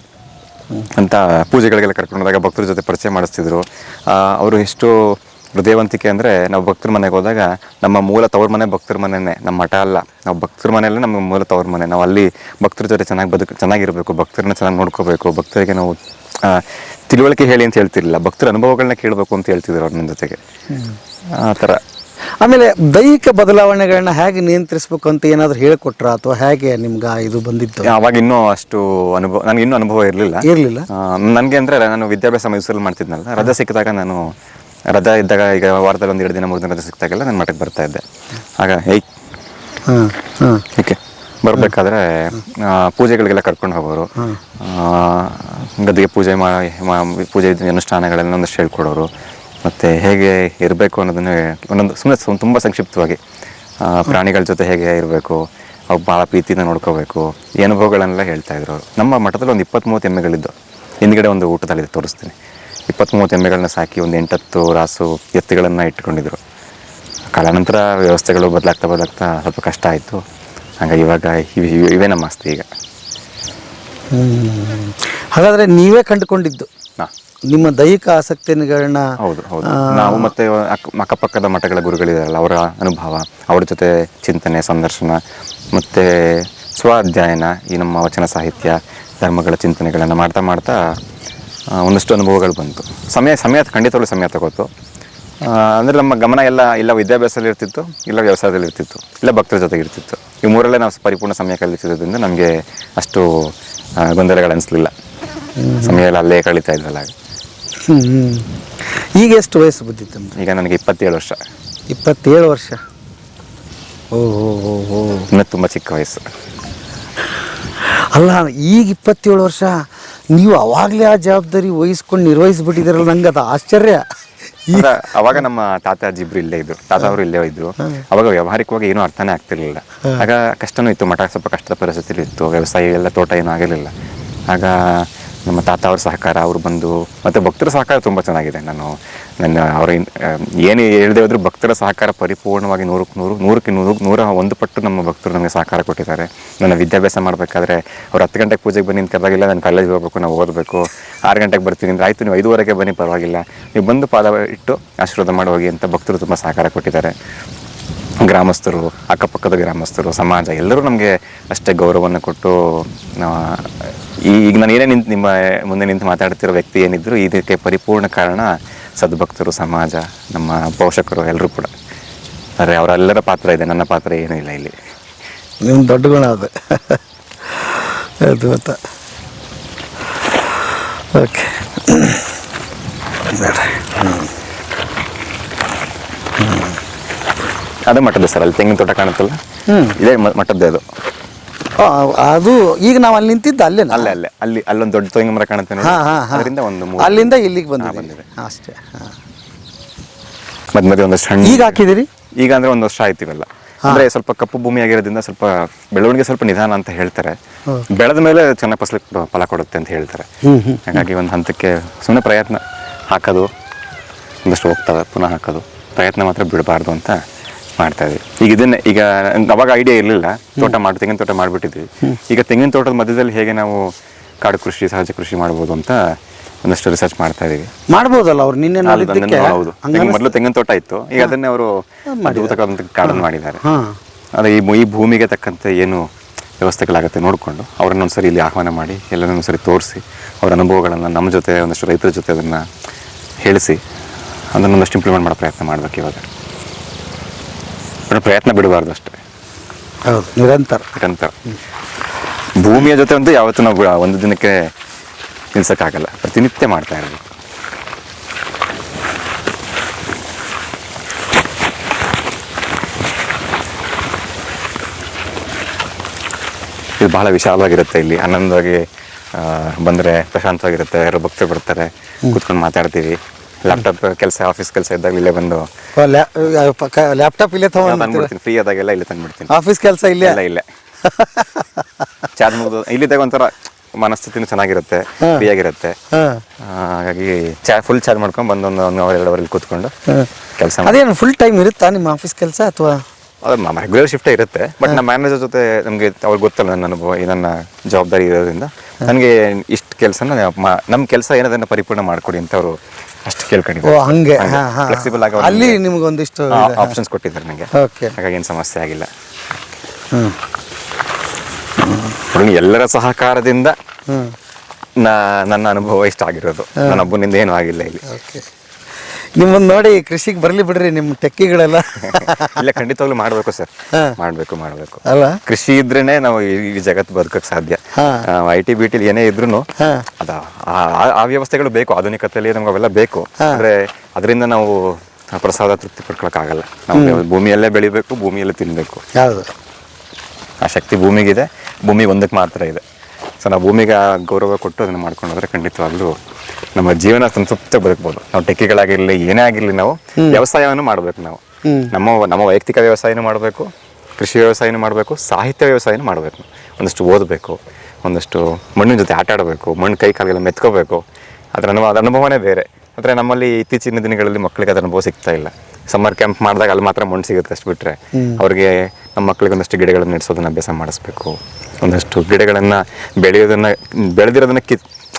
ಅಂತ ಪೂಜೆಗಳಿಗೆಲ್ಲ ಕರ್ಕೊಂಡೋದಾಗ ಭಕ್ತರ ಜೊತೆ ಪರಿಚಯ ಮಾಡಿಸ್ತಿದ್ರು. ಅವರು ಎಷ್ಟು ಹೃದಯವಂತಿಕೆ ಅಂದರೆ, ನಾವು ಭಕ್ತರ ಮನೆಗೆ ಹೋದಾಗ ನಮ್ಮ ಮೂಲ ತವ್ರ ಮನೆ ಭಕ್ತರ ಮನೆಯೇ, ನಮ್ಮ ಮಠ ಅಲ್ಲ. ನಾವು ಭಕ್ತರ ಮನೆಯಲ್ಲೇ ನಮ್ಮ ಮೂಲ ತವ್ರ ಮನೆ. ನಾವು ಅಲ್ಲಿ ಭಕ್ತರ ಜೊತೆ ಚೆನ್ನಾಗಿರಬೇಕು, ಭಕ್ತರನ್ನ ಚೆನ್ನಾಗಿ ನೋಡ್ಕೋಬೇಕು, ಭಕ್ತರಿಗೆ ನಾವು ತಿಳುವಳಿಕೆ ಹೇಳಿ ಅಂತ ಹೇಳ್ತಿರ್ಲಿಲ್ಲ, ಭಕ್ತರ ಅನುಭವಗಳನ್ನ ಕೇಳಬೇಕು ಅಂತ ಹೇಳ್ತಿದ್ರು ಅವ್ರ ನನ್ನ ಜೊತೆಗೆ. ಆ ಥರ. ಆಮೇಲೆ ದೈಹಿಕ ಬದಲಾವಣೆಗಳನ್ನ ಹೇಗೆ ನಿಯಂತ್ರಿಸ್ಬೇಕು ಅಂತ ಏನಾದರೂ ಹೇಳಿಕೊಟ್ರ, ಅಥವಾ ಹೇಗೆ ನಿಮ್ಗೆ ಇದು ಬಂದಿತ್ತು? ಅವಾಗ ಇನ್ನೂ ಅಷ್ಟು ಅನುಭವ, ನನಗೆ ಇನ್ನೂ ಅನುಭವ ಇರಲಿಲ್ಲ. ನನಗೆ ಅಂದರೆ ನಾನು ವಿದ್ಯಾಭ್ಯಾಸ ಮೈಸೂರಲ್ಲಿ ಮಾಡ್ತಿದ್ನಲ್ಲ, ರಜೆ ಸಿಕ್ಕಿದಾಗ ನಾನು ರಜಾ ಇದ್ದಾಗ, ಈಗ ವಾರದಲ್ಲಿ 1-2 ದಿನ 3 ದಿನ ರಜೆ ಸಿಕ್ತಾಗೆಲ್ಲ ನಾನು ಮಠಕ್ಕೆ ಬರ್ತಾ ಇದ್ದೆ. ಆಗ ಏಕೆ ಬರಬೇಕಾದ್ರೆ ಪೂಜೆಗಳಿಗೆಲ್ಲ ಕರ್ಕೊಂಡು ಹೋಗೋರು. ಗದ್ದಿಗೆ ಪೂಜೆ ಅನುಷ್ಠಾನಗಳೆಲ್ಲ ಒಂದಷ್ಟು ಹೇಳ್ಕೊಡೋರು. ಮತ್ತು ಹೇಗೆ ಇರಬೇಕು ಅನ್ನೋದನ್ನು ಸುಮ್ಮನೆ ತುಂಬ ಸಂಕ್ಷಿಪ್ತವಾಗಿ, ಪ್ರಾಣಿಗಳ ಜೊತೆ ಹೇಗೆ ಇರಬೇಕು, ಅವು ಭಾಳ ಪ್ರೀತಿಯಿಂದ ನೋಡ್ಕೋಬೇಕು, ಈ ಅನುಭವಗಳನ್ನೆಲ್ಲ ಹೇಳ್ತಾಯಿದ್ರು ಅವರು. ನಮ್ಮ ಮಠದಲ್ಲಿ ಒಂದು 20-30 ಎಮ್ಮೆಗಳಿದ್ದು, ಹಿಂದ್ಗಡೆ ಒಂದು ಊಟದಲ್ಲಿ ತೋರಿಸ್ತೀನಿ. 20-30 ಎಮ್ಮೆಗಳನ್ನ ಸಾಕಿ ಒಂದು 8-10 ರಾಸು ಎತ್ತುಗಳನ್ನು ಇಟ್ಕೊಂಡಿದ್ರು. ಕಾಲಾನಂತರ ವ್ಯವಸ್ಥೆಗಳು ಬದಲಾಗ್ತಾ ಸ್ವಲ್ಪ ಕಷ್ಟ ಆಯಿತು. ಹಾಗಾಗಿ ಇವಾಗ ಇವೇ ನಮ್ಮ ಆಸ್ತಿ ಈಗ. ಹಾಗಾದರೆ ನೀವೇ ಕಂಡುಕೊಂಡಿದ್ದು ನಿಮ್ಮ ದೈಹಿಕ ಆಸಕ್ತಿಗಳನ್ನ? ಹೌದು. ನಾವು ಮತ್ತೆ ಅಕ್ಕಪಕ್ಕದ ಮಠಗಳ ಗುರುಗಳಿದಾರಲ್ಲ, ಅವರ ಅನುಭವ, ಅವ್ರ ಜೊತೆ ಚಿಂತನೆ, ಸಂದರ್ಶನ, ಮತ್ತು ಸ್ವಾಧ್ಯಾಯನ, ಈ ನಮ್ಮ ವಚನ ಸಾಹಿತ್ಯ, ಧರ್ಮಗಳ ಚಿಂತನೆಗಳನ್ನು ಮಾಡ್ತಾ ಒಂದಷ್ಟು ಅನುಭವಗಳು ಬಂತು. ಸಮಯ ಖಂಡಿತವಾಗ್ಲೂ ಸಮಯ ತಗೋತು. ಅಂದರೆ ನಮ್ಮ ಗಮನ ಇಲ್ಲ ವಿದ್ಯಾಭ್ಯಾಸದಲ್ಲಿ ಇರ್ತಿತ್ತು, ಇಲ್ಲ ವ್ಯವಸಾಯದಲ್ಲಿ ಇರ್ತಿತ್ತು, ಇಲ್ಲ ಭಕ್ತರ ಜೊತೆಗೆ ಇರ್ತಿತ್ತು. ಈ ಮೂರಲ್ಲೇ ನಾವು ಪರಿಪೂರ್ಣ ಸಮಯ ಕಳೀತಿದ್ದರಿಂದ ನಮಗೆ ಅಷ್ಟು ಗೊಂದಲಗಳು ಅನಿಸ್ಲಿಲ್ಲ. ಸಮಯ ಎಲ್ಲ ಅಲ್ಲೇ ಕಳೀತಾ ಇದ್ವಲ್ಲ. ಈಗ ಎಷ್ಟು ವಯಸ್ಸು ಬಂದಿತ್ತು? ಈಗ ನನಗೆ 27 ವರ್ಷ. 27 ವರ್ಷ? ಓಹೋ, ಇನ್ನೂ ತುಂಬ ಚಿಕ್ಕ ವಯಸ್ಸು. ಅಲ್ಲ, ಈಗ 27 ವರ್ಷ ನೀವು ಅವಾಗಲೇ ಆ ಜವಾಬ್ದಾರಿ ವಹಿಸ್ಕೊಂಡು ನಿರ್ವಹಿಸ್ಬಿಟ್ಟಿದ್ದೀರಲ್ಲ, ನಂಗೆ ಅದು ಆಶ್ಚರ್ಯ. ಅವಾಗ ನಮ್ಮ ತಾತ ಅಜ್ಜಿಬ್ರು ಇಲ್ಲೇ ಇದ್ರು, ತಾತ ಅವರು ಇಲ್ಲೇ ಇದ್ರು. ಅವಾಗ ವ್ಯಾವಹಾರಿಕವಾಗಿ ಏನೂ ಅರ್ಥನೇ ಆಗ್ತಿರ್ಲಿಲ್ಲ. ಆಗ ಕಷ್ಟನೂ ಇತ್ತು, ಮಠ ಸ್ವಲ್ಪ ಕಷ್ಟದ ಪರಿಸ್ಥಿತಿ ಇತ್ತು, ವ್ಯವಸಾಯ ಎಲ್ಲ ತೋಟ ಏನೂ ಆಗಿರಲಿಲ್ಲ. ಆಗ ನಮ್ಮ ತಾತ ಅವ್ರ ಸಹಕಾರ, ಅವರು ಬಂದು, ಮತ್ತು ಭಕ್ತರ ಸಹಕಾರ ತುಂಬ ಚೆನ್ನಾಗಿದೆ. ನನ್ನ ಅವ್ರ ಏನು ಹೇಳದೆ ಹೋದ್ರು ಭಕ್ತರ ಸಹಕಾರ ಪರಿಪೂರ್ಣವಾಗಿ 100% ಪಟ್ಟು ನಮ್ಮ ಭಕ್ತರು ನಮಗೆ ಸಹಕಾರ ಕೊಟ್ಟಿದ್ದಾರೆ. ನನ್ನ ವಿದ್ಯಾಭ್ಯಾಸ ಮಾಡಬೇಕಾದ್ರೆ ಅವ್ರು 10 ಗಂಟೆಗೆ ಪೂಜೆಗೆ ಬನ್ನಿ ಅಂತ ಕರೆದಾಗಿಲ್ಲ, ನಾನು ಕಾಲೇಜಿಗೆ ಹೋಗಬೇಕು, ನಾವು ಓದಬೇಕು, 6 ಗಂಟೆಗೆ ಬರ್ತೀನಿ ಅಂದರೆ ಆಯಿತು, ನೀವು 5:15 ಬನ್ನಿ, ಪರವಾಗಿಲ್ಲ, ನೀವು ಬಂದು ಪಾದ ಇಟ್ಟು ಆಶೀರ್ವಾದ ಮಾಡಿ ಹೋಗಿ ಅಂತ ಭಕ್ತರು ತುಂಬ ಸಹಕಾರ ಕೊಟ್ಟಿದ್ದಾರೆ. ಗ್ರಾಮಸ್ಥರು, ಅಕ್ಕಪಕ್ಕದ ಗ್ರಾಮಸ್ಥರು, ಸಮಾಜ ಎಲ್ಲರೂ ನಮಗೆ ಅಷ್ಟೇ ಗೌರವವನ್ನು ಕೊಟ್ಟು, ಈಗ ನಾನು ಏನೇ ನಿಮ್ಮ ಮುಂದೆ ನಿಂತು ಮಾತಾಡ್ತಿರೋ ವ್ಯಕ್ತಿ ಏನಿದ್ರು ಇದಕ್ಕೆ ಪರಿಪೂರ್ಣ ಕಾರಣ ಸದ್ಭಕ್ತರು, ಸಮಾಜ, ನಮ್ಮ ಪೋಷಕರು ಎಲ್ಲರೂ ಕೂಡ. ಆದರೆ ಅವರೆಲ್ಲರ ಪಾತ್ರ ಇದೆ, ನನ್ನ ಪಾತ್ರ ಏನೂ ಇಲ್ಲ ಇಲ್ಲಿ. ನಿಮ್ಮ ದೊಡ್ಡ ಗುಣ ಅದು. ಅದ್ಭುತ. ಓಕೆ. ಅದೇ ಮಠದ್ದು ಸರ್, ಅಲ್ಲಿ ತೆಂಗಿನ ತೋಟ ಕಾಣುತ್ತಲ್ಲ, ಇದೇ ಮಠದ್ದೇ ಅದು. ಅದು ಈಗ ನಾವು ಅಲ್ಲಿ ನಿಂತಿದ್ದು ಅಲ್ಲೇ ಅಲ್ಲಿ ಅಲ್ಲೊಂದು ದೊಡ್ಡ ತೆಂಗಿನ ಮರ ಕಾಣುತ್ತೆ ನೋಡಿ, ಅದರಿಂದ ಒಂದು ಅಲ್ಲಿಂದ ಇಲ್ಲಿಗೆ ಬಂದಿದೆ ಅಷ್ಟೇ. ಮಧ್ಯ ಒಂದಷ್ಟು ಹಣ್ಣು ಈಗ ಹಾಕಿದಿರಿ? ಈಗ ಅಂದ್ರೆ ಒಂದು ವರ್ಷ ಆಯ್ತಿವಲ್ಲ, ಅಂದ್ರೆ ಸ್ವಲ್ಪ ಕಪ್ಪು ಭೂಮಿ ಆಗಿರೋದ್ರಿಂದ ಸ್ವಲ್ಪ ಬೆಳವಣಿಗೆ ಸ್ವಲ್ಪ ನಿಧಾನ ಅಂತ ಹೇಳ್ತಾರೆ. ಬೆಳೆದ ಮೇಲೆ ಚೆನ್ನಾಗಿ ಫಲ ಕೊಡುತ್ತೆ ಅಂತ ಹೇಳ್ತಾರೆ. ಹಾಗಾಗಿ ಒಂದು ಹಂತಕ್ಕೆ ಸುಮ್ಮನೆ ಪ್ರಯತ್ನ ಹಾಕೋದು, ಒಂದಷ್ಟು ಹೋಗ್ತವೆ, ಪುನಃ ಹಾಕೋದು, ಪ್ರಯತ್ನ ಮಾತ್ರ ಬಿಡಬಾರ್ದು ಅಂತ ಮಾಡ್ತಾ ಇದ್ವಿ. ಈಗ ಇದನ್ನೇ ಈಗ ಅವಾಗ ಐಡಿಯಾ ಇರಲಿಲ್ಲ, ತೆಂಗಿನ ತೋಟ ಮಾಡಿಬಿಟ್ಟಿದ್ವಿ. ಈಗ ತೆಂಗಿನ ತೋಟದ ಮಧ್ಯದಲ್ಲಿ ಹೇಗೆ ನಾವು ಕಾಡು ಕೃಷಿ, ಸಹಜ ಕೃಷಿ ಮಾಡ್ಬೋದು ಅಂತ ಒಂದಷ್ಟು ರಿಸರ್ಚ್ ಮಾಡ್ತಾ ಇದೀವಿ. ಮಾಡ್ಬೋದಲ್ಲ ಅವ್ರು ನಿನ್ನೆ ಹೌದು, ಮೊದಲು ತೆಂಗಿನ ತೋಟ ಇತ್ತು, ಈಗ ಅದನ್ನೇ ಅವರು ಅದ್ಭುತವಾದಂಥ ಕಾಡನ್ನು ಮಾಡಿದ್ದಾರೆ. ಅದೇ ಈ ಭೂಮಿಗೆ ತಕ್ಕಂತೆ ಏನು ವ್ಯವಸ್ಥೆಗಳಾಗುತ್ತೆ ನೋಡಿಕೊಂಡು ಅವ್ರನ್ನ ಒಂದ್ಸರಿ ಇಲ್ಲಿ ಆಹ್ವಾನ ಮಾಡಿ ಎಲ್ಲರೂ ಒಂದ್ಸರಿ ತೋರಿಸಿ ಅವರ ಅನುಭವಗಳನ್ನು ನಮ್ಮ ಜೊತೆ ಒಂದಷ್ಟು ರೈತರ ಜೊತೆ ಅದನ್ನು ಹೇಳಿಸಿ ಅದನ್ನು ಒಂದಷ್ಟು ಇಂಪ್ಲಿಮೆಂಟ್ ಮಾಡೋ ಪ್ರಯತ್ನ ಮಾಡ್ಬೇಕು. ಇವಾಗ ಪ್ರಯತ್ನ ಬಿಡಬಾರ್ದು ಅಷ್ಟೇ. ಹೌದು, ನಿರಂತರ ಭೂಮಿಯ ಜೊತೆ ಅಂತೂ ಯಾವತ್ತೂ ನಾವು ಒಂದು ದಿನಕ್ಕೆ ನಿಲ್ಸಕ್ಕಾಗಲ್ಲ, ಪ್ರತಿನಿತ್ಯ ಮಾಡ್ತಾ ಇರಬೇಕು. ಇದು ಬಹಳ ವಿಶಾಲವಾಗಿರುತ್ತೆ, ಇಲ್ಲಿ ಆನಂದವಾಗಿ ಬಂದರೆ ಪ್ರಶಾಂತವಾಗಿರುತ್ತೆ. ಯಾರೋ ಭಕ್ತರು ಬರ್ತಾರೆ, ಕೂತ್ಕೊಂಡು ಮಾತಾಡ್ತೀವಿ. ಲ್ಯಾಪ್ಟಾಪ್ ಕೆಲಸ, ಆಫೀಸ್ ಕೆಲಸ ಇದ್ದಾಗ ಇಲ್ಲೇ ಬಂದು ಲ್ಯಾಪ್ಟಾಪ್ ಇಲ್ಲೇ ತಂದ್ಬಿಡ್ತೀನಿ, ಫ್ರೀ ಆದಾಗೆಲ್ಲ ಇಲ್ಲೇ ತಂದ್ಬಿಡ್ತೀನಿ. ಆಫೀಸ್ ಕೆಲಸ ಇಲ್ಲೇ ಇಲ್ಲೇ ಚಾರ್ಜ್ ಮುಗಿದು ಇಲ್ಲಿದ್ದಾಗ ಒಂಥರ ಮನಸ್ಥಿತಿನೂ ಚೆನ್ನಾಗಿರುತ್ತೆ, ಫ್ರೀ ಆಗಿರುತ್ತೆ. ಹಾಗಾಗಿ ಫುಲ್ ಚಾರ್ಜ್ ಮಾಡ್ಕೊಂಡು ಬಂದು ಒಂದು 1 ಅವರ್ 2 ಅವರಲ್ಲಿ ಕೂತ್ಕೊಂಡು ಕೆಲಸ. ಅದೇನು ಫುಲ್ ಟೈಮ್ ಇರುತ್ತಾ ನಿಮ್ಮ ಆಫೀಸ್ ಕೆಲಸ ಅಥವಾ? ಅದು ರೆಗ್ಯುಲರ್ ಶಿಫ್ಟೇ ಇರುತ್ತೆ, ಬಟ್ ನಮ್ಮ ಮ್ಯಾನೇಜರ್ ಜೊತೆ ನಮಗೆ ಅವ್ರಿಗೆ ಗೊತ್ತಲ್ಲ ನನ್ನ ಅನುಭವ, ನನ್ನ ಜವಾಬ್ದಾರಿ ಇರೋದ್ರಿಂದ ನನಗೆ ಇಷ್ಟು ಕೆಲಸನ ನಮ್ಮ ಕೆಲಸ ಏನದನ್ನು ಪರಿಪೂರ್ಣ ಮಾಡಿಕೊಡಿ ಅಂತ ಅವರು ಅಷ್ಟು ಕೇಳ್ಕೊಂಡಿದ್ದಾರೆ. ಹಂಗೆ ಫ್ಲೆಕ್ಸಿಬಲ್ ಆಗಿ ಅಲ್ಲಿ ನಿಮ್ಗೆ ಒಂದಿಷ್ಟು ಆಪ್ಷನ್ಸ್ ಕೊಟ್ಟಿದ್ದಾರೆ ನನಗೆ. ಹಾಗಾಗಿ ಏನು ಸಮಸ್ಯೆ ಆಗಿಲ್ಲ. ಎಲ್ಲರ ಸಹಕಾರದಿಂದ ನನ್ನ ಅನುಭವ ಇಷ್ಟ ಆಗಿರೋದು, ನನ್ನ ಒಬ್ಬನಿಂದ ಏನೂ ಆಗಿಲ್ಲ ಇಲ್ಲಿ. ನಿಮ್ಮನ್ನು ನೋಡಿ ಕೃಷಿಗೆ ಬರಲಿ ಬಿಡ್ರಿ ನಿಮ್ಮ ಟೆಕ್ಕಿಗಳೆಲ್ಲ. ಇಲ್ಲ, ಖಂಡಿತವಾಗ್ಲೂ ಮಾಡಬೇಕು ಸರ್, ಮಾಡಬೇಕು ಅಲ್ಲ. ಕೃಷಿ ಇದ್ರೇನೆ ನಾವು ಈ ಜಗತ್ತು ಬದುಕಕ್ಕೆ ಸಾಧ್ಯ. IT BT ಏನೇ ಇದ್ರೂ ಅದ ಆ ವ್ಯವಸ್ಥೆಗಳು ಬೇಕು, ಆಧುನಿಕತೆಯಲ್ಲಿ ನಮ್ಗೆ ಅವೆಲ್ಲ ಬೇಕು. ಅಂದ್ರೆ ಅದರಿಂದ ನಾವು ಪ್ರಸಾದ ತೃಪ್ತಿ ಪಡ್ಕೊಳಕ್ಕಾಗಲ್ಲ. ನಾವು ಭೂಮಿಯಲ್ಲೇ ಬೆಳಿಬೇಕು, ಭೂಮಿಯಲ್ಲೇ ತಿನ್ಬೇಕು. ಆ ಶಕ್ತಿ ಭೂಮಿಗಿದೆ, ಭೂಮಿ ಒಂದಕ್ಕೆ ಮಾತ್ರ ಇದೆ. ಸೊ ನಾವು ಭೂಮಿಗೆ ಗೌರವ ಕೊಟ್ಟು ಅದನ್ನು ಮಾಡ್ಕೊಂಡ್ರೆ ಖಂಡಿತವಾಗ್ಲೂ ನಮ್ಮ ಜೀವನ ಸಂತೃಪ್ತ ಬದುಕ್ಬೋದು. ನಾವು ಟೆಕ್ಕಿಗಳಾಗಿರಲಿ, ಏನೇ ಆಗಿರಲಿ, ನಾವು ವ್ಯವಸಾಯವನ್ನು ಮಾಡಬೇಕು. ನಾವು ನಮ್ಮ ವೈಯಕ್ತಿಕ ವ್ಯವಸಾಯನೂ ಮಾಡಬೇಕು, ಕೃಷಿ ವ್ಯವಸಾಯನೂ ಮಾಡಬೇಕು, ಸಾಹಿತ್ಯ ವ್ಯವಸಾಯನೂ ಮಾಡಬೇಕು. ಒಂದಷ್ಟು ಓದಬೇಕು, ಒಂದಷ್ಟು ಮಣ್ಣಿನ ಜೊತೆ ಆಟ ಆಡಬೇಕು, ಮಣ್ಣು ಕೈ ಕಾಲಿಗೆಲ್ಲ ಮೆತ್ಕೋಬೇಕು. ಅದರ ಅನುಭವನೇ ಬೇರೆ. ಆದರೆ ನಮ್ಮಲ್ಲಿ ಇತ್ತೀಚಿನ ದಿನಗಳಲ್ಲಿ ಮಕ್ಕಳಿಗೆ ಅದರ ಅನುಭವ ಸಿಗ್ತಾ ಇಲ್ಲ. ಸಮ್ಮರ್ ಕ್ಯಾಂಪ್ ಮಾಡಿದಾಗ ಅಲ್ಲಿ ಮಾತ್ರ ಮಣ್ಣು ಸಿಗುತ್ತೆ, ಅಷ್ಟು ಬಿಟ್ಟರೆ ಅವ್ರಿಗೆ ನಮ್ಮ ಮಕ್ಕಳಿಗೆ ಒಂದಷ್ಟು ಗಿಡಗಳನ್ನು ನೆಡೆಸೋದನ್ನ ಅಭ್ಯಾಸ ಮಾಡಿಸ್ಬೇಕು. ಒಂದಷ್ಟು ಗಿಡಗಳನ್ನು ಬೆಳೆದಿರೋದನ್ನ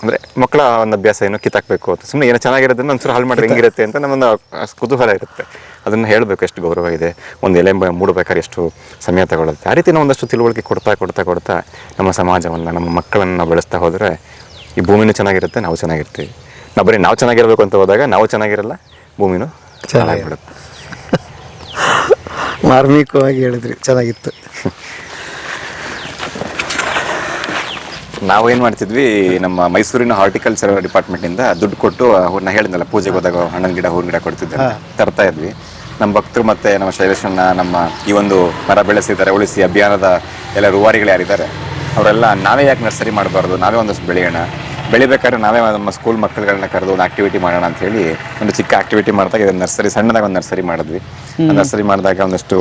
ಅಂದರೆ ಮಕ್ಕಳ ಒಂದು ಅಭ್ಯಾಸ ಏನೋ ಕಿತ್ತಾಕಬೇಕು ಅಂತ, ಸುಮ್ಮನೆ ಏನೋ ಚೆನ್ನಾಗಿರೋದನ್ನ ಒಂಚೂರು ಹಾಳು ಮಾಡಿದ್ರೆ ಹೆಂಗಿರುತ್ತೆ ಅಂತ ನಮ್ಮೊಂದು ಕುತೂಹಲ ಇರುತ್ತೆ. ಅದನ್ನು ಹೇಳಬೇಕು, ಎಷ್ಟು ಗೌರವ ಇದೆ, ಒಂದು ಎಲೆ ಮೂಡಬೇಕಾದ್ರೆ ಎಷ್ಟು ಸಮಯ ತಗೊಳುತ್ತೆ. ಆ ರೀತಿ ನಾವು ಒಂದಷ್ಟು ತಿಳುವಳಿಕೆ ಕೊಡ್ತಾ ನಮ್ಮ ಸಮಾಜವನ್ನು, ನಮ್ಮ ಮಕ್ಕಳನ್ನು ನಾವು ಬೆಳೆಸ್ತಾ ಹೋದರೆ ಈ ಭೂಮಿನೂ ಚೆನ್ನಾಗಿರುತ್ತೆ, ನಾವು ಚೆನ್ನಾಗಿರ್ತೀವಿ. ನಾವು ಚೆನ್ನಾಗಿರ್ಬೇಕು ಅಂತ ಹೋದಾಗ ನಾವು ಚೆನ್ನಾಗಿರಲ್ಲ, ಭೂಮಿನೂ ಚೆನ್ನಾಗಿಬಿಡುತ್ತೆ. ಮಾರ್ಮಿಕವಾಗಿ ಹೇಳಿದ್ರಿ, ಚೆನ್ನಾಗಿತ್ತು. ನಾವೇನು ಮಾಡ್ತಿದ್ವಿ, ನಮ್ಮ ಮೈಸೂರಿನ ಹಾರ್ಟಿಕಲ್ಚರ್ ಡಿಪಾರ್ಟ್ಮೆಂಟಿಂದ ದುಡ್ಡು ಕೊಟ್ಟು, ಅವ್ರನ್ನ ಹೇಳಿದ್ನಲ್ಲ ಪೂಜೆಗೆ ಹೋದಾಗ ಹಣ್ಣಿನ ಗಿಡ, ಹೂವಿನ ಗಿಡ ಕೊಡ್ತಿದ್ದೆ, ತರ್ತಾ ಇದ್ವಿ. ನಮ್ಮ ಭಕ್ತರು ಮತ್ತು ನಮ್ಮ ಶೈಲೇಶಣ್ಣ, ನಮ್ಮ ಈ ಒಂದು ಮರ ಬೆಳೆಸಿದ್ದಾರೆ ಉಳಿಸಿ ಅಭಿಯಾನದ ಎಲ್ಲ ರೂವಾರಿಗಳು ಯಾರಿದ್ದಾರೆ ಅವರೆಲ್ಲ ನಾವೇ ಯಾಕೆ ನರ್ಸರಿ ಮಾಡಬಾರ್ದು, ನಾವೇ ಒಂದಷ್ಟು ಬೆಳಿಬೇಕಾದ್ರೆ ನಾವೇ ನಮ್ಮ ಸ್ಕೂಲ್ ಮಕ್ಕಳುಗಳನ್ನ ಕರೆದು ಒಂದು ಆಕ್ಟಿವಿಟಿ ಮಾಡೋಣ ಅಂಥೇಳಿ ಒಂದು ಚಿಕ್ಕ ಆಕ್ಟಿವಿಟಿ ಮಾಡಿದಾಗ ಇದನ್ನು ನರ್ಸರಿ, ಸಣ್ಣದಾಗ ಒಂದು ನರ್ಸರಿ ಮಾಡಿದ್ವಿ. ಆ ನರ್ಸರಿ ಮಾಡಿದಾಗ ಒಂದಷ್ಟು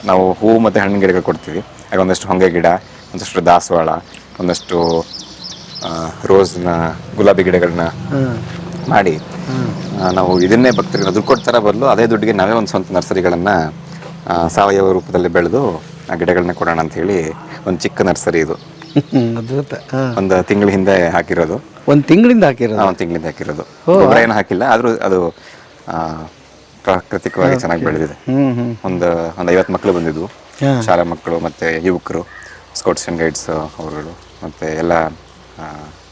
ನಾವು ಹೂವು ಮತ್ತು ಹಣ್ಣಿನ ಗಿಡಗಳು ಕೊಡ್ತೀವಿ. ಆಗ ಒಂದಷ್ಟು ಹೊಂಗೆ ಗಿಡ, ಒಂದಷ್ಟು ದಾಸವಾಳ, ಒಂದಷ್ಟು ರೋಸ್ನ, ಗುಲಾಬಿ ಗಿಡಗಳನ್ನ ಮಾಡಿ ನಾವು ಇದನ್ನೇ ಭಕ್ತರಿಗೆ ದುಡ್ಡು ಕೊಡ್ತಾರ ಬದಲು ಅದೇ ದುಡ್ಡಿಗೆ ನಾವೇ ಒಂದು ಸ್ವಂತ ನರ್ಸರಿಗಳನ್ನು ಸಾವಯವ ರೂಪದಲ್ಲಿ ಬೆಳೆದು ಆ ಗಿಡಗಳನ್ನ ಕೊಡೋಣ ಅಂಥೇಳಿ ಒಂದು ಚಿಕ್ಕ ನರ್ಸರಿ ಇದು. ಒಂದು ತಿಂಗಳ ಹಿಂದೆ ಹಾಕಿರೋದು. ಒಂದು ತಿಂಗಳಿಂದ ಹಾಕಿರೋದು. ಗೊಬ್ಬರ ಏನು ಹಾಕಿಲ್ಲ, ಆದರೂ ಅದು ಪ್ರಾಕೃತಿಕವಾಗಿ ಚೆನ್ನಾಗಿ ಬೆಳೆದಿದೆ. ಒಂದು 50 ಮಕ್ಕಳು ಬಂದಿದ್ವು, ಶಾಲಾ ಮಕ್ಕಳು ಮತ್ತು ಯುವಕರು, ಸ್ಕೌಟ್ಸ್ ಆ್ಯಂಡ್ ಗೈಡ್ಸ್ ಅವರುಗಳು, ಮತ್ತು ಎಲ್ಲ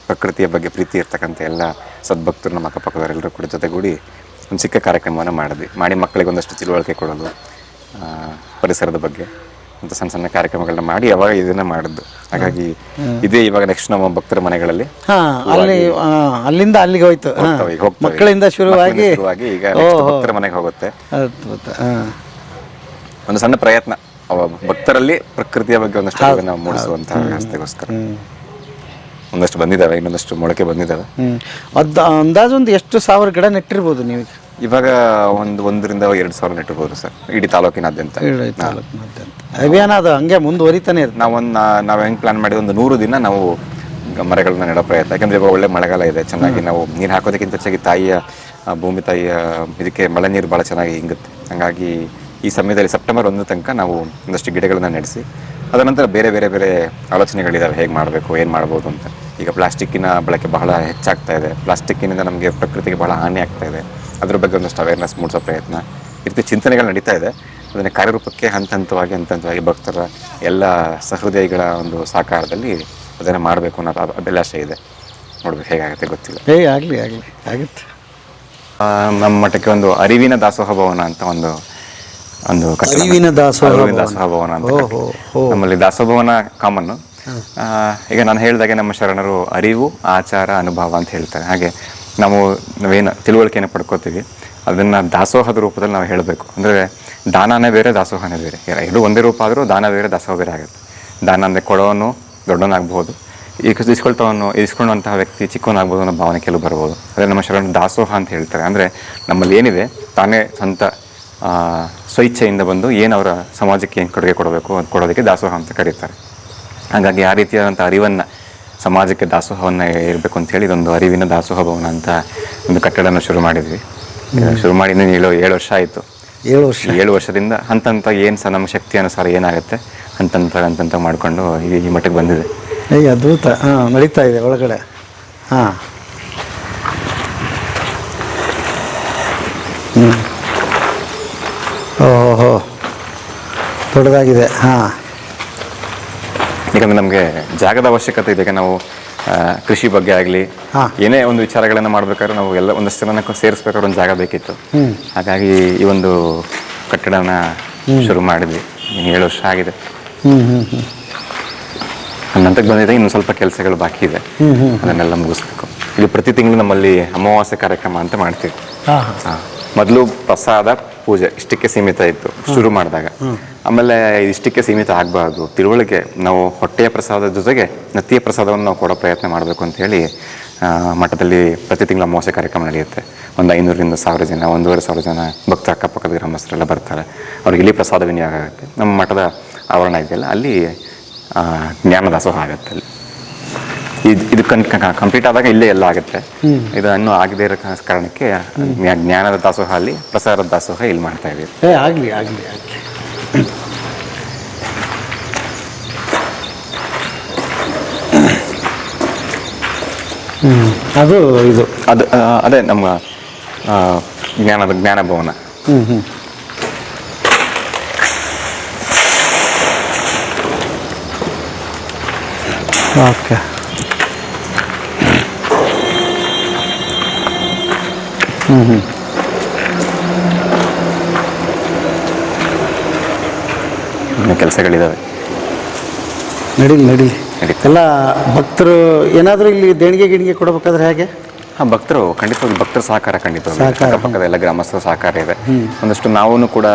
ಪ್ರಕೃತಿಯ ಬಗ್ಗೆ ಪ್ರೀತಿ ಇರ್ತಕ್ಕಂಥ ಎಲ್ಲ ಸದ್ಭಕ್ತರು, ನಮ್ಮ ಅಕ್ಕಪಕ್ಕದವರೆಲ್ಲರೂ ಕೂಡ ಜೊತೆಗೂಡಿ ಒಂದು ಚಿಕ್ಕ ಕಾರ್ಯಕ್ರಮವನ್ನು ಮಾಡಿ ಮಕ್ಕಳಿಗೆ ಒಂದಷ್ಟು ತಿಳುವಳಿಕೆ ಕೊಡೋದು, ಪರಿಸರದ ಬಗ್ಗೆ ಅಂತ ಸಣ್ಣ ಸಣ್ಣ ಕಾರ್ಯಕ್ರಮಗಳನ್ನ ಮಾಡಿ ಅವಾಗ ಇದನ್ನ ಮಾಡಿದ್ದು. ಹಾಗಾಗಿ ಇದೇ ಇವಾಗ ನೆಕ್ಸ್ಟ್ ನಮ್ಮ ಭಕ್ತರ ಮನೆಗಳಲ್ಲಿ ಅಲ್ಲಿ ಅಲ್ಲಿಂದ ಅಲ್ಲಿಗೆ ಹೋಯ್ತು. ಮಕ್ಕಳಿಂದ ಶುರುವಾಗಿ ಈಗ next ಭಕ್ತರ ಮನೆಗೆ ಹೋಗುತ್ತೆ. ಅದ್ಭುತ. ಒಂದು ಸಣ್ಣ ಪ್ರಯತ್ನ ಭಕ್ತರಲ್ಲಿ ಪ್ರಕೃತಿಯ ಬಗ್ಗೆ ಒಂದಷ್ಟು ಅರಿವನ್ನು ಮೂಡಿಸುವಂತಹ ವ್ಯವಸ್ಥೆಗೋಸ್ಕರ ಒಂದಷ್ಟು ಬಂದಿದ್ದಾವೆ, ಇನ್ನೊಂದಷ್ಟು ಮೊಳಕೆ ಬಂದಿದ್ದಾವೆ. ಅಂದಾಜು ಒಂದು ಎಷ್ಟು ಸಾವಿರ ಗಿಡ ನೆಟ್ಟಿರ್ಬೋದು ನೀವು? ಇವಾಗ 1,000-2,000 ನೆಟ್ಟಿರ್ಬೋದು ಸರ್, ಇಡೀ ತಾಲೂಕಿನಾದ್ಯಂತ. ಅಭಿಯಾನ ಅದು ಹಂಗೆ ಮುಂದುವರಿತಾನೆ ಇರುತ್ತೆ. ನಾವು ಹೆಂಗೆ ಪ್ಲಾನ್ ಮಾಡಿದ ಒಂದು 100 ದಿನ ನಾವು ಮರಗಳನ್ನ ನೆಡೋ ಪ್ರಯತ್ನ. ಯಾಕಂದ್ರೆ ಇವಾಗ ಒಳ್ಳೆ ಮಳೆಗಾಲ ಇದೆ, ಚೆನ್ನಾಗಿ ನಾವು ನೀರು ಹಾಕೋದಕ್ಕಿಂತ ಹೆಚ್ಚಾಗಿ ಭೂಮಿ ತಾಯಿಯ ಇದಕ್ಕೆ ಮಳೆ ನೀರು ಭಾಳ ಚೆನ್ನಾಗಿ ಹಿಂಗುತ್ತೆ. ಹಾಗಾಗಿ ಈ ಸಮಯದಲ್ಲಿ ಸೆಪ್ಟೆಂಬರ್ 1 ತನಕ ನಾವು ಒಂದಷ್ಟು ಗಿಡಗಳನ್ನ ನಡೆಸಿ ಅದರ ನಂತರ ಬೇರೆ ಬೇರೆ ಬೇರೆ ಆಲೋಚನೆಗಳಿದ್ದಾವೆ, ಹೇಗೆ ಮಾಡಬೇಕು, ಏನು ಮಾಡ್ಬೋದು ಅಂತ. ಈಗ ಪ್ಲಾಸ್ಟಿಕ್ಕಿನ ಬಳಕೆ ಬಹಳ ಹೆಚ್ಚಾಗ್ತಾ ಇದೆ, ಪ್ಲಾಸ್ಟಿಕ್ಕಿನಿಂದ ನಮಗೆ ಪ್ರಕೃತಿಗೆ ಬಹಳ ಹಾನಿ ಆಗ್ತಾ ಇದೆ, ಅದ್ರ ಬಗ್ಗೆ ಒಂದಷ್ಟು ಅವೇರ್ನೆಸ್ ಮೂಡಿಸೋ ಪ್ರಯತ್ನ, ಈ ರೀತಿ ಚಿಂತನೆಗಳು ನಡೀತಾ ಇದೆ. ಅದನ್ನು ಕಾರ್ಯರೂಪಕ್ಕೆ ಹಂತ ಹಂತವಾಗಿ ಭಕ್ತರ ಎಲ್ಲ ಸಹೃದಯಿಗಳ ಒಂದು ಸಹಕಾರದಲ್ಲಿ ಅದನ್ನು ಮಾಡಬೇಕು ಅನ್ನೋ ಅಭಿಲಾಷೆ ಇದೆ. ನೋಡ್ಬೇಕು ಹೇಗಾಗುತ್ತೆ ಗೊತ್ತಿಲ್ಲ. ಆಗಲಿ ಆಗುತ್ತೆ. ನಮ್ಮ ಮಠಕ್ಕೆ ಒಂದು ಅರಿವಿನ ದಾಸೋಹ ಭವನ ಅಂತ ಒಂದು ಅರಿವಿನ ದಾಸೋಹ ಭವನ ಅಂತ ನಮ್ಮಲ್ಲಿ ದಾಸೋಹ ಭವನ ಕಾಮನ್ನು. ಈಗ ನಾನು ಹೇಳಿದಾಗೆ ನಮ್ಮ ಶರಣರು ಅರಿವು, ಆಚಾರ, ಅನುಭವ ಅಂತ ಹೇಳ್ತಾರೆ. ಹಾಗೆ ನಾವೇನು ತಿಳುವಳಿಕೆಯನ್ನು ಪಡ್ಕೋತೀವಿ ಅದನ್ನು ದಾಸೋಹದ ರೂಪದಲ್ಲಿ ನಾವು ಹೇಳಬೇಕು. ಅಂದರೆ ದಾನನೇ ಬೇರೆ, ದಾಸೋಹನೇ ಬೇರೆ. ಎರಡು ಒಂದೇ ರೂಪ ಆದರೂ ದಾನ ಬೇರೆ, ದಾಸೋಹ ಬೇರೆ ಆಗುತ್ತೆ. ದಾನ ಅಂದರೆ ಕೊಡೋನು ದೊಡ್ಡವನಾಗ್ಬೋದು, ಇಸ್ಕೊಳ್ಳುವಂತಹ ವ್ಯಕ್ತಿ ಚಿಕ್ಕವನಾಗ್ಬೋದು ಅನ್ನೋ ಭಾವನೆ ಕೆಲವು ಬರ್ಬೋದು. ಅದೇ ನಮ್ಮ ಶರಣರು ದಾಸೋಹ ಅಂತ ಹೇಳ್ತಾರೆ. ಅಂದರೆ ನಮ್ಮಲ್ಲಿ ಏನಿದೆ ತಾನೇ ಸ್ವಂತ ಸ್ವಇಚ್ಛೆಯಿಂದ ಬಂದು ಏನು ಅವರ ಸಮಾಜಕ್ಕೆ ಏನು ಕೊಡುಗೆ ಕೊಡಬೇಕು ಅದು ಕೊಡೋದಕ್ಕೆ ದಾಸೋಹ ಅಂತ ಕರೀತಾರೆ. ಹಾಗಾಗಿ ಆ ರೀತಿಯಾದಂಥ ಅರಿವನ್ನು ಸಮಾಜಕ್ಕೆ ದಾಸೋಹವನ್ನು ಇರಬೇಕು ಅಂತೇಳಿ ಇದೊಂದು ಅರಿವಿನ ದಾಸೋಹ ಭವನ ಅಂತ ಒಂದು ಕಟ್ಟಡನ ಶುರು ಮಾಡಿದ್ವಿ. ಶುರು ಮಾಡಿ 7 ವರ್ಷ ಆಯಿತು. 7 ವರ್ಷದಿಂದ ಹಂತ ಏನು ಸಹ ನಮ್ಮ ಶಕ್ತಿ ಅನುಸಾರ ಏನಾಗುತ್ತೆ ಹಂತ ಮಾಡಿಕೊಂಡು ಈ ಮಟ್ಟಕ್ಕೆ ಬಂದಿದೆ. ಅದ್ಭುತ. ನಡೀತಾ ಇದೆ ಒಳಗಡೆ. ಓಹೋ, ದೊಡ್ಡದಾಗಿದೆ. ಯಾಕಂದರೆ ನಮಗೆ ಜಾಗದ ಅವಶ್ಯಕತೆ ಇದೆ. ಈಗ ನಾವು ಕೃಷಿ ಬಗ್ಗೆ ಆಗಲಿ ಏನೇ ಒಂದು ವಿಚಾರಗಳನ್ನು ಮಾಡ್ಬೇಕಾದ್ರೆ ನಾವು ಒಂದಷ್ಟು ಜನ ಸೇರಿಸ್ಬೇಕಾದ್ರೆ ಒಂದು ಜಾಗ ಬೇಕಿತ್ತು. ಹಾಗಾಗಿ ಈ ಒಂದು ಕಟ್ಟಡನ ಶುರು ಮಾಡಿದ್ವಿ. 7 ವರ್ಷ ಆಗಿದೆ. ಹಂತಕ್ಕೆ ಬಂದಿದೆ. ಇನ್ನು ಸ್ವಲ್ಪ ಕೆಲಸಗಳು ಬಾಕಿ ಇದೆ, ಅದನ್ನೆಲ್ಲ ಮುಗಿಸ್ಬೇಕು. ಇಲ್ಲಿ ಪ್ರತಿ ತಿಂಗಳು ನಮ್ಮಲ್ಲಿ ಅಮಾವಾಸ್ಯೆ ಕಾರ್ಯಕ್ರಮ ಅಂತ ಮಾಡ್ತೀವಿ. ಮೊದಲು ಪ್ರಸಾದ ಪೂಜೆ ಇಷ್ಟಕ್ಕೆ ಸೀಮಿತ ಇತ್ತು ಶುರು ಮಾಡಿದಾಗ. ಆಮೇಲೆ ಇಷ್ಟಕ್ಕೆ ಸೀಮಿತ ಆಗಬಾರ್ದು, ತಿಳುವಳಿಕೆ, ನಾವು ಹೊಟ್ಟೆಯ ಪ್ರಸಾದದ ಜೊತೆಗೆ ನತ್ತಿಯ ಪ್ರಸಾದವನ್ನು ನಾವು ಕೊಡೋ ಪ್ರಯತ್ನ ಮಾಡಬೇಕು ಅಂತೇಳಿ ಮಠದಲ್ಲಿ ಪ್ರತಿ ತಿಂಗಳು ಅಮಾವಾಸ್ಯೆ ಕಾರ್ಯಕ್ರಮ ನಡೆಯುತ್ತೆ. ಒಂದು 500-1000 ಜನ, 1500 ಜನ ಭಕ್ತರ ಅಕ್ಕಪಕ್ಕದ ಗ್ರಾಮಸ್ಥರೆಲ್ಲ ಬರ್ತಾರೆ. ಅವ್ರಿಗೆ ಇಲ್ಲಿ ಪ್ರಸಾದ ವಿನಿಯೋಗ ಆಗುತ್ತೆ. ನಮ್ಮ ಮಠದ ಆವರಣ ಇದೆಯಲ್ಲ ಅಲ್ಲಿ ಜ್ಞಾನ ದಾಸೋಹ ಆಗುತ್ತೆ. ಅಲ್ಲಿ ಇದು ಕಂಪ್ಲೀಟ್ ಆದಾಗ ಇಲ್ಲೇ ಎಲ್ಲ ಆಗುತ್ತೆ. ಇದು ಇನ್ನೂ ಆಗದೇ ಇರೋ ಕಾರಣಕ್ಕೆ ಜ್ಞಾನದ ದಾಸೋಹ ಅಲ್ಲಿ, ಪ್ರಸಾರದ ದಾಸೋಹ ಇಲ್ಲಿ ಮಾಡ್ತಾ ಇದ್ದೀವಿ. ಆಗಲಿ. ಅದೇ ನಮ್ಮ ಜ್ಞಾನ ಭವನ. ಓಕೆ. ಇನ್ನು ಕೆಲಸಗಳಿದ್ದಾವೆ. ನಡೀಲಿ. ಎಲ್ಲ ಭಕ್ತರು ಏನಾದರೂ ಇಲ್ಲಿ ದೇಣಿಗೆ ಕೊಡಬೇಕಾದ್ರೆ ಹೇಗೆ? ಭಕ್ತರು ಖಂಡಿತವಾಗಿ ಭಕ್ತರ ಸಹಕಾರ ಅಕ್ಕಪಕ್ಕದ ಎಲ್ಲ ಗ್ರಾಮಸ್ಥರ ಸಹಕಾರ ಇದೆ. ಒಂದಷ್ಟು ನಾವು ಕೂಡ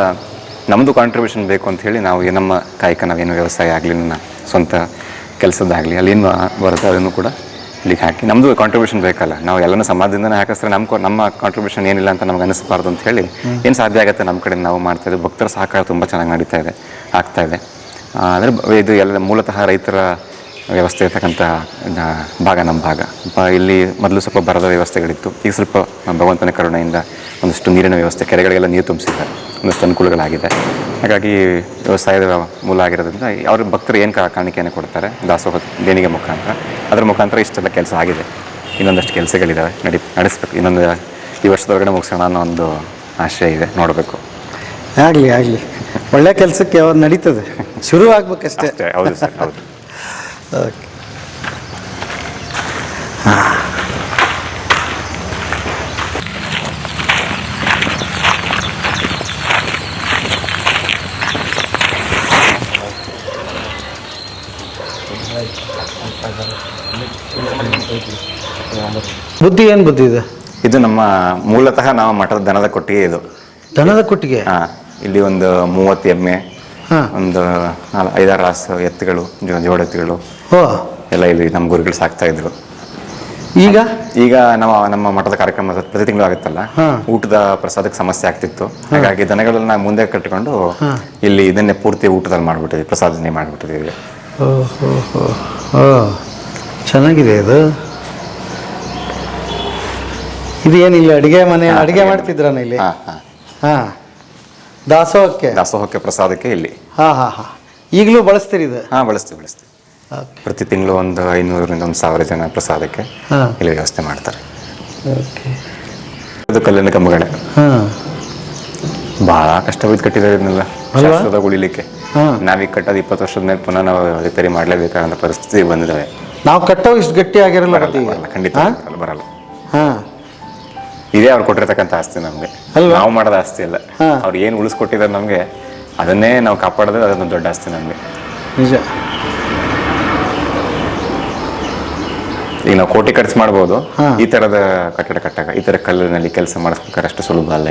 ನಮ್ಮದು ಕಾಂಟ್ರಿಬ್ಯೂಷನ್ ಬೇಕು ಅಂತ ಹೇಳಿ ನಾವು ನಮ್ಮ ಕಾಯಕ ನಾವೇನು ವ್ಯವಸಾಯ ಆಗಲಿ, ನನ್ನ ಸ್ವಂತ ಕೆಲಸದಾಗಲಿ ಅಲ್ಲಿ ಏನು ಬರುತ್ತೆ ಅದನ್ನು ಕೂಡ ಇಲ್ಲಿಗೆ ಹಾಕಿ ನಮ್ಮದು ಕಾಂಟ್ರಿಬ್ಯೂಷನ್ ಬೇಕಲ್ಲ. ನಾವು ಎಲ್ಲನೂ ಸಮಾಜದಿಂದನೇ ಹಾಕಿಸ್ರೆ ನಮ್ಮ ಕಾಂಟ್ರಿಬ್ಯೂಷನ್ ಏನಿಲ್ಲ ಅಂತ ನಮ್ಗೆ ಅನಿಸ್ಬಾರ್ದು ಅಂತ ಹೇಳಿ ಏನು ಸಾಧ್ಯ ಆಗುತ್ತೆ ನಮ್ಮ ಕಡೆ ನಾವು ಮಾಡ್ತಾಯಿದ್ದೀವಿ. ಭಕ್ತರ ಸಹಕಾರ ತುಂಬ ಚೆನ್ನಾಗಿ ಆಗ್ತಾ ಇದೆ. ಅಂದರೆ ಇದು ಎಲ್ಲ ಮೂಲತಃ ರೈತರ ವ್ಯವಸ್ಥೆ ಇರ್ತಕ್ಕಂಥ ಭಾಗ ನಮ್ಮ ಭಾಗ. ಇಲ್ಲಿ ಮೊದಲು ಸ್ವಲ್ಪ ಬರದ ವ್ಯವಸ್ಥೆಗಳಿತ್ತು. ಈಗ ಸ್ವಲ್ಪ ಭಗವಂತನ ಕರುಣೆಯಿಂದ ಒಂದಷ್ಟು ನೀರಿನ ವ್ಯವಸ್ಥೆ, ಕೆರೆಗಳಿಗೆಲ್ಲ ನೀರು ತುಂಬಿಸಿದ್ದಾರೆ, ಒಂದಷ್ಟು ಅನುಕೂಲಗಳಾಗಿದೆ. ಹಾಗಾಗಿ ವ್ಯವಸಾಯದ ಮೂಲ ಆಗಿರೋದ್ರಿಂದ ಅವ್ರ ಭಕ್ತರು ಏನು ಕಾಣಿಕೆಯನ್ನು ಕೊಡ್ತಾರೆ ದಾಸೋಹ ದೇಣಿಗೆ ಮುಖಾಂತರ, ಅದರ ಮುಖಾಂತರ ಇಷ್ಟೆಲ್ಲ ಕೆಲಸ ಆಗಿದೆ. ಇನ್ನೊಂದಷ್ಟು ಕೆಲಸಗಳಿದ್ದಾವೆ, ನಡೆಸ್ಬೇಕು. ಇನ್ನೊಂದು ಈ ವರ್ಷದೊಳಗಡೆ ಮುಗಿಸೋಣ ಅನ್ನೋ ಒಂದು ಆಶಯ ಇದೆ. ನೋಡಬೇಕು. ಆಗಲಿ. ಒಳ್ಳೆ ಕೆಲಸಕ್ಕೆ ಅವ್ರು ನಡೀತದೆ, ಶುರು ಆಗ್ಬೇಕಷ್ಟೇ. ಹೌದು ಸರ್, ಹೌದು. ಓಕೆ. ಬುದ್ಧಿ ಏನು ಬುದ್ಧಿ ಇದೆ? ಇದು ನಮ್ಮ ಮೂಲತಃ ನಾವು ಮಠದ ದನದ ಕೊಟ್ಟಿಗೆ ಇದು. ದನದ ಕೊಟ್ಟಿಗೆ. ಇಲ್ಲಿ ಒಂದು 30 ಎಮ್ಮೆ, ಹಾಂ, ಒಂದು 5-6 ರಾಸು ಎತ್ತುಗಳು, ಜೋಡ ಎತ್ತುಗಳು ಓ ಎಲ್ಲ ಇಲ್ಲಿ ನಮ್ಮ ಗುರುಗಳು ಸಾಕ್ತಾ ಇದ್ರು. ಈಗ ನಮ್ಮ ಮಠದ ಕಾರ್ಯಕ್ರಮ ಪ್ರತಿ ತಿಂಗಳು ಆಗುತ್ತಲ್ಲ, ಊಟದ ಪ್ರಸಾದಕ್ಕೆ ಸಮಸ್ಯೆ ಆಗ್ತಿತ್ತು. ಹಾಗಾಗಿ ದನಗಳನ್ನ ಮುಂದೆ ಕಟ್ಟಿಕೊಂಡು ಇಲ್ಲಿ ಇದನ್ನೇ ಪೂರ್ತಿ ಊಟದಲ್ಲಿ ಮಾಡ್ಬಿಟ್ಟಿದ್ವಿ, ಪ್ರಸಾದನೆ ಮಾಡ್ಬಿಟ್ಟಿದ್ದೀವಿ. ಓ ಚೆನ್ನಾಗಿದೆ ಇದು. ಇದು ಏನಿಲ್ಲ ಅಡುಗೆ ಮನೆ, ಅಡುಗೆ ಮಾಡ್ತಿದ್ರನ ಇಲ್ಲಿ? ಹಾಂ, ದಾಸೋಹಕ್ಕೆ ಪ್ರಸಾದಕ್ಕೆ ಇಲ್ಲಿ. ಹಾಂ. ಈಗಲೂ ಬಳಸ್ತೀರಿ ಇದು? ಹಾಂ, ಬಳಸ್ತೀವಿ. ಪ್ರತಿ ತಿಂಗಳು ಒಂದು 500ರಿಂದ 1000 ಜನ ಪ್ರಸಾದಕ್ಕೆ ಇಲ್ಲಿ ವ್ಯವಸ್ಥೆ ಮಾಡ್ತಾರೆ. ಅದು ಕಲ್ಲಿನ ಕಂಬಗಳೇ. ಬಹಳ ಕಷ್ಟ ಬಿದ್ದು ಕಟ್ಟಿದ್ದಾರೆ ಇದನ್ನೆಲ್ಲ, ಶಾಸ್ತ್ರದ ಉಳಿಲಿಕ್ಕೆ. ನಾವೀಗ ಕಟ್ಟೋದು 20 ವರ್ಷದ ಮೇಲೆ ಪುನಃ ನಾವು ರಿಪೇರಿ ಮಾಡಲೇಬೇಕಾದಂಥ ಪರಿಸ್ಥಿತಿ ಬಂದಿದ್ದಾವೆ. ನಾವು ಕಟ್ಟೋ ಇಷ್ಟು ಗಟ್ಟಿ ಆಗಿರಲ್ಲ. ಖಂಡಿತ ಬರಲ್ಲ. ಇದೇ ಅವ್ರು ಕೊಟ್ಟಿರ್ತಕ್ಕಂಥ ಆಸ್ತಿ ನಮ್ಗೆ, ನಾವು ಮಾಡೋದ ಆಸ್ತಿ ಅಲ್ಲ. ಅವ್ರು ಏನು ಉಳಿಸ್ಕೊಟ್ಟಿದ್ದಾರೆ ನಮ್ಗೆ, ಅದನ್ನೇ ನಾವು ಕಾಪಾಡೋದು, ಅದೊಂದು ದೊಡ್ಡ ಆಸ್ತಿ ನಮ್ಗೆ. ನಿಜ. ಈಗ ನಾವು ಕೋಟಿ ಖರ್ಚು ಮಾಡ್ಬೋದು, ಈ ತರದ ಕಟ್ಟಡ ಕಟ್ಟಾಗ ಈ ತರ ಕಲ್ಲಿನಲ್ಲಿ ಕೆಲಸ ಮಾಡಿಸ್ಬೇಕಾದ್ರೆ ಅಷ್ಟು ಸುಲಭ ಅಲ್ಲ.